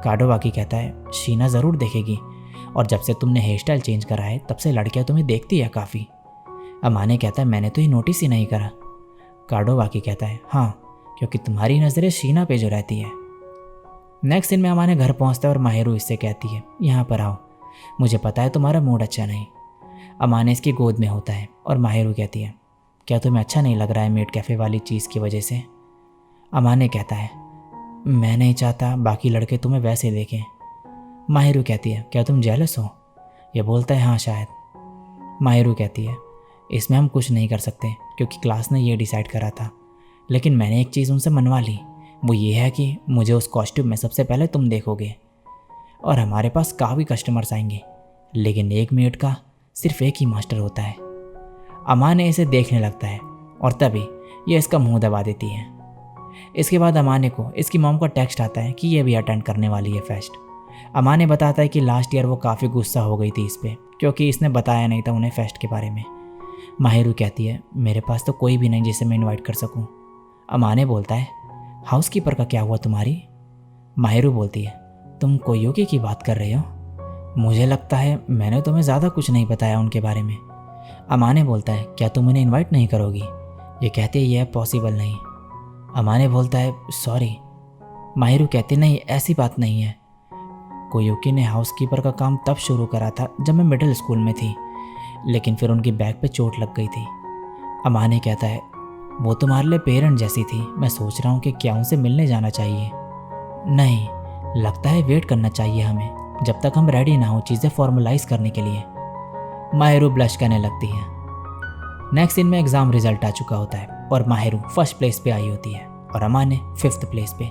काडोवाकी कहता है शीना ज़रूर देखेगी, और जब से तुमने हेयर स्टाइल चेंज करा है तब से लड़कियां तुम्हें देखती है काफ़ी। अमाने कहता है मैंने तो ये नोटिस ही नहीं करा। काडोवाकी कहता है हाँ, क्योंकि तुम्हारी नज़रें शीना पे जो रहती है। नेक्स्ट दिन में अमाने घर पहुंचता है और माहिरू इससे कहती है यहाँ पर आओ, मुझे पता है तुम्हारा मूड अच्छा नहीं। अमाने इसकी गोद में होता है और माहिरू कहती है क्या तुम्हें अच्छा नहीं लग रहा है मेड कैफ़े वाली चीज़ की वजह से? अमाने कहता है मैं नहीं चाहता बाकी लड़के तुम्हें वैसे देखें। माहिरू कहती है क्या तुम जेलस हो? यह बोलता है हाँ शायद। माहिरू कहती है इसमें हम कुछ नहीं कर सकते क्योंकि क्लास ने ये डिसाइड करा था, लेकिन मैंने एक चीज़ उनसे मनवा ली, वो ये है कि मुझे उस कॉस्ट्यूम में सबसे पहले तुम देखोगे और हमारे पास काफ़ी कस्टमर्स आएंगे, लेकिन एक मेड का सिर्फ एक ही मास्टर होता है। अमाने इसे देखने लगता है और तभी ये इसका मुंह दबा देती है। इसके बाद अमाने को इसकी मॉम का टेक्स्ट आता है कि ये भी अटेंड करने वाली है फेस्ट। अमाने बताता है कि लास्ट ईयर वो काफ़ी गुस्सा हो गई थी इस पर क्योंकि इसने बताया नहीं था उन्हें फेस्ट के बारे में। माहिरू कहती है मेरे पास तो कोई भी नहीं जिसे मैं इनवाइट कर सकूं। अमाने बोलता है हाउसकीपर का क्या हुआ तुम्हारी? माहिरू बोलती है तुम कोयोकी की बात कर रहे हो? मुझे लगता है मैंने तुम्हें ज़्यादा कुछ नहीं बताया उनके बारे में। अमाने बोलता है क्या तुम उन्हें इन्वाइट नहीं करोगी? ये कहते यह पॉसिबल नहीं। अमाने बोलता है सॉरी। माहिरू कहती नहीं ऐसी बात नहीं है, कोयोकी ने हाउसकीपर का काम तब शुरू करा था जब मैं मिडिल स्कूल में थी, लेकिन फिर उनकी बैक पे चोट लग गई थी। अमाने कहता है वो तुम्हारे लिए पेरेंट जैसी थी, मैं सोच रहा हूँ कि क्या उनसे मिलने जाना चाहिए। नहीं, लगता है वेट करना चाहिए हमें जब तक हम रेडी ना हो चीज़ें फॉर्मलाइज करने के लिए। माहिरू ब्लश करने लगती है। नेक्स्ट दिन में एग्ज़ाम रिजल्ट आ चुका होता है और माहिरू फर्स्ट प्लेस पे आई होती है और अमाने 5th प्लेस पे।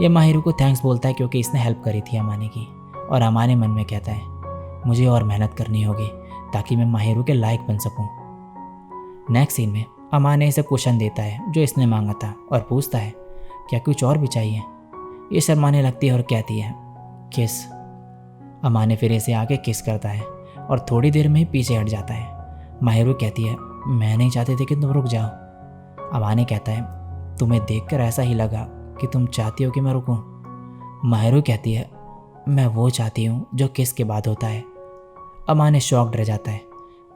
यह माहिरू को थैंक्स बोलता है क्योंकि इसने हेल्प करी थी अमाने की, और अमाने मन में कहता है मुझे और मेहनत करनी होगी ताकि मैं माहिरू के लायक बन सकूं। नेक्स्ट सीन में अमाने इसे क्वेश्चन देता है जो इसने मांगा था और पूछता है क्या कुछ और भी चाहिए? ये शर्माने लगती है और कहती है किस। अमाने फिर इसे आके किस करता है और थोड़ी देर में ही पीछे हट जाता है। माहिरू कहती है मैं नहीं चाहती थी कि तुम रुक जाओ। अमाने कहता है तुम्हें देखकर ऐसा ही लगा कि तुम चाहती हो कि मैं रुकूं। माहिरू कहती है मैं वो चाहती हूँ जो किस के बाद होता है। अमाने शॉक्ड रह जाता है।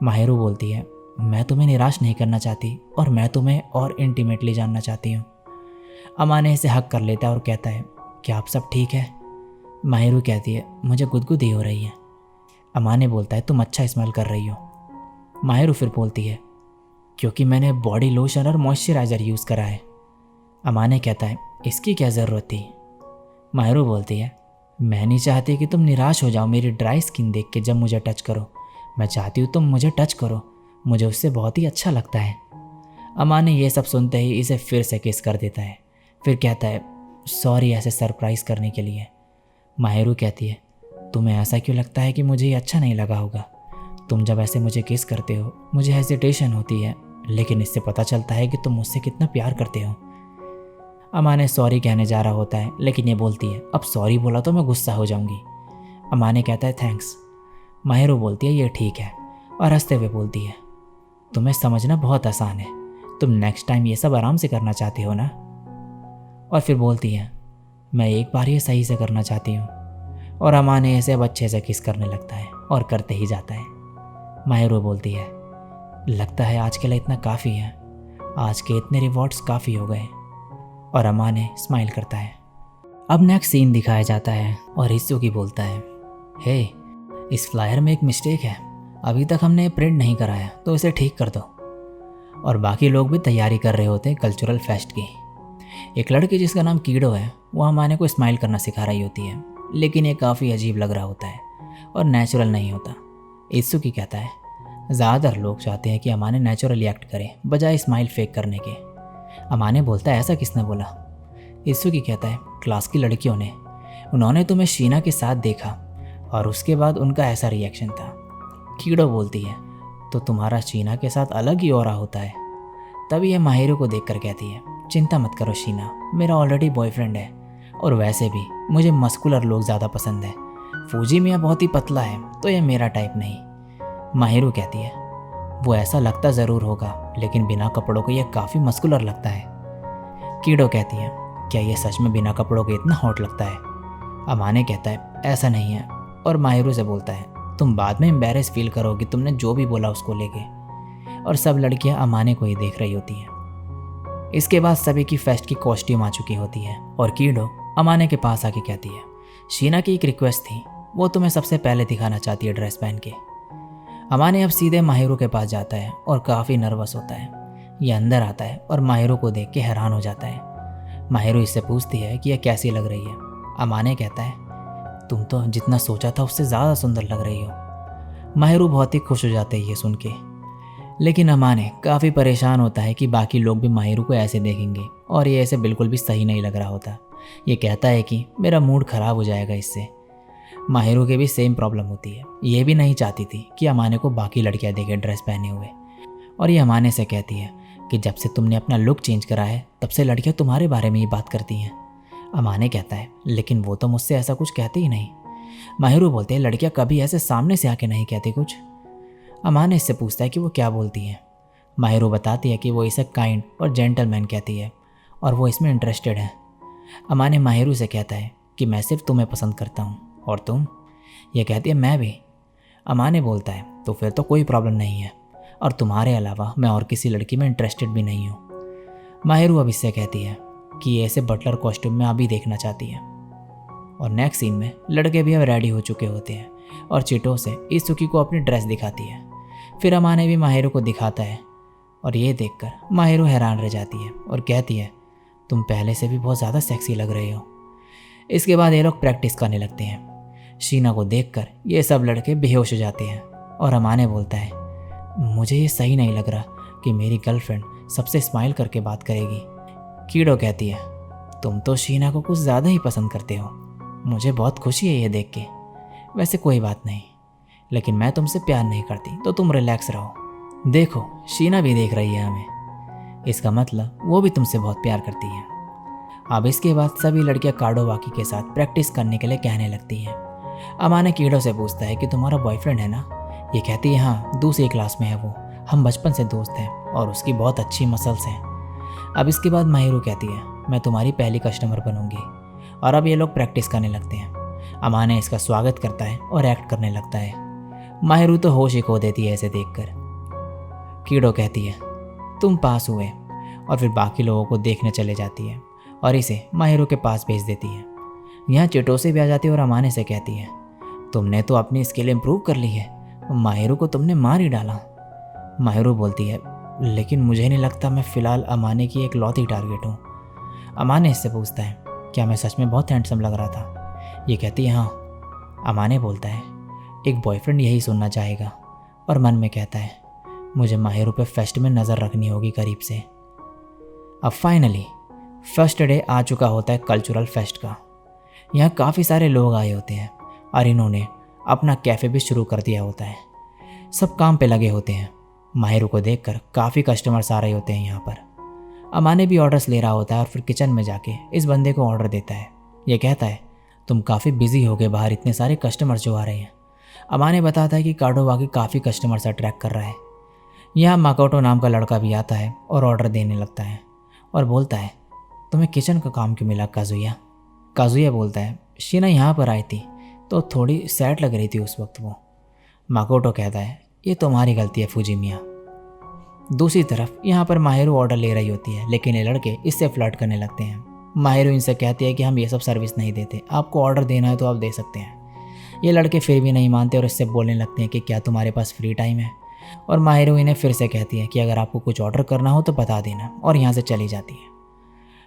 माहिरू बोलती है मैं तुम्हें निराश नहीं करना चाहती और मैं तुम्हें और इंटीमेटली जानना चाहती हूँ। अमाने इसे हक कर लेता है और कहता है क्या आप सब ठीक है? माहिरू कहती है मुझे गुदगुदी हो रही है। अमाने बोलता है तुम अच्छा स्मेल कर रही हो। माहिरू फिर बोलती है क्योंकि मैंने बॉडी लोशन और मॉइस्चराइज़र यूज़ करा है। अमाने कहता है इसकी क्या ज़रूरत थी? माहिरू बोलती है मैं नहीं चाहती कि तुम निराश हो जाओ मेरी ड्राई स्किन देख के जब मुझे टच करो। मैं चाहती हूँ तुम मुझे टच करो, मुझे उससे बहुत ही अच्छा लगता है। अमाने ये सब सुनते ही इसे फिर से किस कर देता है, फिर कहता है सॉरी ऐसे सरप्राइज़ करने के लिए। माहिरू कहती है तुम्हें ऐसा क्यों लगता है कि मुझे ये अच्छा नहीं लगा होगा? तुम जब ऐसे मुझे किस करते हो मुझे हेजिटेशन होती है, लेकिन इससे पता चलता है कि तुम मुझसे कितना प्यार करते हो। अमाने सॉरी कहने जा रहा होता है लेकिन ये बोलती है अब सॉरी बोला तो मैं गुस्सा हो जाऊंगी। अमाने कहता है थैंक्स। माहिरू बोलती है ये ठीक है और हंसते हुए बोलती है तुम्हें समझना बहुत आसान है, तुम नेक्स्ट टाइम ये सब आराम से करना चाहते हो ना। और फिर बोलती है मैं एक बार ये सही से करना चाहती हूँ, और अमाने इसे अब अच्छे से किस करने लगता है और करते ही जाता है। माहिरू बोलती है लगता है आज के लिए इतना काफ़ी है, आज के इतने रिवॉर्ड्स काफ़ी हो गए। और अमाने स्माइल करता है। अब नेक्स्ट सीन दिखाया जाता है और हित्सुकी बोलता है हे इस फ्लायर में एक मिस्टेक है, अभी तक हमने प्रिंट नहीं कराया तो इसे ठीक कर दो। और बाकी लोग भी तैयारी कर रहे होते हैं कल्चरल फेस्ट की। एक लड़की जिसका नाम कीडो है वो अमाने को स्माइल करना सिखा रही होती है, लेकिन ये काफ़ी अजीब लग रहा होता है और नेचुरल नहीं होता। हित्सुकी कहता है ज़्यादातर लोग चाहते हैं कि अमाने नेचुरली एक्ट करे बजाय स्माइल फेक करने के। अमाने बोलता है ऐसा किसने बोला? हित्सुकी कहता है क्लास की लड़कियों ने, उन्होंने तुम्हें शीना के साथ देखा और उसके बाद उनका ऐसा रिएक्शन था। कीडो बोलती है तो तुम्हारा शीना के साथ अलग ही ऑरा होता है। तभी यह माहिरू को देखकर कहती है चिंता मत करो शीना, मेरा ऑलरेडी बॉयफ्रेंड है और वैसे भी मुझे मस्कुलर लोग ज़्यादा पसंद है। फूजी मियाँ बहुत ही पतला है तो ये मेरा टाइप नहीं। माहिरू कहती है, वो ऐसा लगता ज़रूर होगा, लेकिन बिना कपड़ों के ये काफ़ी मस्कुलर लगता है। कीड़ो कहती है, क्या ये सच में बिना कपड़ों के इतना हॉट लगता है? अमाने कहता है, ऐसा नहीं है, और माहिरू से बोलता है, तुम बाद में एम्बेरस फील करोगी तुमने जो भी बोला उसको लेके। और सब लड़कियां अमाने को ही देख रही होती हैं। इसके बाद सभी की फेस्ट की कॉस्ट्यूम आ चुकी होती है और कीड़ो अमाने के पास आके कहती है, शीना की एक रिक्वेस्ट थी, वो तुम्हें सबसे पहले दिखाना चाहती है ड्रेस पहन के। अमाने अब सीधे माहिरू के पास जाता है और काफ़ी नर्वस होता है। ये अंदर आता है और माहिरू को देख के हैरान हो जाता है। माहिरू इससे पूछती है कि यह कैसी लग रही है। अमाने कहता है, तुम तो जितना सोचा था उससे ज़्यादा सुंदर लग रही हो। माहिरू बहुत ही खुश हो जाते हैं ये सुन के, लेकिन अमाने काफ़ी परेशान होता है कि बाकी लोग भी माहिरू को ऐसे देखेंगे और ये ऐसे बिल्कुल भी सही नहीं लग रहा होता। ये कहता है कि मेरा मूड ख़राब हो जाएगा इससे। माहिरू के भी सेम प्रॉब्लम होती है। ये भी नहीं चाहती थी कि अमाने को बाकी लड़कियां देखें ड्रेस पहने हुए, और ये अमाने से कहती है कि जब से तुमने अपना लुक चेंज करा है तब से लड़कियां तुम्हारे बारे में ही बात करती हैं। अमाने कहता है, लेकिन वो तो मुझसे ऐसा कुछ कहती ही नहीं। माहिरू बोलते हैं, लड़कियां कभी ऐसे सामने से आके नहीं कहती कुछ। अमाने इससे पूछता है कि वो क्या बोलती हैं। माहिरू बताती है कि वो इसे काइंड और जेंटलमैन कहती है और वो इसमें इंटरेस्टेड है। अमाने माहिरू से कहता है कि मैं सिर्फ तुम्हें पसंद करता हूँ, और तुम? ये कहती है, मैं भी। अमाने बोलता है, तो फिर तो कोई प्रॉब्लम नहीं है, और तुम्हारे अलावा मैं और किसी लड़की में इंटरेस्टेड भी नहीं हूँ। माहिरू अब इससे कहती है कि ये ऐसे बटलर कॉस्ट्यूम में अभी देखना चाहती है। और नेक्स्ट सीन में लड़के भी अब रेडी हो चुके होते हैं और चिटो से ईसुकी को अपनी ड्रेस दिखाती है। फिर अमाने भी माहिरू को दिखाता है और ये देखकर माहिरू हैरान रह जाती है और कहती है, तुम पहले से भी बहुत ज़्यादा सेक्सी लग रहे हो। इसके बाद ये लोग प्रैक्टिस करने लगते हैं। शीना को देखकर ये सब लड़के बेहोश हो जाते हैं और अमाने बोलता है, मुझे ये सही नहीं लग रहा कि मेरी गर्लफ्रेंड सबसे स्माइल करके बात करेगी। कीड़ो कहती है, तुम तो शीना को कुछ ज़्यादा ही पसंद करते हो। मुझे बहुत खुशी है ये देख के। वैसे कोई बात नहीं, लेकिन मैं तुमसे प्यार नहीं करती, तो तुम रिलैक्स रहो। देखो, शीना भी देख रही है हमें, इसका मतलब वो भी तुमसे बहुत प्यार करती है। अब इसके बाद सभी लड़कियां काडोवाकी के साथ प्रैक्टिस करने के लिए कहने लगती हैं। अमाने कीड़ो से पूछता है कि तुम्हारा बॉयफ्रेंड है ना? ये कहती है, हाँ, दूसरी क्लास में है वो, हम बचपन से दोस्त हैं और उसकी बहुत अच्छी मसल्स हैं। अब इसके बाद माहिरू कहती है, मैं तुम्हारी पहली कस्टमर बनूंगी। और अब ये लोग प्रैक्टिस करने लगते हैं। अमाने इसका स्वागत करता है और एक्ट करने लगता है। माहिरू तो होश ही खो देती है ऐसे देखकर। कीड़ो कहती है, तुम पास हुए, और फिर बाकी लोगों को देखने चले जाती है और इसे माहिरू के पास भेज देती है। यहाँ चिटोसे भी आ जाती है और अमाने से कहती है, तुमने तो अपनी स्किल इम्प्रूव कर ली है, माहिरू को तुमने मार ही डाला। माहिरू बोलती है, लेकिन मुझे नहीं लगता मैं फ़िलहाल अमाने की एक लौती टारगेट हूँ। अमाने इससे पूछता है, क्या मैं सच में बहुत हैंडसम लग रहा था? ये कहती है, हाँ। अमाने बोलता है, एक बॉयफ्रेंड यही सुनना चाहेगा, और मन में कहता है, मुझे माहिरू पे फेस्ट में नज़र रखनी होगी करीब से। अब फाइनली फर्स्ट डे आ चुका होता है कल्चरल फेस्ट का। यहाँ काफ़ी सारे लोग आए होते हैं और इन्होंने अपना कैफ़े भी शुरू कर दिया होता है। सब काम पे लगे होते हैं। माहिरू को देखकर काफ़ी कस्टमर्स आ रहे होते हैं यहाँ पर। अमाने भी ऑर्डर्स ले रहा होता है और फिर किचन में जाके इस बंदे को ऑर्डर देता है। ये कहता है, तुम काफ़ी बिजी हो गए, बाहर इतने सारे कस्टमर्स जो आ रहे हैं। अमाने बताता है कि काडोवाकी काफ़ी कस्टमर्स अट्रैक्ट कर रहा है। यहाँ माकोटो नाम का लड़का भी आता है और ऑर्डर देने लगता है और बोलता है, तुम्हें किचन का काम क्यों मिला काजुया? काजुया बोलता है, शीना यहाँ पर आई थी तो थोड़ी सैड लग रही थी उस वक्त वो। माकोटो कहता है, ये तुम्हारी गलती है फुजिमिया। दूसरी तरफ यहाँ पर माहिरू ऑर्डर ले रही होती है, लेकिन ये लड़के इससे फ्लर्ट करने लगते हैं। माहिरू इनसे कहती है कि हम ये सब सर्विस नहीं देते, आपको ऑर्डर देना है तो आप दे सकते हैं। ये लड़के फिर भी नहीं मानते और इससे बोलने लगते हैं कि क्या तुम्हारे पास फ्री टाइम है? और माहिरू इन्हें फिर से कहती है कि अगर आपको कुछ ऑर्डर करना हो तो बता देना, और यहाँ से चली जाती है।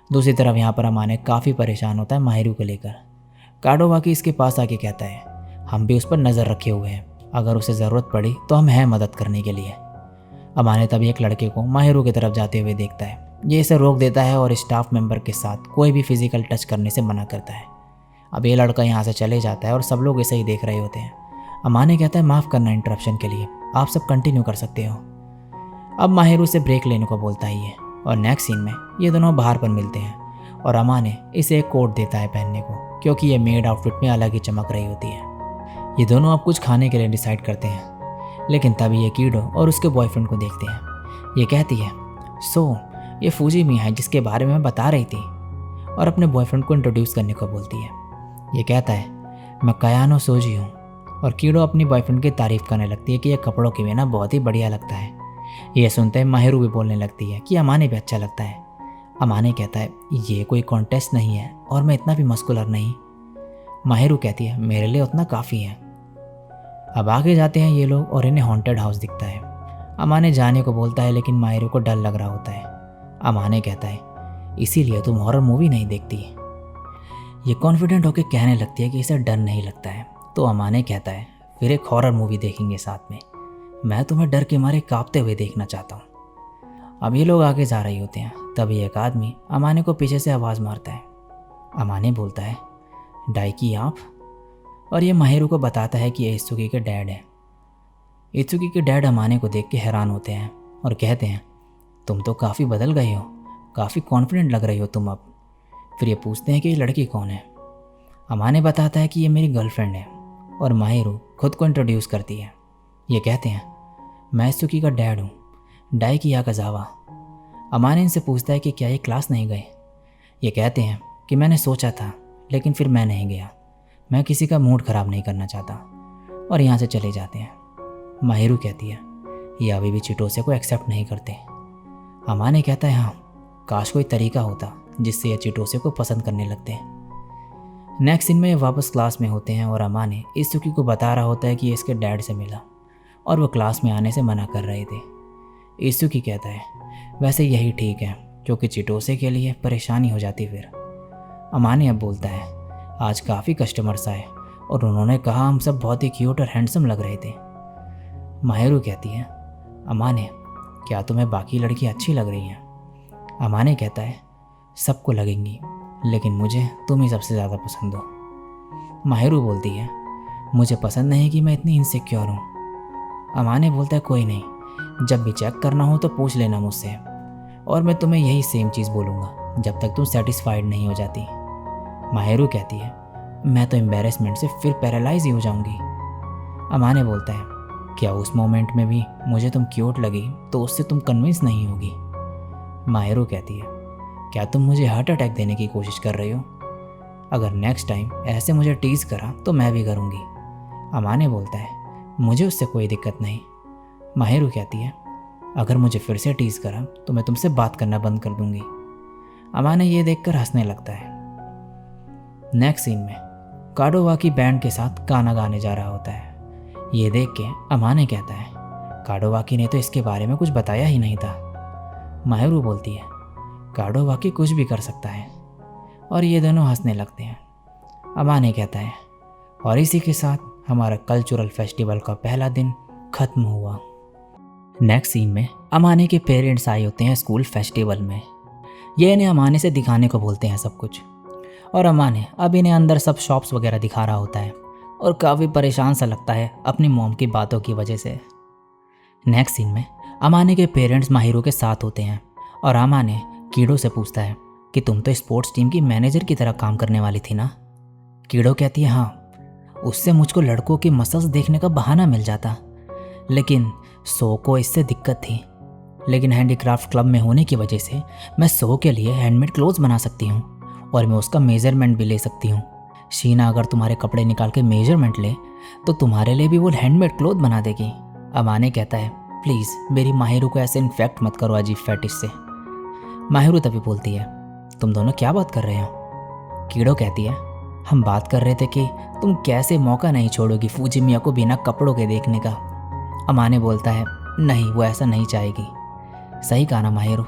दूसरी तरफ यहाँ पर अमाने काफ़ी परेशान होता है माहिरू को लेकर। काडोवाकी इसके पास आके कहता है, हम भी उस पर नज़र रखे हुए हैं, अगर उसे ज़रूरत पड़ी तो हम हैं मदद करने के लिए। अमाने तभी एक लड़के को माहिरू की तरफ जाते हुए देखता है। ये इसे रोक देता है और स्टाफ मेंबर के साथ कोई भी फिजिकल टच करने से मना करता है। अब ये लड़का यहाँ से चले जाता है और सब लोग इसे ही देख रहे होते हैं। अमाने कहता है, माफ़ करना इंटरप्शन के लिए, आप सब कंटिन्यू कर सकते हो। अब माहिरू से ब्रेक लेने को बोलता ही है और नेक्स्ट सीन में ये दोनों बाहर पर मिलते हैं और अमाने इसे एक कोट देता है पहनने को, क्योंकि ये मेड आउटफिट में अलग ही चमक रही होती है। ये दोनों अब कुछ खाने के लिए डिसाइड करते हैं, लेकिन तभी ये कीडो और उसके बॉयफ्रेंड को देखते हैं। ये कहती है, सो ये फूजी मियाँ है जिसके बारे में मैं बता रही थी, और अपने बॉयफ्रेंड को इंट्रोड्यूस करने को बोलती है। ये कहता है, मैं कयानो सोजी हूँ, और कीडो अपनी बॉयफ्रेंड की तारीफ़ करने लगती है कि ये कपड़ों की बिना बहुत ही बढ़िया लगता है। ये सुनते ही माहिरू भी बोलने लगती है कि अमाने भी अच्छा लगता है। अमाने कहता है, ये कोई कॉन्टेस्ट नहीं है और मैं इतना भी मस्कुलर नहीं। माहिरू कहती है, मेरे लिए उतना काफ़ी है। अब आगे जाते हैं ये लोग और इन्हें हॉन्टेड हाउस दिखता है। अमाने जाने को बोलता है, लेकिन माहिरू को डर लग रहा होता है। अमाने कहता है, इसीलिए तुम हॉरर मूवी नहीं देखती। ये कॉन्फिडेंट होकर कहने लगती है कि इसे डर नहीं लगता है। तो अमाने कहता है, फिर एक हॉरर मूवी देखेंगे साथ में, मैं तुम्हें डर के मारे कांपते हुए देखना चाहता हूँ। अब ये लोग आगे जा रहे होते हैं, तभी एक आदमी अमाने को पीछे से आवाज़ मारता है। अमाने बोलता है, डाइकी आप? और ये माहिरू को बताता है कि ये इत्सुकी के डैड है। इत्सुकी के डैड अमाने को देख के हैरान होते हैं और कहते हैं, तुम तो काफ़ी बदल गए हो, काफ़ी कॉन्फिडेंट लग रही हो तुम अब। फिर ये पूछते हैं कि ये लड़की कौन है। अमाने बताता है कि ये मेरी गर्लफ्रेंड है, और माहिरू खुद को इंट्रोड्यूस करती है। ये कहते हैं, मैं इत्सुकी का डैड हूँ, डाइकी याकाजावा। अमाने इनसे पूछता है कि क्या ये क्लास नहीं गए। ये कहते हैं कि मैंने सोचा था, लेकिन फिर मैं नहीं गया, मैं किसी का मूड ख़राब नहीं करना चाहता, और यहाँ से चले जाते हैं। माहिरू कहती है, ये अभी भी चिटोसे को एक्सेप्ट नहीं करते। अमाने कहता है, हाँ, काश कोई तरीका होता जिससे ये चिटोसे को पसंद करने लगते। नेक्स्ट सीन में ये वापस क्लास में होते हैं और अमाने इत्सुकी को बता रहा होता है कि ये इसके डैड से मिला और वो क्लास में आने से मना कर रहे थे। इत्सुकी कहता है, वैसे यही ठीक है, क्योंकि चिटोसे के लिए परेशानी हो जाती फिर। अमाने अब बोलता है, आज काफ़ी कस्टमर्स आए और उन्होंने कहा हम सब बहुत ही क्यूट और हैंडसम लग रहे थे। माहिरू कहती है, अमाने, क्या तुम्हें बाकी लड़की अच्छी लग रही हैं? अमाने कहता है, सबको लगेंगी, लेकिन मुझे तुम ही सबसे ज़्यादा पसंद हो। माहिरू बोलती है, मुझे पसंद नहीं कि मैं इतनी इनसिक्योर हूँ। अमाने बोलता है, कोई नहीं, जब भी चेक करना हो तो पूछ लेना मुझसे, और मैं तुम्हें यही सेम चीज़ बोलूँगा जब तक तुम सेटिस्फाइड नहीं हो जाती। माहिरू कहती है, मैं तो एम्बेरसमेंट से फिर पैरालाइज ही हो जाऊँगी। अमाने बोलता है, क्या उस मोमेंट में भी मुझे तुम क्यूट लगी तो उससे तुम कन्विंस नहीं होगी? माहिरू कहती है, क्या तुम मुझे हार्ट अटैक देने की कोशिश कर रही हो? अगर नेक्स्ट टाइम ऐसे मुझे टीज़ करा तो मैं भी करूँगी। अमाने बोलता है, मुझे उससे कोई दिक्कत नहीं। माहिरू कहती है, अगर मुझे फिर से टीज़ करा तो मैं तुमसे बात करना बंद कर दूँगी। अमाने ये देखकर हंसने लगता है। नेक्स्ट सीन में काडोवाकी बैंड के साथ गाना गाने जा रहा होता है। ये देख के अमाने कहता है, काडोवाकी ने तो इसके बारे में कुछ बताया ही नहीं था। माहिरू बोलती है, काडोवाकी कुछ भी कर सकता है, और ये दोनों हंसने लगते हैं। अमाने कहता है, और इसी के साथ हमारा कल्चरल फेस्टिवल का पहला दिन खत्म हुआ। नेक्स्ट सीन में अमाने के पेरेंट्स आए होते हैं स्कूल फेस्टिवल में। ये इन्हें अमाने से दिखाने को बोलते हैं सब कुछ, और अमाने अब इन्हें अंदर सब शॉप्स वगैरह दिखा रहा होता है और काफ़ी परेशान सा लगता है अपनी मॉम की बातों की वजह से। नेक्स्ट सीन में अमाने के पेरेंट्स माहिरू के साथ होते हैं और अमाने कीडो से पूछता है कि तुम तो स्पोर्ट्स टीम की मैनेजर की तरह काम करने वाली थी ना? कीडो कहती है, हाँ, उससे मुझको लड़कों की मसल्स देखने का बहाना मिल जाता, लेकिन सो को इससे दिक्कत थी। लेकिन हैंडीक्राफ्ट क्लब में होने की वजह से मैं सो के लिए हैंडमेड क्लोथ्स बना सकती हूँ और मैं उसका मेजरमेंट भी ले सकती हूँ। शीना अगर तुम्हारे कपड़े निकाल के मेजरमेंट ले तो तुम्हारे लिए भी वो हैंडमेड क्लोथ बना देगी। अमाने कहता है, प्लीज़ मेरी माहिरू को ऐसे इन्फेक्ट मत करो अजीब फैटिश से। माहिरू तभी बोलती है, तुम दोनों क्या बात कर रहे हो? कीडो कहती है, हम बात कर रहे थे कि तुम कैसे मौका नहीं छोड़ोगी फूजिमिया को बिना कपड़ों के देखने का। अमाने बोलता है, नहीं, वो ऐसा नहीं चाहेगी। सही कहा ना माहिरू?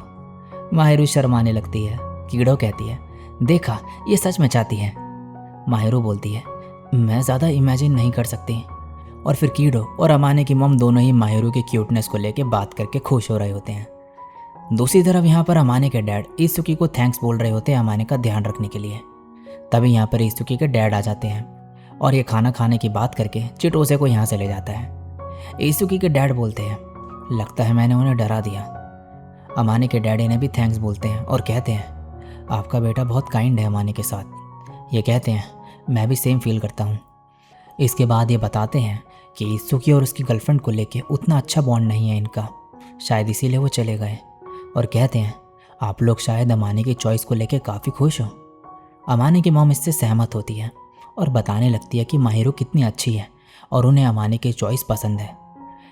माहिरू शर्माने लगती है। कीडो कहती है, देखा, ये सच में चाहती है। माहिरू बोलती है, मैं ज़्यादा इमेजिन नहीं कर सकती। और फिर कीडो और अमाने की मम दोनों ही माहिरू के क्यूटनेस को लेकर बात करके खुश हो रहे होते हैं। दूसरी तरफ यहाँ पर अमाने के डैड इत्सुकी को थैंक्स बोल रहे होते हैं अमाने का ध्यान रखने के लिए। तभी यहाँ पर इत्सुकी के डैड आ जाते हैं और ये खाना खाने की बात करके चिटोसे को यहाँ से ले जाता है। इत्सुकी के डैड बोलते हैं, लगता है मैंने उन्हें डरा दिया। अमाने के डैडी ने भी थैंक्स बोलते हैं और कहते हैं, आपका बेटा बहुत काइंड है अमाने के साथ। ये कहते हैं मैं भी सेम फील करता हूँ। इसके बाद ये बताते हैं कि ईसुकी और उसकी गर्लफ्रेंड को लेके उतना अच्छा बॉन्ड नहीं है इनका, शायद इसीलिए वो चले गए। और कहते हैं आप लोग शायद अमाने की चॉइस को लेके काफ़ी खुश हो। अमाने की मॉम इससे सहमत होती है और बताने लगती है कि माहिरो कितनी अच्छी है और उन्हें अमाने की चॉइस पसंद है।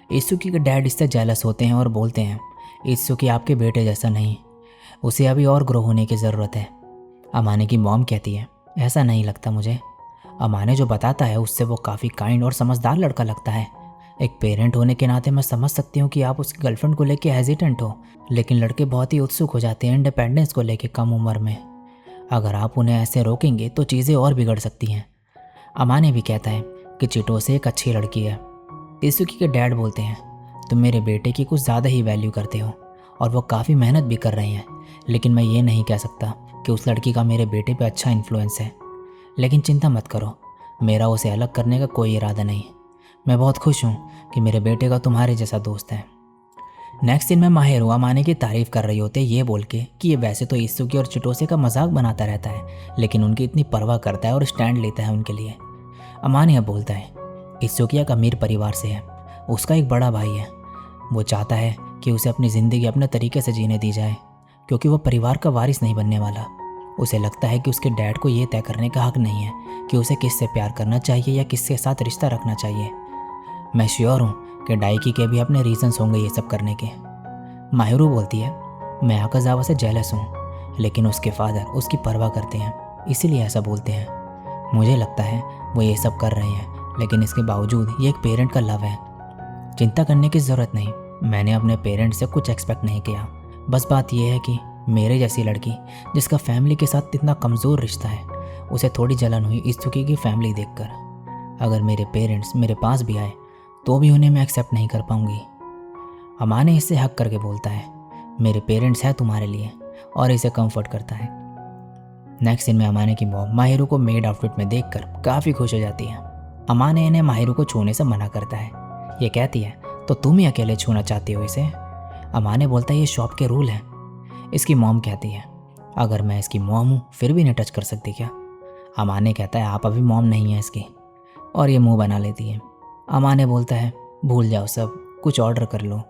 ईसुकी के डैड इससे जेलस होते हैं और बोलते हैं ईसुकी आपके बेटे जैसा नहीं, उसे अभी और ग्रो होने की ज़रूरत है। अमाने की मॉम कहती है ऐसा नहीं लगता मुझे, अमाने जो बताता है उससे वो काफ़ी काइंड और समझदार लड़का लगता है। एक पेरेंट होने के नाते मैं समझ सकती हूँ कि आप उसकी गर्लफ्रेंड को लेके हेजिटेंट हो, लेकिन लड़के बहुत ही उत्सुक हो जाते हैं इंडिपेंडेंस को लेके कम उम्र में। अगर आप उन्हें ऐसे रोकेंगे तो चीज़ें और बिगड़ सकती हैं। अमाने भी कहता है कि चिटोसे एक अच्छी लड़की है। ईसुकी के डैड बोलते हैं तुम मेरे बेटे की कुछ ज़्यादा ही वैल्यू करते हो और वो काफ़ी मेहनत भी कर रहे हैं, लेकिन मैं ये नहीं कह सकता कि उस लड़की का मेरे बेटे पे अच्छा इन्फ्लुएंस है। लेकिन चिंता मत करो, मेरा उसे अलग करने का कोई इरादा नहीं। मैं बहुत खुश हूँ कि मेरे बेटे का तुम्हारे जैसा दोस्त है। नेक्स्ट दिन में माहिरो अमाने की तारीफ कर रही होते ये बोल के कि ये वैसे तो ईसुकी और चिटोसे का मजाक बनाता रहता है, लेकिन उनकी इतनी परवाह करता है और स्टैंड लेता है उनके लिए। अमाने अब बोलता है ईसुकी एक अमीर परिवार से है, उसका एक बड़ा भाई है। वो चाहता है कि उसे अपनी ज़िंदगी अपने तरीके से जीने दी जाए, क्योंकि वो परिवार का वारिस नहीं बनने वाला। उसे लगता है कि उसके डैड को ये तय करने का हक नहीं है कि उसे किससे प्यार करना चाहिए या किसके साथ रिश्ता रखना चाहिए। मैं श्योर हूँ कि डाइकी के भी अपने रीजंस होंगे ये सब करने के। माहिरो बोलती है मैं आकाजावा से जेलस हूँ, लेकिन उसके फादर उसकी परवाह करते हैं, इसीलिए ऐसा बोलते हैं। मुझे लगता है वो ये सब कर रहे हैं, लेकिन इसके बावजूद ये एक पेरेंट का लव है। चिंता करने की ज़रूरत नहीं, मैंने अपने पेरेंट्स से कुछ एक्सपेक्ट नहीं किया। बस बात यह है कि मेरे जैसी लड़की जिसका फैमिली के साथ इतना कमज़ोर रिश्ता है, उसे थोड़ी जलन हुई ईसुकी की फैमिली देखकर। अगर मेरे पेरेंट्स मेरे पास भी आए तो भी उन्हें मैं एक्सेप्ट नहीं कर पाऊंगी। अमाने इससे हक करके बोलता है मेरे पेरेंट्स हैं तुम्हारे लिए, और इसे कंफर्ट करता है। नेक्स्ट दिन में अमाने की मॉम माहिरो को मेड आउटफिट में देखकर काफ़ी खुश हो जाती है। अमाने इन्हें माहिरो को छूने से मना करता है। ये कहती है तो तुम ही अकेले छूना चाहती हो इसे। अमाने बोलता है ये शॉप के रूल हैं। इसकी मॉम कहती है अगर मैं इसकी मॉम हूँ फिर भी नहीं टच कर सकती क्या। अमाने कहता है आप अभी मॉम नहीं है इसकी, और ये मुंह बना लेती है। अमाने बोलता है भूल जाओ सब, कुछ ऑर्डर कर लो।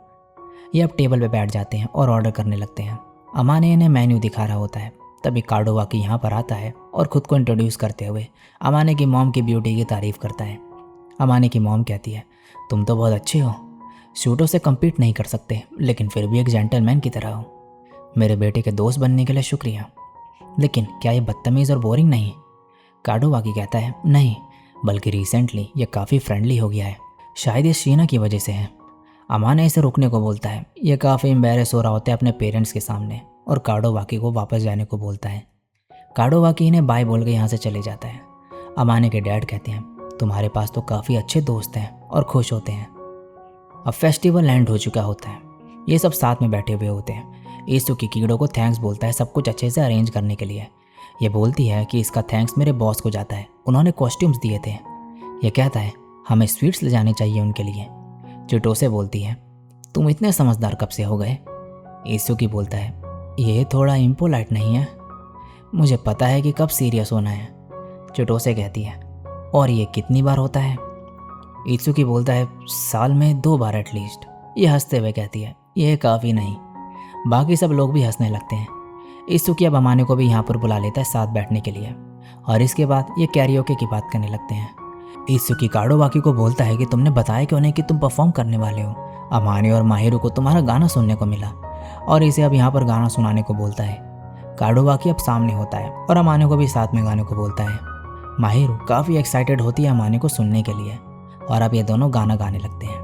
ये अब टेबल पे बैठ जाते हैं और ऑर्डर करने लगते हैं। अमाने इन्हें मेन्यू दिखा रहा होता है, तभी काडोवाकी यहाँ पर आता है और ख़ुद को इंट्रोड्यूस करते हुए अमाने की मॉम की ब्यूटी की तारीफ़ करता है। अमाने की मॉम कहती है तुम तो बहुत अच्छे हो, शूटों से कम्पीट नहीं कर सकते, लेकिन फिर भी एक जेंटलमैन की तरह हो। मेरे बेटे के दोस्त बनने के लिए शुक्रिया, लेकिन क्या ये बदतमीज़ और बोरिंग नहीं। काडोवाकी कहता है नहीं, बल्कि रिसेंटली ये काफ़ी फ्रेंडली हो गया है, शायद ये शीना की वजह से है। अमाने इसे रुकने को बोलता है। ये काफ़ी एम्बेरस हो रहा होता है अपने पेरेंट्स के सामने और काडोवाकी को वापस जाने को बोलता है। काडोवाकी इन्हें बाय बोल के यहाँ से चले जाता है। अमाने के डैड कहते हैं तुम्हारे पास तो काफ़ी अच्छे दोस्त हैं, और खुश होते हैं। अब फेस्टिवल एंड हो चुका होता है, ये सब साथ में बैठे हुए होते हैं। ईसुकी कीड़ो को थैंक्स बोलता है सब कुछ अच्छे से अरेंज करने के लिए। ये बोलती है कि इसका थैंक्स मेरे बॉस को जाता है, उन्होंने कॉस्ट्यूम्स दिए थे। ये कहता है हमें स्वीट्स ले जाने चाहिए उनके लिए। चिटोसे बोलती है तुम इतने समझदार कब से हो गए। ईसुकी बोलता है ये थोड़ा इम्पोलाइट नहीं है, मुझे पता है कि कब सीरियस होना है। चिटोसे कहती है और ये कितनी बार होता है। ईसुकी बोलता है साल में 2 बार एटलीस्ट। ये हंसते हुए कहती है ये काफ़ी नहीं। बाकी सब लोग भी हंसने लगते हैं। ईसुकी अब अमाने को भी यहाँ पर बुला लेता है साथ बैठने के लिए, और इसके बाद ये कैरियोके की बात करने लगते हैं। ईसुकी काडोवाकी को बोलता है कि तुमने बताया क्यों नहीं कि तुम परफॉर्म करने वाले हो। अमाने और माहिरो को तुम्हारा गाना सुनने को मिला, और इसे अब यहाँ पर गाना सुनाने को बोलता है। काडोवाकी अब सामने होता है और अमाने को भी साथ में गाने को बोलता है। माहिरो काफ़ी एक्साइटेड होती है अमाने को सुनने के लिए, और अब ये दोनों गाना गाने लगते हैं।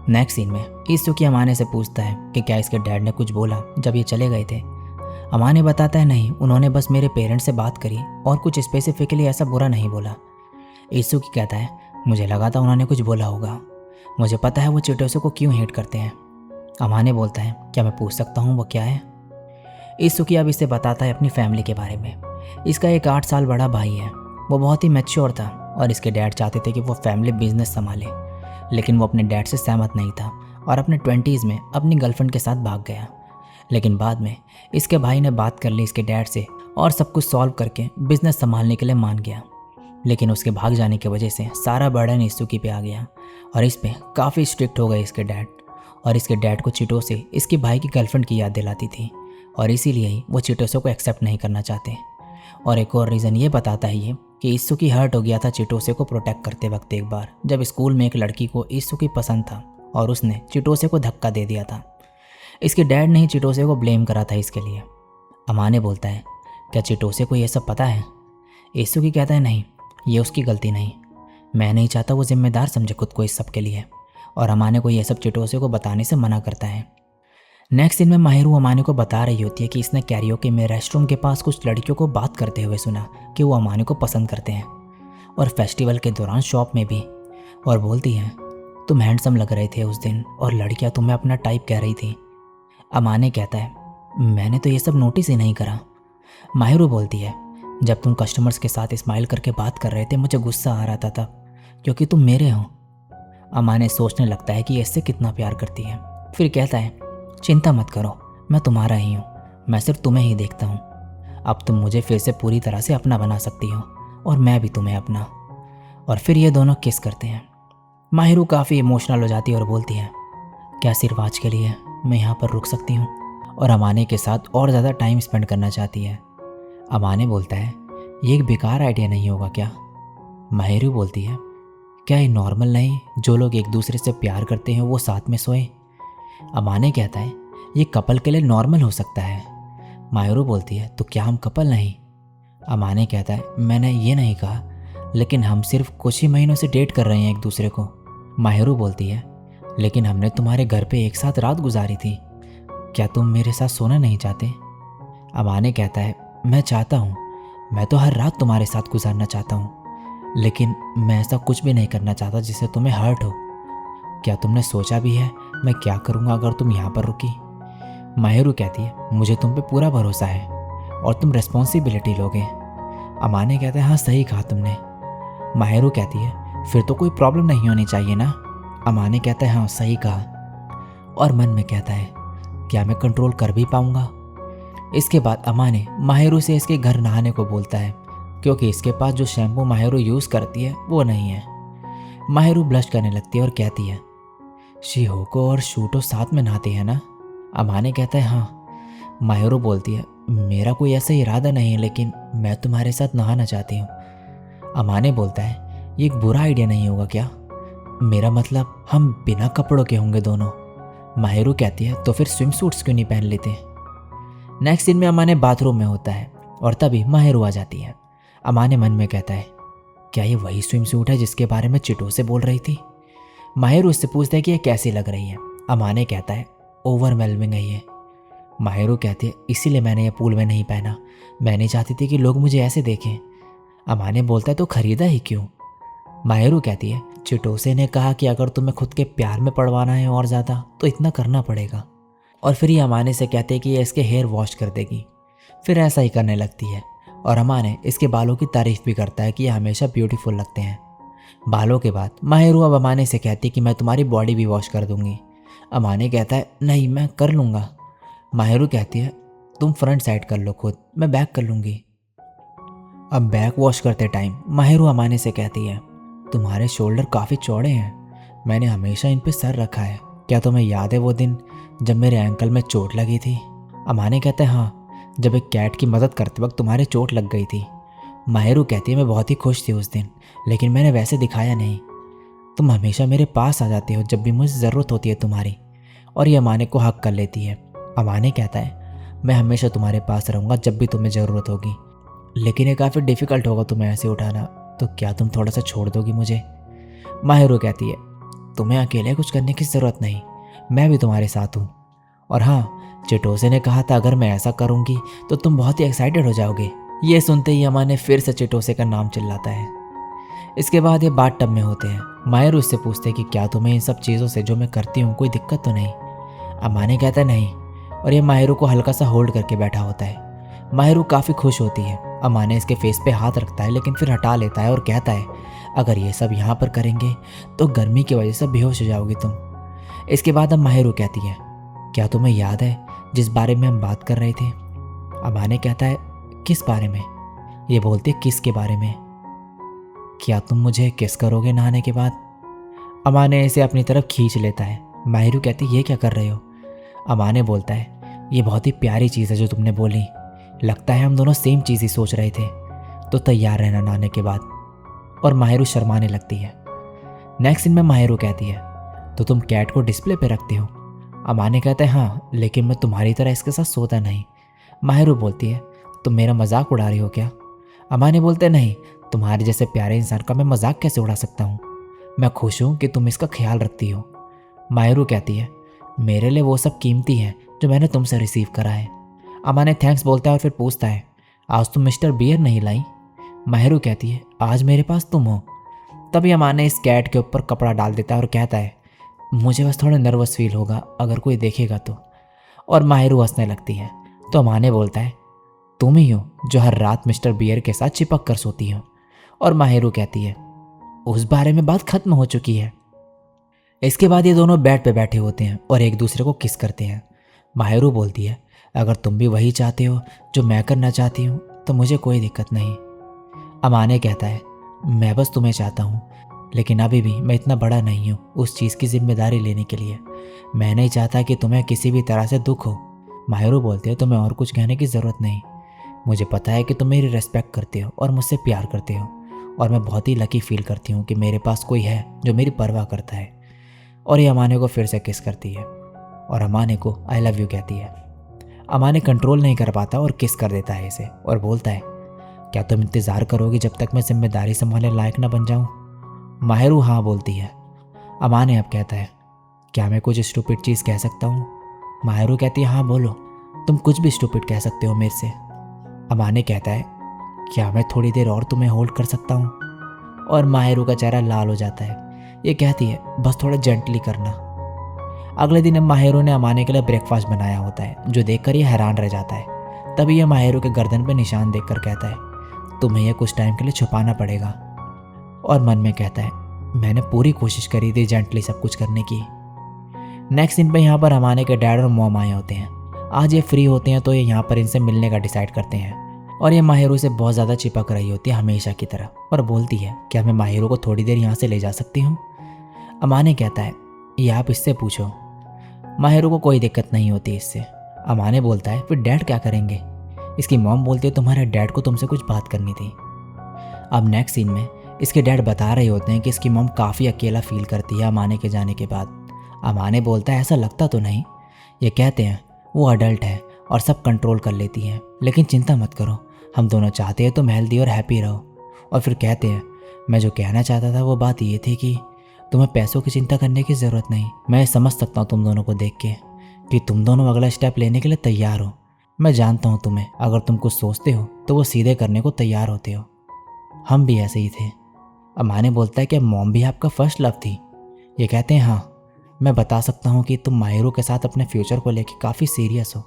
नेक्स्ट सीन में ईसुकी अमाने से पूछता है कि क्या इसके डैड ने कुछ बोला जब ये चले गए थे। अमाने बताता है नहीं, उन्होंने बस मेरे पेरेंट्स से बात करी और कुछ स्पेसिफिकली ऐसा बुरा नहीं बोला। ईसुकी कहता है मुझे लगा था उन्होंने कुछ बोला होगा, मुझे पता है वो चिटोसे को क्यों हेट करते हैं। अमाने बोलता है क्या मैं पूछ सकता हूँ वो क्या है। ईसुकी अब इसे बताता है अपनी फैमिली के बारे में। इसका एक 8 साल बड़ा भाई है, वो बहुत ही मैच्योर था और इसके डैड चाहते थे कि वो फैमिली बिजनेस संभाले, लेकिन वो अपने डैड से सहमत नहीं था और अपने 20s में अपनी गर्लफ्रेंड के साथ भाग गया। लेकिन बाद में इसके भाई ने बात कर ली इसके डैड से और सब कुछ सॉल्व करके बिजनेस संभालने के लिए मान गया। लेकिन उसके भाग जाने की वजह से सारा बर्डन इसूकी पे आ गया और इस पे काफ़ी स्ट्रिक्ट हो गए इसके डैड। और इसके डैड को चिटोसे इसके भाई की गर्लफ्रेंड की याद दिलाती थी और इसीलिए ही वो चिटोसे को एक्सेप्ट नहीं करना चाहते। और एक और रीज़न ये बताता है ये कि इसूकी हर्ट हो गया था चिटोसे को प्रोटेक्ट करते वक्त एक बार, जब स्कूल में एक लड़की को इसूकी पसंद था और उसने चिटोसे को धक्का दे दिया था। इसके डैड ने ही चिटोसे को ब्लेम करा था इसके लिए। अमाने बोलता है, क्या चिटोसे को ये सब पता है? इसूकी कहता है, नहीं, ये उसकी गलती नहीं, मैं नहीं चाहता वो जिम्मेदार समझे खुद को इस सब के लिए। और अमाने को ये सब चिटोसे को बताने से मना करता है। नेक्स्ट दिन में माहिरू अमाने को बता रही होती है कि इसने कैरियोके में रेस्टरूम के पास कुछ लड़कियों को बात करते हुए सुना कि वो अमाने को पसंद करते हैं, और फेस्टिवल के दौरान शॉप में भी। और बोलती हैं, तुम हैंडसम लग रहे थे उस दिन और लड़कियां तुम्हें अपना टाइप कह रही थी। अमाने कहता है, मैंने तो ये सब नोटिस ही नहीं करा। माहिरू बोलती है, जब तुम कस्टमर्स के साथ स्माइल करके बात कर रहे थे मुझे गुस्सा आ रहा था तब, क्योंकि तुम मेरे हो। अमाने सोचने लगता है कि ये इससे कितना प्यार करती है। फिर कहता है, चिंता मत करो, मैं तुम्हारा ही हूँ, मैं सिर्फ तुम्हें ही देखता हूँ। अब तुम मुझे फिर से पूरी तरह से अपना बना सकती हो और मैं भी तुम्हें अपना। और फिर ये दोनों किस करते हैं। माहिरू काफ़ी इमोशनल हो जाती है और बोलती है, क्या सिर्फ आज के लिए मैं यहाँ पर रुक सकती हूँ? और अमाने के साथ और ज़्यादा टाइम स्पेंड करना चाहती है। अमाने बोलता है, ये एक बेकार आइडिया नहीं होगा क्या? माहिरू बोलती है, क्या ये नॉर्मल नहीं, जो लोग एक दूसरे से प्यार करते हैं वो साथ में सोए? अमाने कहता है, ये कपल के लिए नॉर्मल हो सकता है। माहिरू बोलती है, तो क्या हम कपल नहीं? अमाने कहता है, मैंने ये नहीं कहा, लेकिन हम सिर्फ कुछ ही महीनों से डेट कर रहे हैं एक दूसरे को। माहिरू बोलती है, लेकिन हमने तुम्हारे घर पे एक साथ रात गुजारी थी, क्या तुम मेरे साथ सोना नहीं चाहते? अमाने कहता है, मैं चाहता हूँ, मैं तो हर रात तुम्हारे साथ गुजारना चाहता हूँ, लेकिन मैं ऐसा कुछ भी नहीं करना चाहता जिससे तुम्हें हर्ट हो। क्या तुमने सोचा भी है मैं क्या करूँगा अगर तुम यहाँ पर रुकी? माहिरू कहती है, मुझे तुम पे पूरा भरोसा है और तुम रिस्पॉन्सिबिलिटी लोगे। अमाने कहता है, हाँ सही कहा तुमने। माहिरू कहती है, फिर तो कोई प्रॉब्लम नहीं होनी चाहिए ना? अमाने कहता है, हाँ सही कहा। और मन में कहता है, क्या मैं कंट्रोल कर भी पाऊंगा? इसके बाद अमाने माहिरू से इसके घर नहाने को बोलता है, क्योंकि इसके पास जो शैम्पू माहिरू यूज़ करती है वो नहीं है। माहिरू ब्लश करने लगती है और कहती है, शिहोको और शूटो साथ में नहाते हैं ना? अमाने कहता है, हाँ। माहिरू बोलती है, मेरा कोई ऐसा इरादा नहीं है, लेकिन मैं तुम्हारे साथ नहाना चाहती हूँ। अमाने बोलता है, ये एक बुरा आइडिया नहीं होगा क्या? मेरा मतलब हम बिना कपड़ों के होंगे दोनों। माहिरू कहती है, तो फिर स्विम सूट्स क्यों नहीं पहन लेते? नेक्स्ट दिन में अमाने बाथरूम में होता है और तभी माहिरू आ जाती है। अमाने मन में कहता है, क्या ये वही स्विम सूट है जिसके बारे में चिटोसे बोल रही थी? माहिरू उससे पूछता है कि ये कैसी लग रही है। अमाने कहता है, ओवरवेलमिंग है ये। माहिरू कहती है, इसीलिए मैंने ये पूल में नहीं पहना, मैं नहीं चाहती थी कि लोग मुझे ऐसे देखें। अमाने बोलता है, तो खरीदा ही क्यों? माहिरू कहती है, चिटोसे ने कहा कि अगर तुम्हें खुद के प्यार में पड़वाना है और ज़्यादा तो इतना करना पड़ेगा। और फिर ये अमाने से कहते हैं कि ये इसके हेयर वॉश कर देगी। फिर ऐसा ही करने लगती है और अमाने इसके बालों की तारीफ़ भी करता है कि ये हमेशा ब्यूटीफुल लगते हैं। बालों के बाद माहिरू अब अमाने से कहती है कि मैं तुम्हारी बॉडी भी वॉश कर दूंगी। अमाने कहता है, नहीं मैं कर लूँगा। माहिरू कहती है, तुम फ्रंट साइड कर लो खुद, मैं बैक कर लूँगी। अब बैक वॉश करते टाइम माहिरू अमाने से कहती है, तुम्हारे शोल्डर काफ़ी चौड़े हैं, मैंने हमेशा इन पे सर रखा है, क्या तुम्हें याद है वो दिन जब मेरे एंकल में चोट लगी थी? अमाने कहते हैं, हाँ, जब एक कैट की मदद करते वक्त तुम्हारे चोट लग गई थी। माहिरू कहती है, मैं बहुत ही खुश थी उस दिन, लेकिन मैंने वैसे दिखाया नहीं। तुम हमेशा मेरे पास आ जाते हो जब भी मुझे ज़रूरत होती है तुम्हारी। और ये अमाने को हक कर लेती है। अमाने कहता है, मैं हमेशा तुम्हारे पास रहूँगा जब भी तुम्हें ज़रूरत होगी, लेकिन ये काफ़ी डिफ़िकल्ट होगा तुम्हें ऐसे उठाना, तो क्या तुम थोड़ा सा छोड़ दोगी मुझे? माहिरू कहती है, तुम्हें अकेले कुछ करने की ज़रूरत नहीं, मैं भी तुम्हारे साथ हूँ। और हाँ, चिटोसे ने कहा था अगर मैं ऐसा करूँगी तो तुम बहुत ही एक्साइटेड हो जाओगे। ये सुनते ही अमाने फिर से चिटोसे का नाम चिल्लाता है। इसके बाद ये बाथ टब में होते हैं। माहिरू उससे पूछते हैं कि क्या तुम्हें इन सब चीज़ों से जो मैं करती हूँ कोई दिक्कत तो नहीं? अमाने कहता है, नहीं। और ये माहिरू को हल्का सा होल्ड करके बैठा होता है। माहिरू काफ़ी खुश होती है। अमाने इसके फेस पे हाथ रखता है लेकिन फिर हटा लेता है और कहता है, अगर ये सब यहाँ पर करेंगे तो गर्मी की वजह से बेहोश हो जाओगी तुम। इसके बाद अब माहिरू कहती है, क्या तुम्हें याद है जिस बारे में हम बात कर रहे थे। अमाने कहता है, किस बारे में? ये बोलते, किस के बारे में? क्या तुम मुझे किस करोगे नहाने के बाद? अमाने इसे अपनी तरफ खींच लेता है। माहिरू कहती, ये क्या कर रहे हो? अमाने बोलता है, ये बहुत ही प्यारी चीज़ है जो तुमने बोली। लगता है हम दोनों सेम चीज़ ही सोच रहे थे। तो तैयार रहना नहाने के बाद। और माहिरू शर्माने लगती है। नेक्स्ट सीन में माहिरू कहती है, तो तुम कैट को डिस्प्ले पे रखते हो? अमाने कहता है, हाँ, लेकिन मैं तुम्हारी तरह इसके साथ सोता नहीं। माहिरू बोलती है, तुम मेरा मजाक उड़ा रही हो क्या? अमाने बोलते, नहीं, तुम्हारे जैसे प्यारे इंसान का मैं मजाक कैसे उड़ा सकता हूँ? मैं खुश हूँ कि तुम इसका ख्याल रखती हो। माहिरू कहती है, मेरे लिए वो सब कीमती है जो मैंने तुमसे रिसीव करा है। अमाने थैंक्स बोलता है और फिर पूछता है, आज तुम मिस्टर बियर नहीं लाई? माहिरू कहती है, आज मेरे पास तुम हो। तभी अमाने इस कैट के ऊपर कपड़ा डाल देता है और कहता है, मुझे बस थोड़ा नर्वस फील होगा अगर कोई देखेगा तो। और माहिरू हंसने लगती है। तो अमाने बोलता है, तुम ही हो जो हर रात मिस्टर बियर के साथ चिपक कर सोती हो। और माहिरू कहती है, उस बारे में बात खत्म हो चुकी है। इसके बाद ये दोनों बेड पे बैठे होते हैं और एक दूसरे को किस करते हैं। माहिरू बोलती है, अगर तुम भी वही चाहते हो जो मैं करना चाहती हूँ तो मुझे कोई दिक्कत नहीं। अमाने कहता है, मैं बस तुम्हें चाहता हूँ, लेकिन अभी भी मैं इतना बड़ा नहीं हूँ उस चीज़ की जिम्मेदारी लेने के लिए। मैं नहीं चाहता कि तुम्हें किसी भी तरह से दुख हो। माहिरू बोलते है, तुम्हें और कुछ कहने की ज़रूरत नहीं। मुझे पता है कि तुम मेरी रिस्पेक्ट करते हो और मुझसे प्यार करते हो, और मैं बहुत ही लकी फील करती हूँ कि मेरे पास कोई है जो मेरी परवाह करता है। और ये अमाने को फिर से किस करती है और अमाने को आई लव यू कहती है। अमाने कंट्रोल नहीं कर पाता और किस कर देता है इसे और बोलता है, क्या तुम इंतज़ार करोगी जब तक मैं जिम्मेदारी संभालने लायक न बन जाऊँ? माहिरू हाँ बोलती है। अमाने अब कहता है, क्या मैं कुछ स्टूपिड चीज़ कह सकता हूँ? माहिरू कहती है, हाँ बोलो, तुम कुछ भी स्टूपिड कह सकते हो मेरे से। अमाने कहता है, क्या मैं थोड़ी देर और तुम्हें होल्ड कर सकता हूँ? और माहिरू का चेहरा लाल हो जाता है। ये कहती है, बस थोड़ा जेंटली करना। अगले दिन माहिरू ने अमाने के लिए ब्रेकफास्ट बनाया होता है, जो देखकर ये हैरान रह जाता है। तभी यह माहिरू के गर्दन पे निशान देखकर कहता है, तुम्हें यह कुछ टाइम के लिए छुपाना पड़ेगा। और मन में कहता है, मैंने पूरी कोशिश करी थी जेंटली सब कुछ करने की। नेक्स्ट दिन पे यहाँ पर अमाने के डैड और मॉम आए होते हैं। आज ये फ्री होते हैं तो ये यहाँ पर इनसे मिलने का डिसाइड करते हैं। और ये माहिरू से बहुत ज़्यादा चिपक रही होती है हमेशा की तरह, और बोलती है, क्या मैं माहिरू को थोड़ी देर यहाँ से ले जा सकती हूँ? अमाने कहता है, ये आप इससे पूछो। माहिरू को कोई दिक्कत नहीं होती इससे। अमाने बोलता है, फिर डैड क्या करेंगे? इसकी मॉम बोलती है, तुम्हारे डैड को तुमसे कुछ बात करनी थी। अब नेक्स्ट सीन में इसके डैड बता रहे होते हैं कि इसकी मॉम काफ़ी अकेला फील करती है अमाने के जाने के बाद। अमाने बोलता है, ऐसा लगता तो नहीं। ये कहते हैं, वो अडल्ट है और सब कंट्रोल कर लेती है, लेकिन चिंता मत करो, हम दोनों चाहते हैं तुम हेल्दी और हैप्पी रहो। और फिर कहते हैं, मैं जो कहना चाहता था वो बात ये थी कि तुम्हें पैसों की चिंता करने की ज़रूरत नहीं। मैं समझ सकता हूँ तुम दोनों को देख के कि तुम दोनों अगला स्टेप लेने के लिए तैयार हो। मैं जानता हूँ तुम्हें, अगर तुम कुछ सोचते हो तो वो सीधे करने को तैयार होते हो। हम भी ऐसे ही थे। अमाने बोलता है कि मॉम भी आपका फर्स्ट लव थी। ये कहते हैं, हाँ, मैं बता सकता हूँ कि तुम माहिरू के साथ अपने फ्यूचर को लेकर काफ़ी सीरियस हो,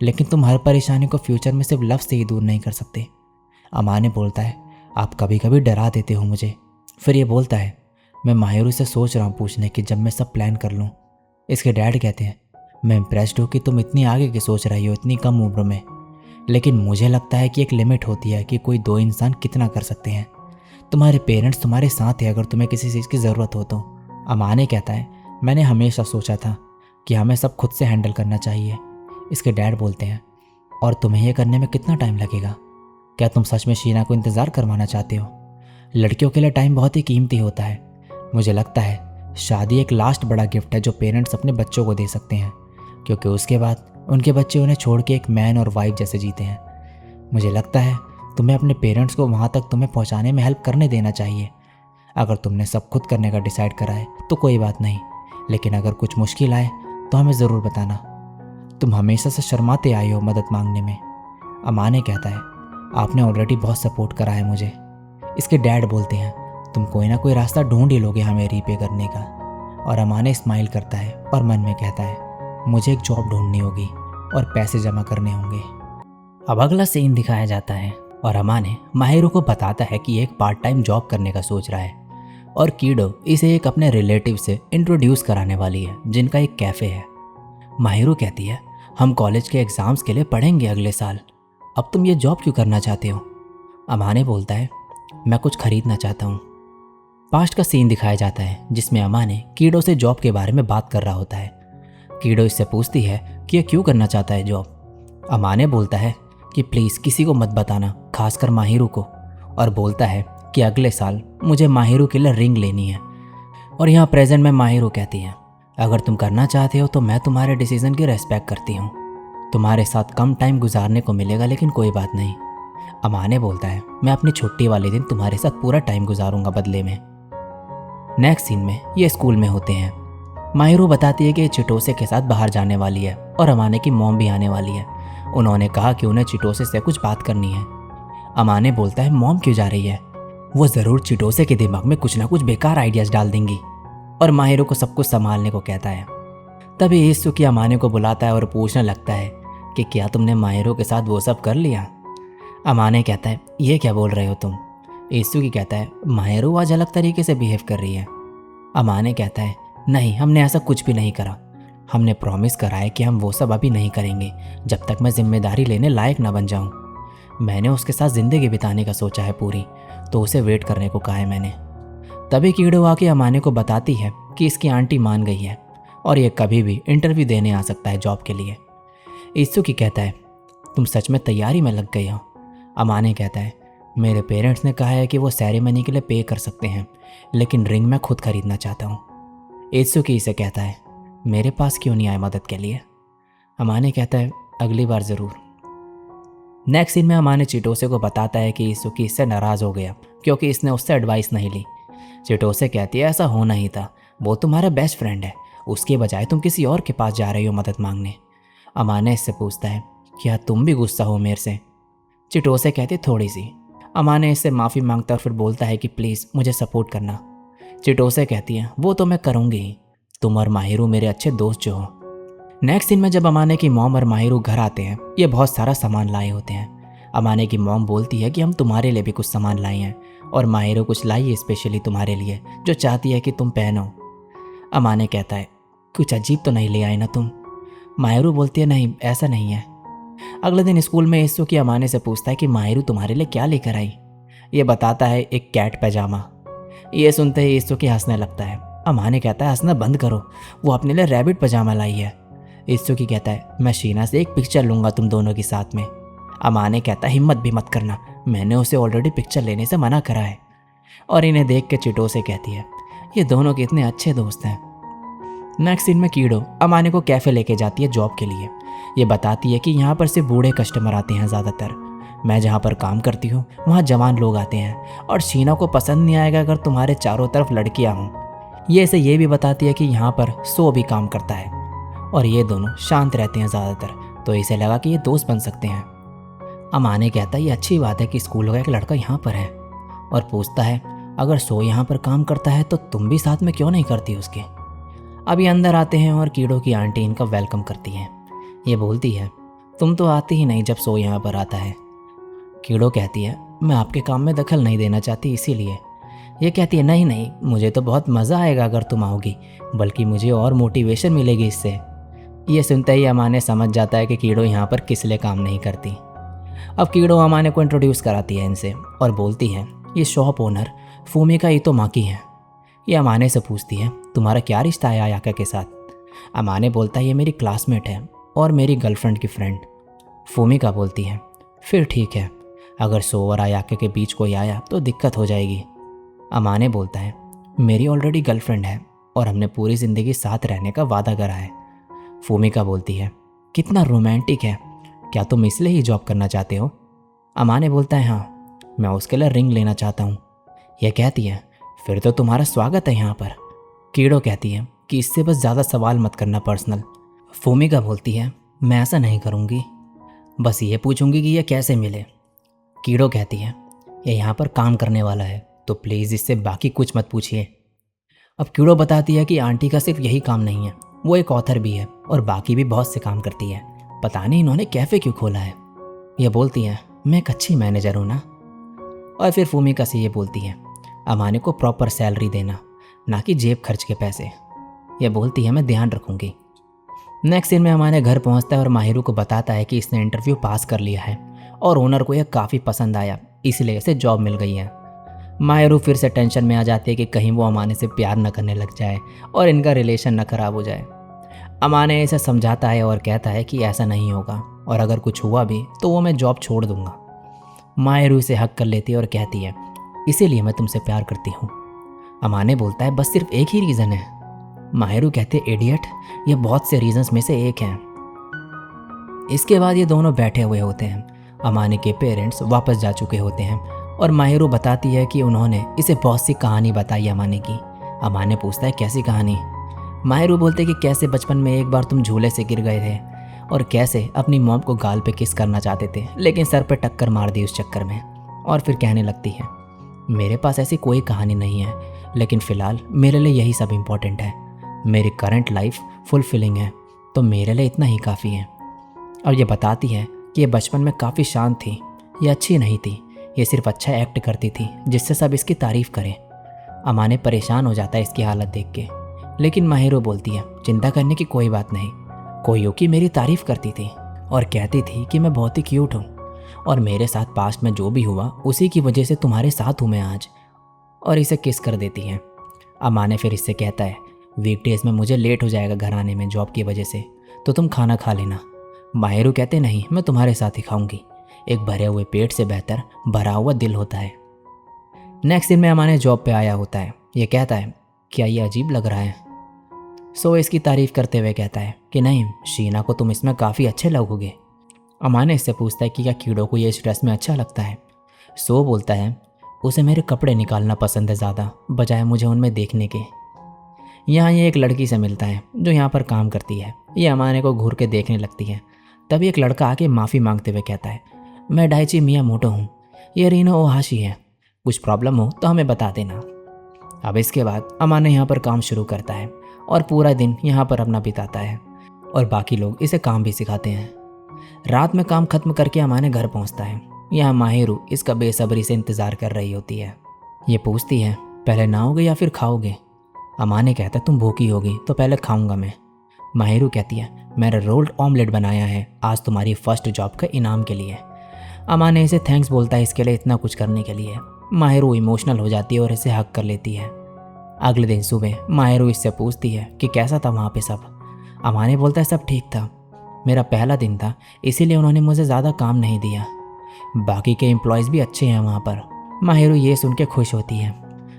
लेकिन तुम हर परेशानी को फ्यूचर में सिर्फ लव से ही दूर नहीं कर सकते। अमाने बोलता है, आप कभी कभी डरा देते हो मुझे। फिर ये बोलता है, मैं माहिरू से सोच रहा हूँ पूछने की जब मैं सब प्लान कर लूँ। इसके डैड कहते हैं, मैं इम्प्रेस्ड हूँ कि तुम इतनी आगे की सोच रही हो इतनी कम उम्र में, लेकिन मुझे लगता है कि एक लिमिट होती है कि कोई दो इंसान कितना कर सकते हैं। तुम्हारे पेरेंट्स तुम्हारे साथ है अगर तुम्हें किसी चीज़ की ज़रूरत हो तो। अमाने कहता है, मैंने हमेशा सोचा था कि हमें सब खुद से हैंडल करना चाहिए। इसके डैड बोलते हैं, और तुम्हें यह करने में कितना टाइम लगेगा? क्या तुम सच में शीना को इंतज़ार करवाना चाहते हो? लड़कियों के लिए टाइम बहुत ही कीमती होता है। मुझे लगता है शादी एक लास्ट बड़ा गिफ्ट है जो पेरेंट्स अपने बच्चों को दे सकते हैं, क्योंकि उसके बाद उनके बच्चे उन्हें छोड़ के एक मैन और वाइफ जैसे जीते हैं। मुझे लगता है तुम्हें अपने पेरेंट्स को वहाँ तक तुम्हें पहुँचाने में हेल्प करने देना चाहिए। अगर तुमने सब खुद करने का डिसाइड करा है तो कोई बात नहीं, लेकिन अगर कुछ मुश्किल आए तो हमें ज़रूर बताना। तुम हमेशा से शर्माते आए हो मदद मांगने में। अमाने कहता है, आपने ऑलरेडी बहुत सपोर्ट करा है मुझे। इसके डैड बोलते हैं, तुम कोई ना कोई रास्ता ढूंढ ही लोगे हमें रीपे करने का। और अमाने स्माइल करता है और मन में कहता है, मुझे एक जॉब ढूंढनी होगी और पैसे जमा करने होंगे। अब अगला सीन दिखाया जाता है और अमाने माहिरू को बताता है कि एक पार्ट टाइम जॉब करने का सोच रहा है, और कीडो इसे एक अपने रिलेटिव से इंट्रोड्यूस कराने वाली है जिनका एक कैफ़े है। माहिरू कहती है, हम कॉलेज के एग्ज़ाम्स के लिए पढ़ेंगे अगले साल। अब तुम ये जॉब क्यों करना चाहते हो? अमाने बोलता है, मैं कुछ खरीदना चाहता हूँ। पास्ट का सीन दिखाया जाता है जिसमें अमाने कीड़ो से जॉब के बारे में बात कर रहा होता है। कीड़ो इससे पूछती है कि ये क्यों करना चाहता है जॉब। अमाने बोलता है कि प्लीज़ किसी को मत बताना, खासकर माहिरू को, और बोलता है कि अगले साल मुझे माहिरू के लिए रिंग लेनी है। और यहाँ प्रेजेंट में माहिरू कहती है, अगर तुम करना चाहते हो तो मैं तुम्हारे डिसीजन की रेस्पेक्ट करती हूँ। तुम्हारे साथ कम टाइम गुजारने को मिलेगा लेकिन कोई बात नहीं। अमाने बोलता है, मैं अपनी छुट्टी वाले दिन तुम्हारे साथ पूरा टाइम गुजारूंगा बदले में। नेक्स्ट सीन में ये स्कूल में होते हैं। माहिरू बताती है कि चिटोसे के साथ बाहर जाने वाली है और अमाने की मॉम भी आने वाली है। उन्होंने कहा कि उन्हें चिटोसे से कुछ बात करनी है। अमाने बोलता है, मॉम क्यों जा रही है? वो ज़रूर चिटोसे के दिमाग में कुछ ना कुछ बेकार आइडियाज़ डाल देंगी। और माहिरू को सब कुछ संभालने को कहता है। तभी ईसुकी अमाने को बुलाता है और पूछने लगता है कि क्या तुमने माहिरू के साथ वो सब कर लिया? अमाने कहता है, ये क्या बोल रहे हो तुम? ईसुकी कहता है, माहिरू आज अलग तरीके से बिहेव कर रही है। अमाने कहता है, नहीं, हमने ऐसा कुछ भी नहीं करा। हमने प्रॉमिस करा है कि हम वो सब अभी नहीं करेंगे जब तक मैं जिम्मेदारी लेने लायक ना बन जाऊं। मैंने उसके साथ ज़िंदगी बिताने का सोचा है पूरी, तो उसे वेट करने को कहा है मैंने। तभी कीड़ो आके अमाने को बताती है कि इसकी आंटी मान गई है और ये कभी भी इंटरव्यू देने आ सकता है जॉब के लिए। ईसुकी कहता है, तुम सच में तैयारी में लग गई हो? अमाने कहता है, मेरे पेरेंट्स ने कहा है कि वो सेरेमनी के लिए पे कर सकते हैं, लेकिन रिंग मैं खुद खरीदना चाहता हूँ। ईसुकी इसे कहता है, मेरे पास क्यों नहीं आए मदद के लिए? अमाने कहता है, अगली बार ज़रूर। नेक्स्ट सीन में अमाने चिटोसे को बताता है कि ईसुकी इससे नाराज़ हो गया क्योंकि इसने उससे एडवाइस नहीं ली। चिटोसे कहती है, ऐसा होना ही था, वो तुम्हारा बेस्ट फ्रेंड है, उसके बजाय तुम किसी और के पास जा रही हो मदद मांगने। अमाने इससे पूछता है, क्या तुम भी गुस्सा हो मेरे से? चिटोसे कहती, थोड़ी सी। अमाने इससे माफ़ी मांगता और फिर बोलता है कि प्लीज़ मुझे सपोर्ट करना। चिटोसे कहती है, वो तो मैं करूँगी ही, तुम और माहिरू मेरे अच्छे दोस्त जो हो। नेक्स्ट सीन में जब अमाने की मॉम और माहिरू घर आते हैं, ये बहुत सारा सामान लाए होते हैं। अमाने की मॉम बोलती है कि हम तुम्हारे लिए भी कुछ सामान लाए हैं और माहिरू कुछ लाई है स्पेशली तुम्हारे लिए जो चाहती है कि तुम पहनो। अमाने कहता है, कुछ अजीब तो नहीं ले आए ना तुम? माहिरू बोलती है, नहीं, ऐसा नहीं है। अगले दिन स्कूल में ईसुकी अमाने से पूछता है कि माहिरू तुम्हारे लिए क्या लेकर आई? ये बताता है, एक कैट पैजामा। ये सुनते ही ईसुकी हंसने लगता है। अमाने कहता है, हंसना बंद करो, वो अपने लिए रैबिट पैजामा लाई है। ईसुकी कहता है, मैं शीना से एक पिक्चर लूँगा तुम दोनों के साथ में। अमाने कहता है, हिम्मत भी मत करना, मैंने उसे ऑलरेडी पिक्चर लेने से मना करा है। और इन्हें देख के चिटोसे कहती है, ये दोनों कितने अच्छे दोस्त हैं। नेक्स्ट सीन में कीड़ो अमाने को कैफ़े लेके जाती है जॉब के लिए। ये बताती है कि यहाँ पर सिर्फ बूढ़े कस्टमर आते हैं ज़्यादातर। मैं जहाँ पर काम करती हूँ वहाँ जवान लोग आते हैं और शीना को पसंद नहीं आएगा अगर तुम्हारे चारों तरफ लड़कियाँ हों। ये इसे ये भी बताती है कि यहाँ पर सो भी काम करता है और ये दोनों शांत रहते हैं ज़्यादातर, तो इसे लगा कि ये दोस्त बन सकते हैं। अमाने कहता है, ये अच्छी बात है कि स्कूल का एक लड़का यहाँ पर है, और पूछता है, अगर सो यहाँ पर काम करता है तो तुम भी साथ में क्यों नहीं करती उसके? अभी अंदर आते हैं और कीड़ो की आंटी इनका वेलकम करती है। ये बोलती है, तुम तो आती ही नहीं जब सो यहाँ पर आता है। कीड़ो कहती है, मैं आपके काम में दखल नहीं देना चाहती इसीलिए। ये कहती है, नहीं नहीं, मुझे तो बहुत मज़ा आएगा अगर तुम आओगी, बल्कि मुझे और मोटिवेशन मिलेगी इससे। ये सुनते ही अमाने समझ जाता है कि कीड़ो यहाँ पर किस लिए काम नहीं करती। अब कीड़ो अमाने को इंट्रोड्यूस कराती है इनसे और बोलती है, ये शॉप ओनर फूमिका इतोमाकी है। ये अमाने से पूछती है, तुम्हारा क्या रिश्ता है आयाका के साथ? अमाने बोलता है, ये मेरी क्लासमेट है और मेरी गर्लफ्रेंड की फ्रेंड। फूमिका बोलती है, फिर ठीक है, अगर सो और आयाका के बीच कोई आया तो दिक्कत हो जाएगी। अमाने बोलता है, मेरी ऑलरेडी गर्लफ्रेंड है और हमने पूरी ज़िंदगी साथ रहने का वादा करा है। फूमिका बोलती है, कितना रोमांटिक है, क्या तुम इसलिए ही जॉब करना चाहते हो? अमाने बोलता है, हाँ, मैं उसके लिए रिंग लेना चाहता हूँ। यह कहती है, फिर तो तुम्हारा स्वागत है यहाँ पर। कीड़ो कहती है कि इससे बस ज़्यादा सवाल मत करना पर्सनल। फूमिका बोलती है, मैं ऐसा नहीं करूँगी, बस ये पूछूंगी कि यह कैसे मिले। कीड़ो कहती है, यह यहाँ पर काम करने वाला है तो प्लीज़ इससे बाकी कुछ मत पूछिए। अब कीड़ो बताती है कि आंटी का सिर्फ यही काम नहीं है, वो एक ऑथर भी है और बाकी भी बहुत से काम करती है, पता नहीं इन्होंने कैफ़े क्यों खोला है। यह बोलती है, मैं एक अच्छी मैनेजर हूँ ना। और फिर फूमिका से ये बोलती है, अमाने को प्रॉपर सैलरी देना, ना कि जेब खर्च के पैसे। यह बोलती है, मैं ध्यान रखूँगी। नेक्स्ट सीन में हमारे घर पहुंचता है और माहिरू को बताता है कि इसने इंटरव्यू पास कर लिया है और ओनर को यह काफ़ी पसंद आया, इसलिए इसे जॉब मिल गई है। माहिरू फिर से टेंशन में आ जाती है कि कहीं वो अमाने से प्यार न करने लग जाए और इनका रिलेशन न खराब हो जाए। अमाने इसे समझाता है और कहता है कि ऐसा नहीं होगा और अगर कुछ हुआ भी तो वो मैं जॉब छोड़ दूंगा। माहिरू इसे हक कर लेती है और कहती है इसीलिए मैं तुमसे प्यार करती हूँ। अमाने बोलता है बस सिर्फ एक ही रीज़न है। माहिरू कहते इडियट, ये बहुत से रीजंस में से एक है। इसके बाद ये दोनों बैठे हुए होते हैं। अमाने के पेरेंट्स वापस जा चुके होते हैं और माहिरू बताती है कि उन्होंने इसे बहुत सी कहानी बताई अमाने की। अमाने पूछता है कैसी कहानी। माहिरू बोलते कि कैसे बचपन में एक बार तुम झूले से गिर गए थे और कैसे अपनी मॉम को गाल पे किस करना चाहते थे लेकिन सर पे टक्कर मार दी उस चक्कर में। और फिर कहने लगती है मेरे पास ऐसी कोई कहानी नहीं है, लेकिन फ़िलहाल मेरे लिए यही सब इम्पोर्टेंट है। मेरी करंट लाइफ फुलफिलिंग है तो मेरे लिए इतना ही काफ़ी है। और ये बताती है कि ये बचपन में काफ़ी शांत थी, ये अच्छी नहीं थी, ये सिर्फ अच्छा एक्ट करती थी जिससे सब इसकी तारीफ़ करें। अमाने परेशान हो जाता है इसकी हालत देख के, लेकिन माहिरू बोलती है चिंता करने की कोई बात नहीं। कोयोकी मेरी तारीफ़ करती थी और कहती थी कि मैं बहुत ही क्यूट हूँ और मेरे साथ पास्ट में जो भी हुआ उसी की वजह से तुम्हारे साथ हूँ मैं आज। और इसे किस कर देती है। अमाने फिर इससे कहता है वीकडेज में मुझे लेट हो जाएगा घर आने में जॉब की वजह से, तो तुम खाना खा लेना। माहिरू कहते नहीं, मैं तुम्हारे साथ ही खाऊंगी। एक भरे हुए पेट से बेहतर भरा हुआ दिल होता है। नेक्स्ट दिन में अमाने जॉब पे आया होता है। ये कहता है क्या ये अजीब लग रहा है। सो इसकी तारीफ करते हुए कहता है कि नहीं शीना को तुम इसमें काफ़ी अच्छे लगोगे। अमाने इससे पूछता है कि क्या कीड़ों को ये इस ड्रेस में अच्छा लगता है। सो बोलता है उसे मेरे कपड़े निकालना पसंद है ज़्यादा बजाय मुझे उनमें देखने के। यहाँ ये एक लड़की से मिलता है जो यहाँ पर काम करती है। ये अमाने को घूर के देखने लगती है। तभी एक लड़का आके माफ़ी मांगते हुए कहता है मैं डाइची मियामोटो हूँ, ये रीनो ओहाशी है, कुछ प्रॉब्लम हो तो हमें बता देना। अब इसके बाद अमाने यहाँ पर काम शुरू करता है और पूरा दिन यहाँ पर अपना बिताता है और बाकी लोग इसे काम भी सिखाते हैं। रात में काम खत्म करके अमाने घर पहुँचता है। यहाँ माहिरू इसका बेसब्री से इंतज़ार कर रही होती है। ये पूछती है पहले नहाओगे या फिर खाओगे। अमाने कहता है तुम भूखी होगी तो पहले खाऊंगा मैं। माहिरू कहती है मैंने रोल्ड ऑमलेट बनाया है आज तुम्हारी फर्स्ट जॉब का इनाम के लिए। अमाने इसे थैंक्स बोलता है इसके लिए इतना कुछ करने के लिए। माहिरू इमोशनल हो जाती है और इसे हक कर लेती है। अगले दिन सुबह माहिरू इससे पूछती है कि कैसा था वहाँ पे सब। अमाने बोलता है सब ठीक था, मेरा पहला दिन था इसीलिए उन्होंने मुझे ज़्यादा काम नहीं दिया, बाकी के एम्प्लॉयज़ भी अच्छे हैं वहाँ पर। माहिरू ये सुन के खुश होती है।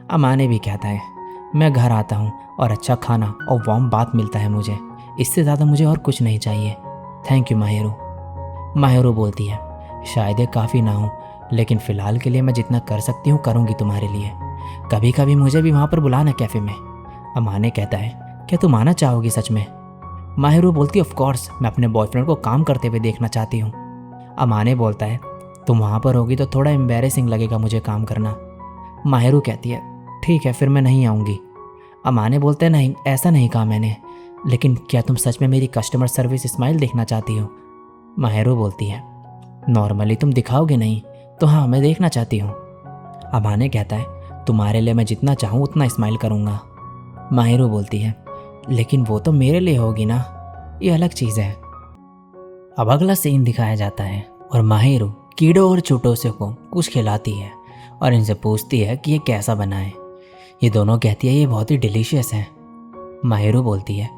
अमाने भी कहता है मैं घर आता हूँ और अच्छा खाना और वार्म बात मिलता है मुझे, इससे ज़्यादा मुझे और कुछ नहीं चाहिए। Thank you Mahiru. माहिरू बोलती है शायद ये काफ़ी ना हो, लेकिन फ़िलहाल के लिए मैं जितना कर सकती हूँ करूँगी तुम्हारे लिए। कभी कभी मुझे भी वहाँ पर बुलाना कैफ़े में। अमाने कहता है क्या तुम आना चाहोगी सच में। माहिरू बोलती ऑफ कोर्स, मैं अपने बॉयफ्रेंड को काम करते हुए देखना चाहती हूँ। अमाने बोलता है तुम वहाँ पर होगी तो थोड़ा एम्बेरेसिंग लगेगा मुझे काम करना। माहिरू कहती है ठीक है फिर मैं नहीं आऊँगी। अमाने बोलते हैं नहीं ऐसा नहीं कहा मैंने, लेकिन क्या तुम सच में मेरी कस्टमर सर्विस स्माइल देखना चाहती हो। माहिरू बोलती है नॉर्मली तुम दिखाओगे नहीं तो हाँ मैं देखना चाहती हूँ। अमाने कहता है तुम्हारे लिए मैं जितना चाहूँ उतना स्माइल करूँगा। माहिरू बोलती है लेकिन वो तो मेरे लिए होगी ना, ये अलग चीज़ है। अब अगला सीन दिखाया जाता है और माहिरू कीड़ों और चूटों को कुछ खिलाती है और इनसे पूछती है कि ये कैसा बना है। ये दोनों कहती है ये बहुत ही डिलीशियस है। माहिरू बोलती है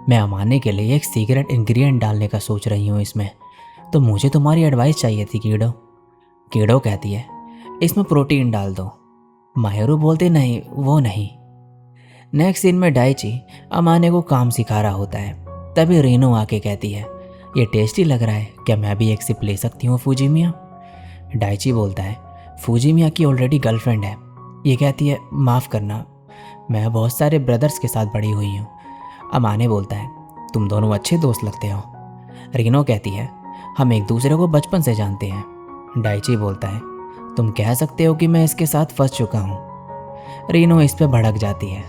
मैं अमाने के लिए एक सीक्रेट इंग्रेडिएंट डालने का सोच रही हूँ इसमें, तो मुझे तुम्हारी एडवाइस चाहिए थी कीड़ो। कीड़ो कहती है इसमें प्रोटीन डाल दो। माहिरू बोलते नहीं वो नहीं। नेक्स्ट सीन में डाइची अमाने को काम सिखा रहा होता है। तभी रीनो आके कहती है ये टेस्टी लग रहा है, क्या मैं भी एक सिप ले सकती हूँ फूजीमिया। डाइची बोलता है फूजीमिया की ऑलरेडी गर्लफ्रेंड है। ये कहती है माफ़ करना, मैं बहुत सारे ब्रदर्स के साथ बड़ी हुई हूँ। अमाने बोलता है तुम दोनों अच्छे दोस्त लगते हो। रीनो कहती है हम एक दूसरे को बचपन से जानते हैं। डाइची बोलता है तुम कह सकते हो कि मैं इसके साथ फंस चुका हूँ। रीनो इस पे भड़क जाती है।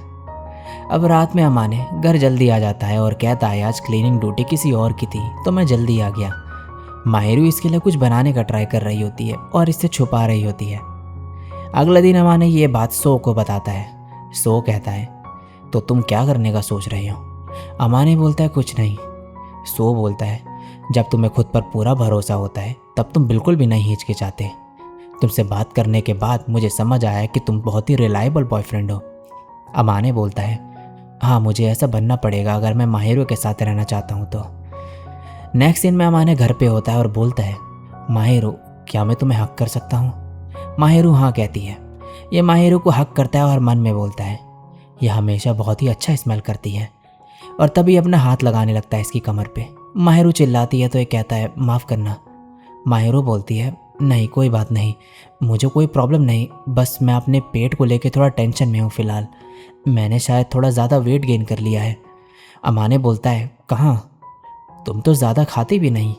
अब रात में अमाने घर जल्दी आ जाता है और कहता है आज क्लीनिंग ड्यूटी किसी और की थी तो मैं जल्दी आ गया। माहिरू इसके लिए कुछ बनाने का ट्राई कर रही होती है और इससे छुपा रही होती है। अगले दिन अमाने ये बात सो को बताता है। सो कहता है तो तुम क्या करने का सोच रही हो। अमाने बोलता है कुछ नहीं, सो बोलता है, जब तुम्हें खुद पर पूरा भरोसा होता है तब तुम बिल्कुल भी नहीं हिचकिचाते। तुमसे बात करने के बाद मुझे समझ आया कि तुम बहुत ही रिलायबल बॉयफ्रेंड हो। अमाने बोलता है, हाँ मुझे ऐसा बनना पड़ेगा अगर मैं माहिरो के साथ रहना चाहता हूँ तो। नेक्स्ट सीन में अमाने घर पे होता है और बोलता है, माहिरो क्या मैं तुम्हें हक कर सकता हूँ? माहिरो हाँ कहती है। ये माहिरो को हक करता है और मन में बोलता है, यह हमेशा बहुत ही अच्छा स्मेल करती है, और तभी अपना हाथ लगाने लगता है इसकी कमर पे। माहिरो चिल्लाती है तो ये कहता है, माफ़ करना। माहिरो बोलती है, नहीं कोई बात नहीं, मुझे कोई प्रॉब्लम नहीं, बस मैं अपने पेट को लेके थोड़ा टेंशन में हूँ फ़िलहाल। मैंने शायद थोड़ा ज़्यादा वेट गेन कर लिया है। अमाने बोलता है, कहाँ? तुम तो ज़्यादा खाती भी नहीं।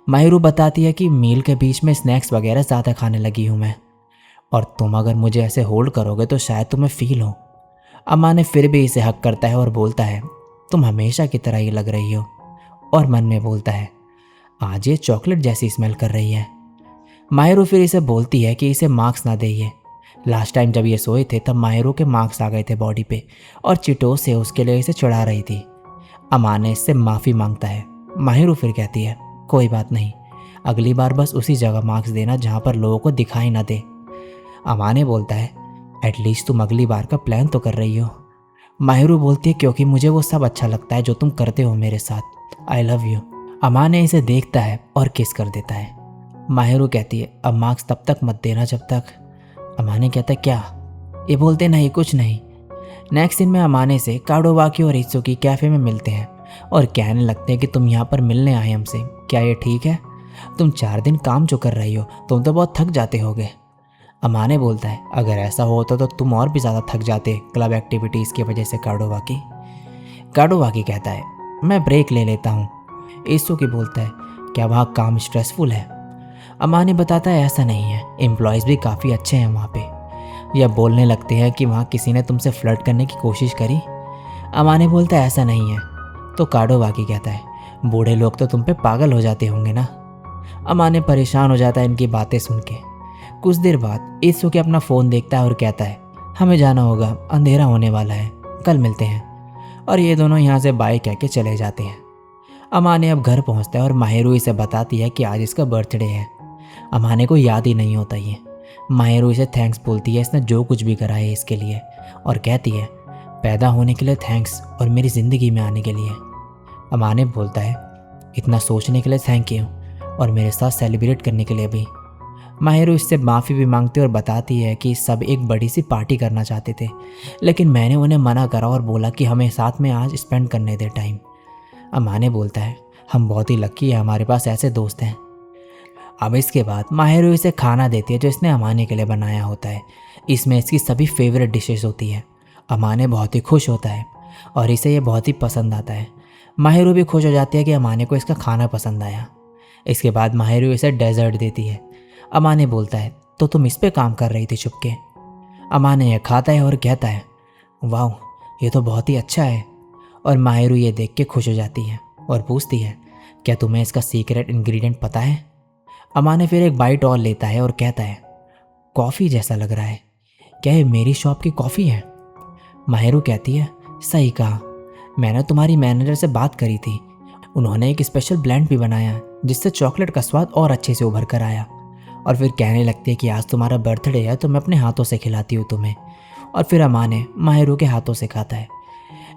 माहिरो बताती है कि मील के बीच में स्नैक्स वगैरह ज़्यादा खाने लगी हूँ मैं, और तुम अगर मुझे ऐसे होल्ड करोगे तो शायद तुम्हें फील हो। अमाने फिर भी इसे हक करता है और बोलता है, तुम हमेशा की तरह ही लग रही हो, और मन में बोलता है, आज ये चॉकलेट जैसी स्मेल कर रही है। माहिरो फिर इसे बोलती है कि इसे मार्क्स ना दे। लास्ट टाइम जब ये सोए थे तब माहिरो के मार्क्स आ गए थे बॉडी पे, और चिटो से उसके लिए इसे चढ़ा रही थी। अमाने इससे माफ़ी मांगता है। माहिरो फिर कहती है, कोई बात नहीं, अगली बार बस उसी जगह मार्क्स देना जहाँ पर लोगों को दिखाई ना दे। अमाने बोलता है, एटलीस्ट तुम अगली बार का प्लान तो कर रही हो। माहिरो बोलती है, क्योंकि मुझे वो सब अच्छा लगता है जो तुम करते हो मेरे साथ। I love you. अमाने इसे देखता है और किस कर देता है। माहिरो कहती है, अब मार्क्स तब तक मत देना जब तक। अमाने कहता है, क्या? ये बोलते, नहीं कुछ नहीं। नेक्स्ट सीन में अमाने से काडोवाकी और इत्सुकी कैफ़े में मिलते हैं और कहने लगते हैं कि तुम यहाँ पर मिलने आए हमसे, क्या ये ठीक है? तुम 4 दिन काम जो कर रही हो, तुम तो बहुत थक जाते होगे। अमाने बोलता है, अगर ऐसा होता तो तुम और भी ज़्यादा थक जाते क्लब एक्टिविटीज़ की वजह से काडोवाकी। काडोवाकी कहता है, मैं ब्रेक ले लेता हूँ। इत्सुकी बोलता है, क्या वहाँ काम स्ट्रेसफुल है? अमाने बताता है, ऐसा नहीं है, एम्प्लॉयज़ भी काफ़ी अच्छे हैं वहाँ पे। यह बोलने लगते हैं कि वहाँ किसी ने तुमसे फ्लर्ट करने की कोशिश करी। अमाने बोलता है, ऐसा नहीं है। तो काडोवाकी कहता है, बूढ़े लोग तो तुम पे पागल हो जाते होंगे ना। अमाने परेशान हो जाता है इनकी बातें सुन के। कुछ देर बाद इत्सुकी अपना फ़ोन देखता है और कहता है, हमें जाना होगा, अंधेरा होने वाला है, कल मिलते हैं। और ये दोनों यहाँ से बाय कह के चले जाते हैं। अमाने अब घर पहुँचता है और माहिरो इसे बताती है कि आज इसका बर्थडे है। अमाने को याद ही नहीं होता ये। माहिरो इसे थैंक्स बोलती है इसने जो कुछ भी करा है इसके लिए, और कहती है, पैदा होने के लिए थैंक्स और मेरी ज़िंदगी में आने के लिए। अमाने बोलता है, इतना सोचने के लिए थैंक यू, और मेरे साथ सेलिब्रेट करने के लिए भी। माहिरो इससे माफ़ी भी मांगती है और बताती है कि सब एक बड़ी सी पार्टी करना चाहते थे, लेकिन मैंने उन्हें मना करा और बोला कि हमें साथ में आज स्पेंड करने दे टाइम। अमाने बोलता है, हम बहुत ही लकी है, हमारे पास ऐसे दोस्त हैं। अब इसके बाद माहिरो इसे खाना देती है जो इसने अमाने के लिए बनाया होता है। इसमें इसकी सभी फेवरेट डिशेस होती है। अमाने बहुत ही खुश होता है और इसे ये बहुत ही पसंद आता है। माहिरो भी खुश हो जाती है कि अमाने को इसका खाना पसंद आया। इसके बाद माहिरो इसे डेजर्ट देती है। अमाने बोलता है, तो तुम इस पे काम कर रही थी छुपके? अमाने यह खाता है और कहता है, वाह ये तो बहुत ही अच्छा है। और माहिरो ये देख के खुश हो जाती है और पूछती है, क्या तुम्हें इसका सीक्रेट इंग्रेडिएंट पता है? अमाने फिर एक बाइट और लेता है और कहता है, कॉफ़ी जैसा लग रहा है, क्या ये मेरी शॉप की कॉफ़ी है? माहिरो कहती है, सही कहा, मैंने तुम्हारी मैनेजर से बात करी थी, उन्होंने एक स्पेशल ब्लेंड भी बनाया जिससे चॉकलेट का स्वाद और अच्छे से उभर कर आया। और फिर कहने लगती है कि आज तुम्हारा बर्थडे है तो मैं अपने हाथों से खिलाती हूँ तुम्हें। और फिर अमाने माहिरो के हाथों से खाता है।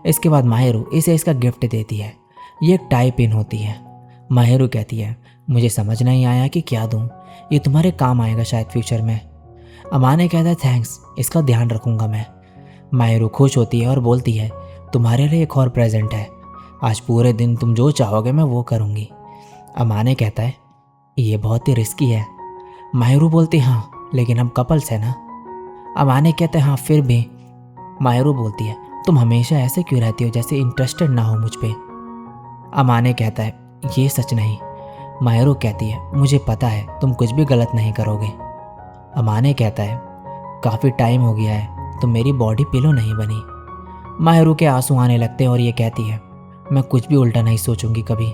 इसके बाद माहिरो इसे इसका गिफ्ट देती है। ये एक टाई पिन होती है। माहिरो कहती है, मुझे समझ नहीं आया कि क्या दूँ, ये तुम्हारे काम आएगा शायद फ्यूचर में। अमाने कहता है, थैंक्स, इसका ध्यान रखूँगा मैं। माहिरो खुश होती है और बोलती है, तुम्हारे लिए एक और प्रेजेंट है, आज पूरे दिन तुम जो चाहोगे मैं वो करूँगी। अमाने कहता है, ये बहुत ही रिस्की है। माहिरो बोलती, हाँ लेकिन हम कपल्स हैं ना। अमाने कहते हैं, हाँ फिर भी। माहिरो बोलती है, तुम हमेशा ऐसे क्यों रहती हो जैसे इंटरेस्टेड ना हो मुझ पे। अमाने कहता है, ये सच नहीं। माहिरो कहती है, मुझे पता है तुम कुछ भी गलत नहीं करोगे। अमाने कहता है, काफ़ी टाइम हो गया है तो मेरी बॉडी पिलो नहीं बनी। माहिरो के आंसू आने लगते हैं और ये कहती है, मैं कुछ भी उल्टा नहीं सोचूंगी कभी।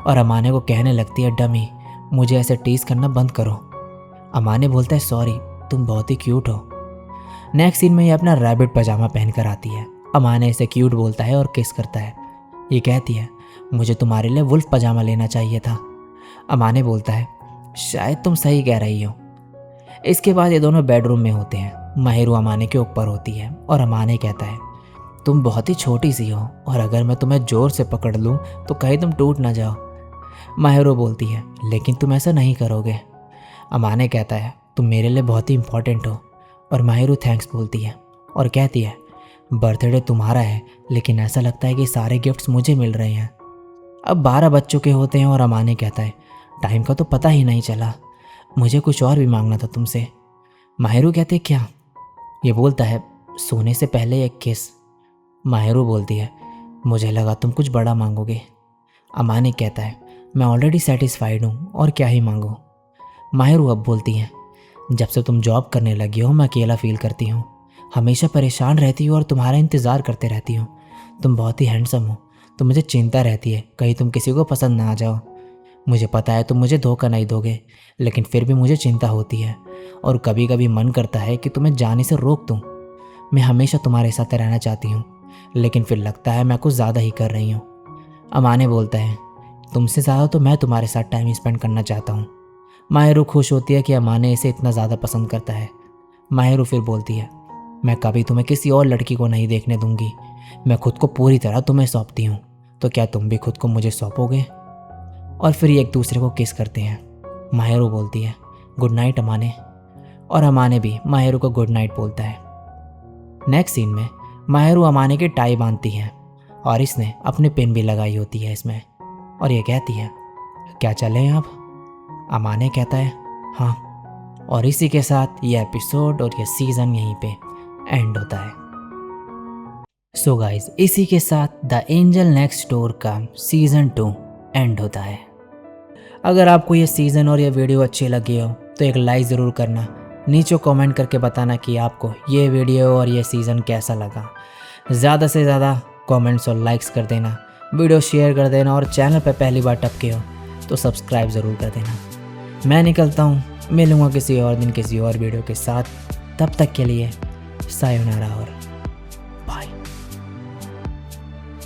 और अमाने को कहने लगती है, डमी मुझे ऐसे टीज करना बंद करो। अमाने बोलता है, सॉरी तुम बहुत ही क्यूट हो। नेक्स्ट सीन में ये अपना रैबिट पजामा पहन कर आती है। अमाने इसे क्यूट बोलता है और किस करता है। ये कहती है, मुझे तुम्हारे लिए वुल्फ पजामा लेना चाहिए था। अमाने बोलता है, शायद तुम सही कह रही हो। इसके बाद ये दोनों बेडरूम में होते हैं। माहिरू अमाने के ऊपर होती है और अमाने कहता है, तुम बहुत ही छोटी सी हो और अगर मैं तुम्हें ज़ोर से पकड़ लूँ तो कहीं तुम टूट ना जाओ। माहिरू बोलती है, लेकिन तुम ऐसा नहीं करोगे। अमाने कहता है, तुम मेरे लिए बहुत ही इंपॉर्टेंट हो। और माहिरू थैंक्स बोलती है और कहती है, बर्थडे तुम्हारा है लेकिन ऐसा लगता है कि सारे गिफ्ट्स मुझे मिल रहे हैं। अब 12 बज चुके होते हैं और अमाने कहता है, टाइम का तो पता ही नहीं चला, मुझे कुछ और भी मांगना था तुमसे। माहिरू कहती है, क्या? ये बोलता है, सोने से पहले एक किस। माहिरू बोलती है, मुझे लगा तुम कुछ बड़ा मांगोगे। अमाने कहता है, मैं ऑलरेडी सेटिस्फाइड हूँ और क्या ही मांगूँ। माहिरू अब बोलती है, जब से तुम जॉब करने लगी हो मैं अकेला फील करती हूँ, हमेशा परेशान रहती हूँ और तुम्हारा इंतज़ार करते रहती हूँ। तुम बहुत ही हैंडसम हो तो मुझे चिंता रहती है कहीं तुम किसी को पसंद ना आ जाओ। मुझे पता है तुम मुझे धोखा नहीं दोगे, लेकिन फिर भी मुझे चिंता होती है और कभी कभी मन करता है कि तुम्हें जाने से रोक दूँ। मैं हमेशा तुम्हारे साथ रहना चाहती हूँ, लेकिन फिर लगता है मैं कुछ ज़्यादा ही कर रही हूँ। अमाने बोलता है, तुमसे ज़्यादा तो मैं तुम्हारे साथ टाइम स्पेंड करना चाहता हूँ। माहिरू खुश होती है कि अमाने इसे इतना ज़्यादा पसंद करता है। माहिरू फिर बोलती है, मैं कभी तुम्हें किसी और लड़की को नहीं देखने दूंगी। मैं खुद को पूरी तरह तुम्हें सौंपती हूँ, तो क्या तुम भी खुद को मुझे सौंपोगे? और फिर ये एक दूसरे को किस करते हैं। माहिरू बोलती है, गुड नाइट अमाने। और अमाने भी माहिरू को गुड नाइट बोलता है। नेक्स्ट सीन में माहिरू अमाने की टाई बांधती है और इसने अपनी पिन भी लगाई होती है इसमें, और ये कहती है, क्या चलें आप? अमाने कहता है, हाँ। और इसी के साथ ये एपिसोड और ये सीज़न यहीं पे एंड होता है। सो गाइस, इसी के साथ द एंजल नेक्स्ट डोर का सीज़न 2 एंड होता है। अगर आपको ये सीज़न और ये वीडियो अच्छी लगी हो तो एक लाइक ज़रूर करना। नीचे कमेंट करके बताना कि आपको ये वीडियो और ये सीज़न कैसा लगा। ज़्यादा से ज़्यादा कमेंट्स और लाइक्स कर देना, वीडियो शेयर कर देना और चैनल पर पहली बार टपके हो तो सब्सक्राइब ज़रूर कर देना। मैं निकलता हूँ, मिलूँगा किसी और दिन किसी और वीडियो के साथ। तब तक के लिए सायोनारा और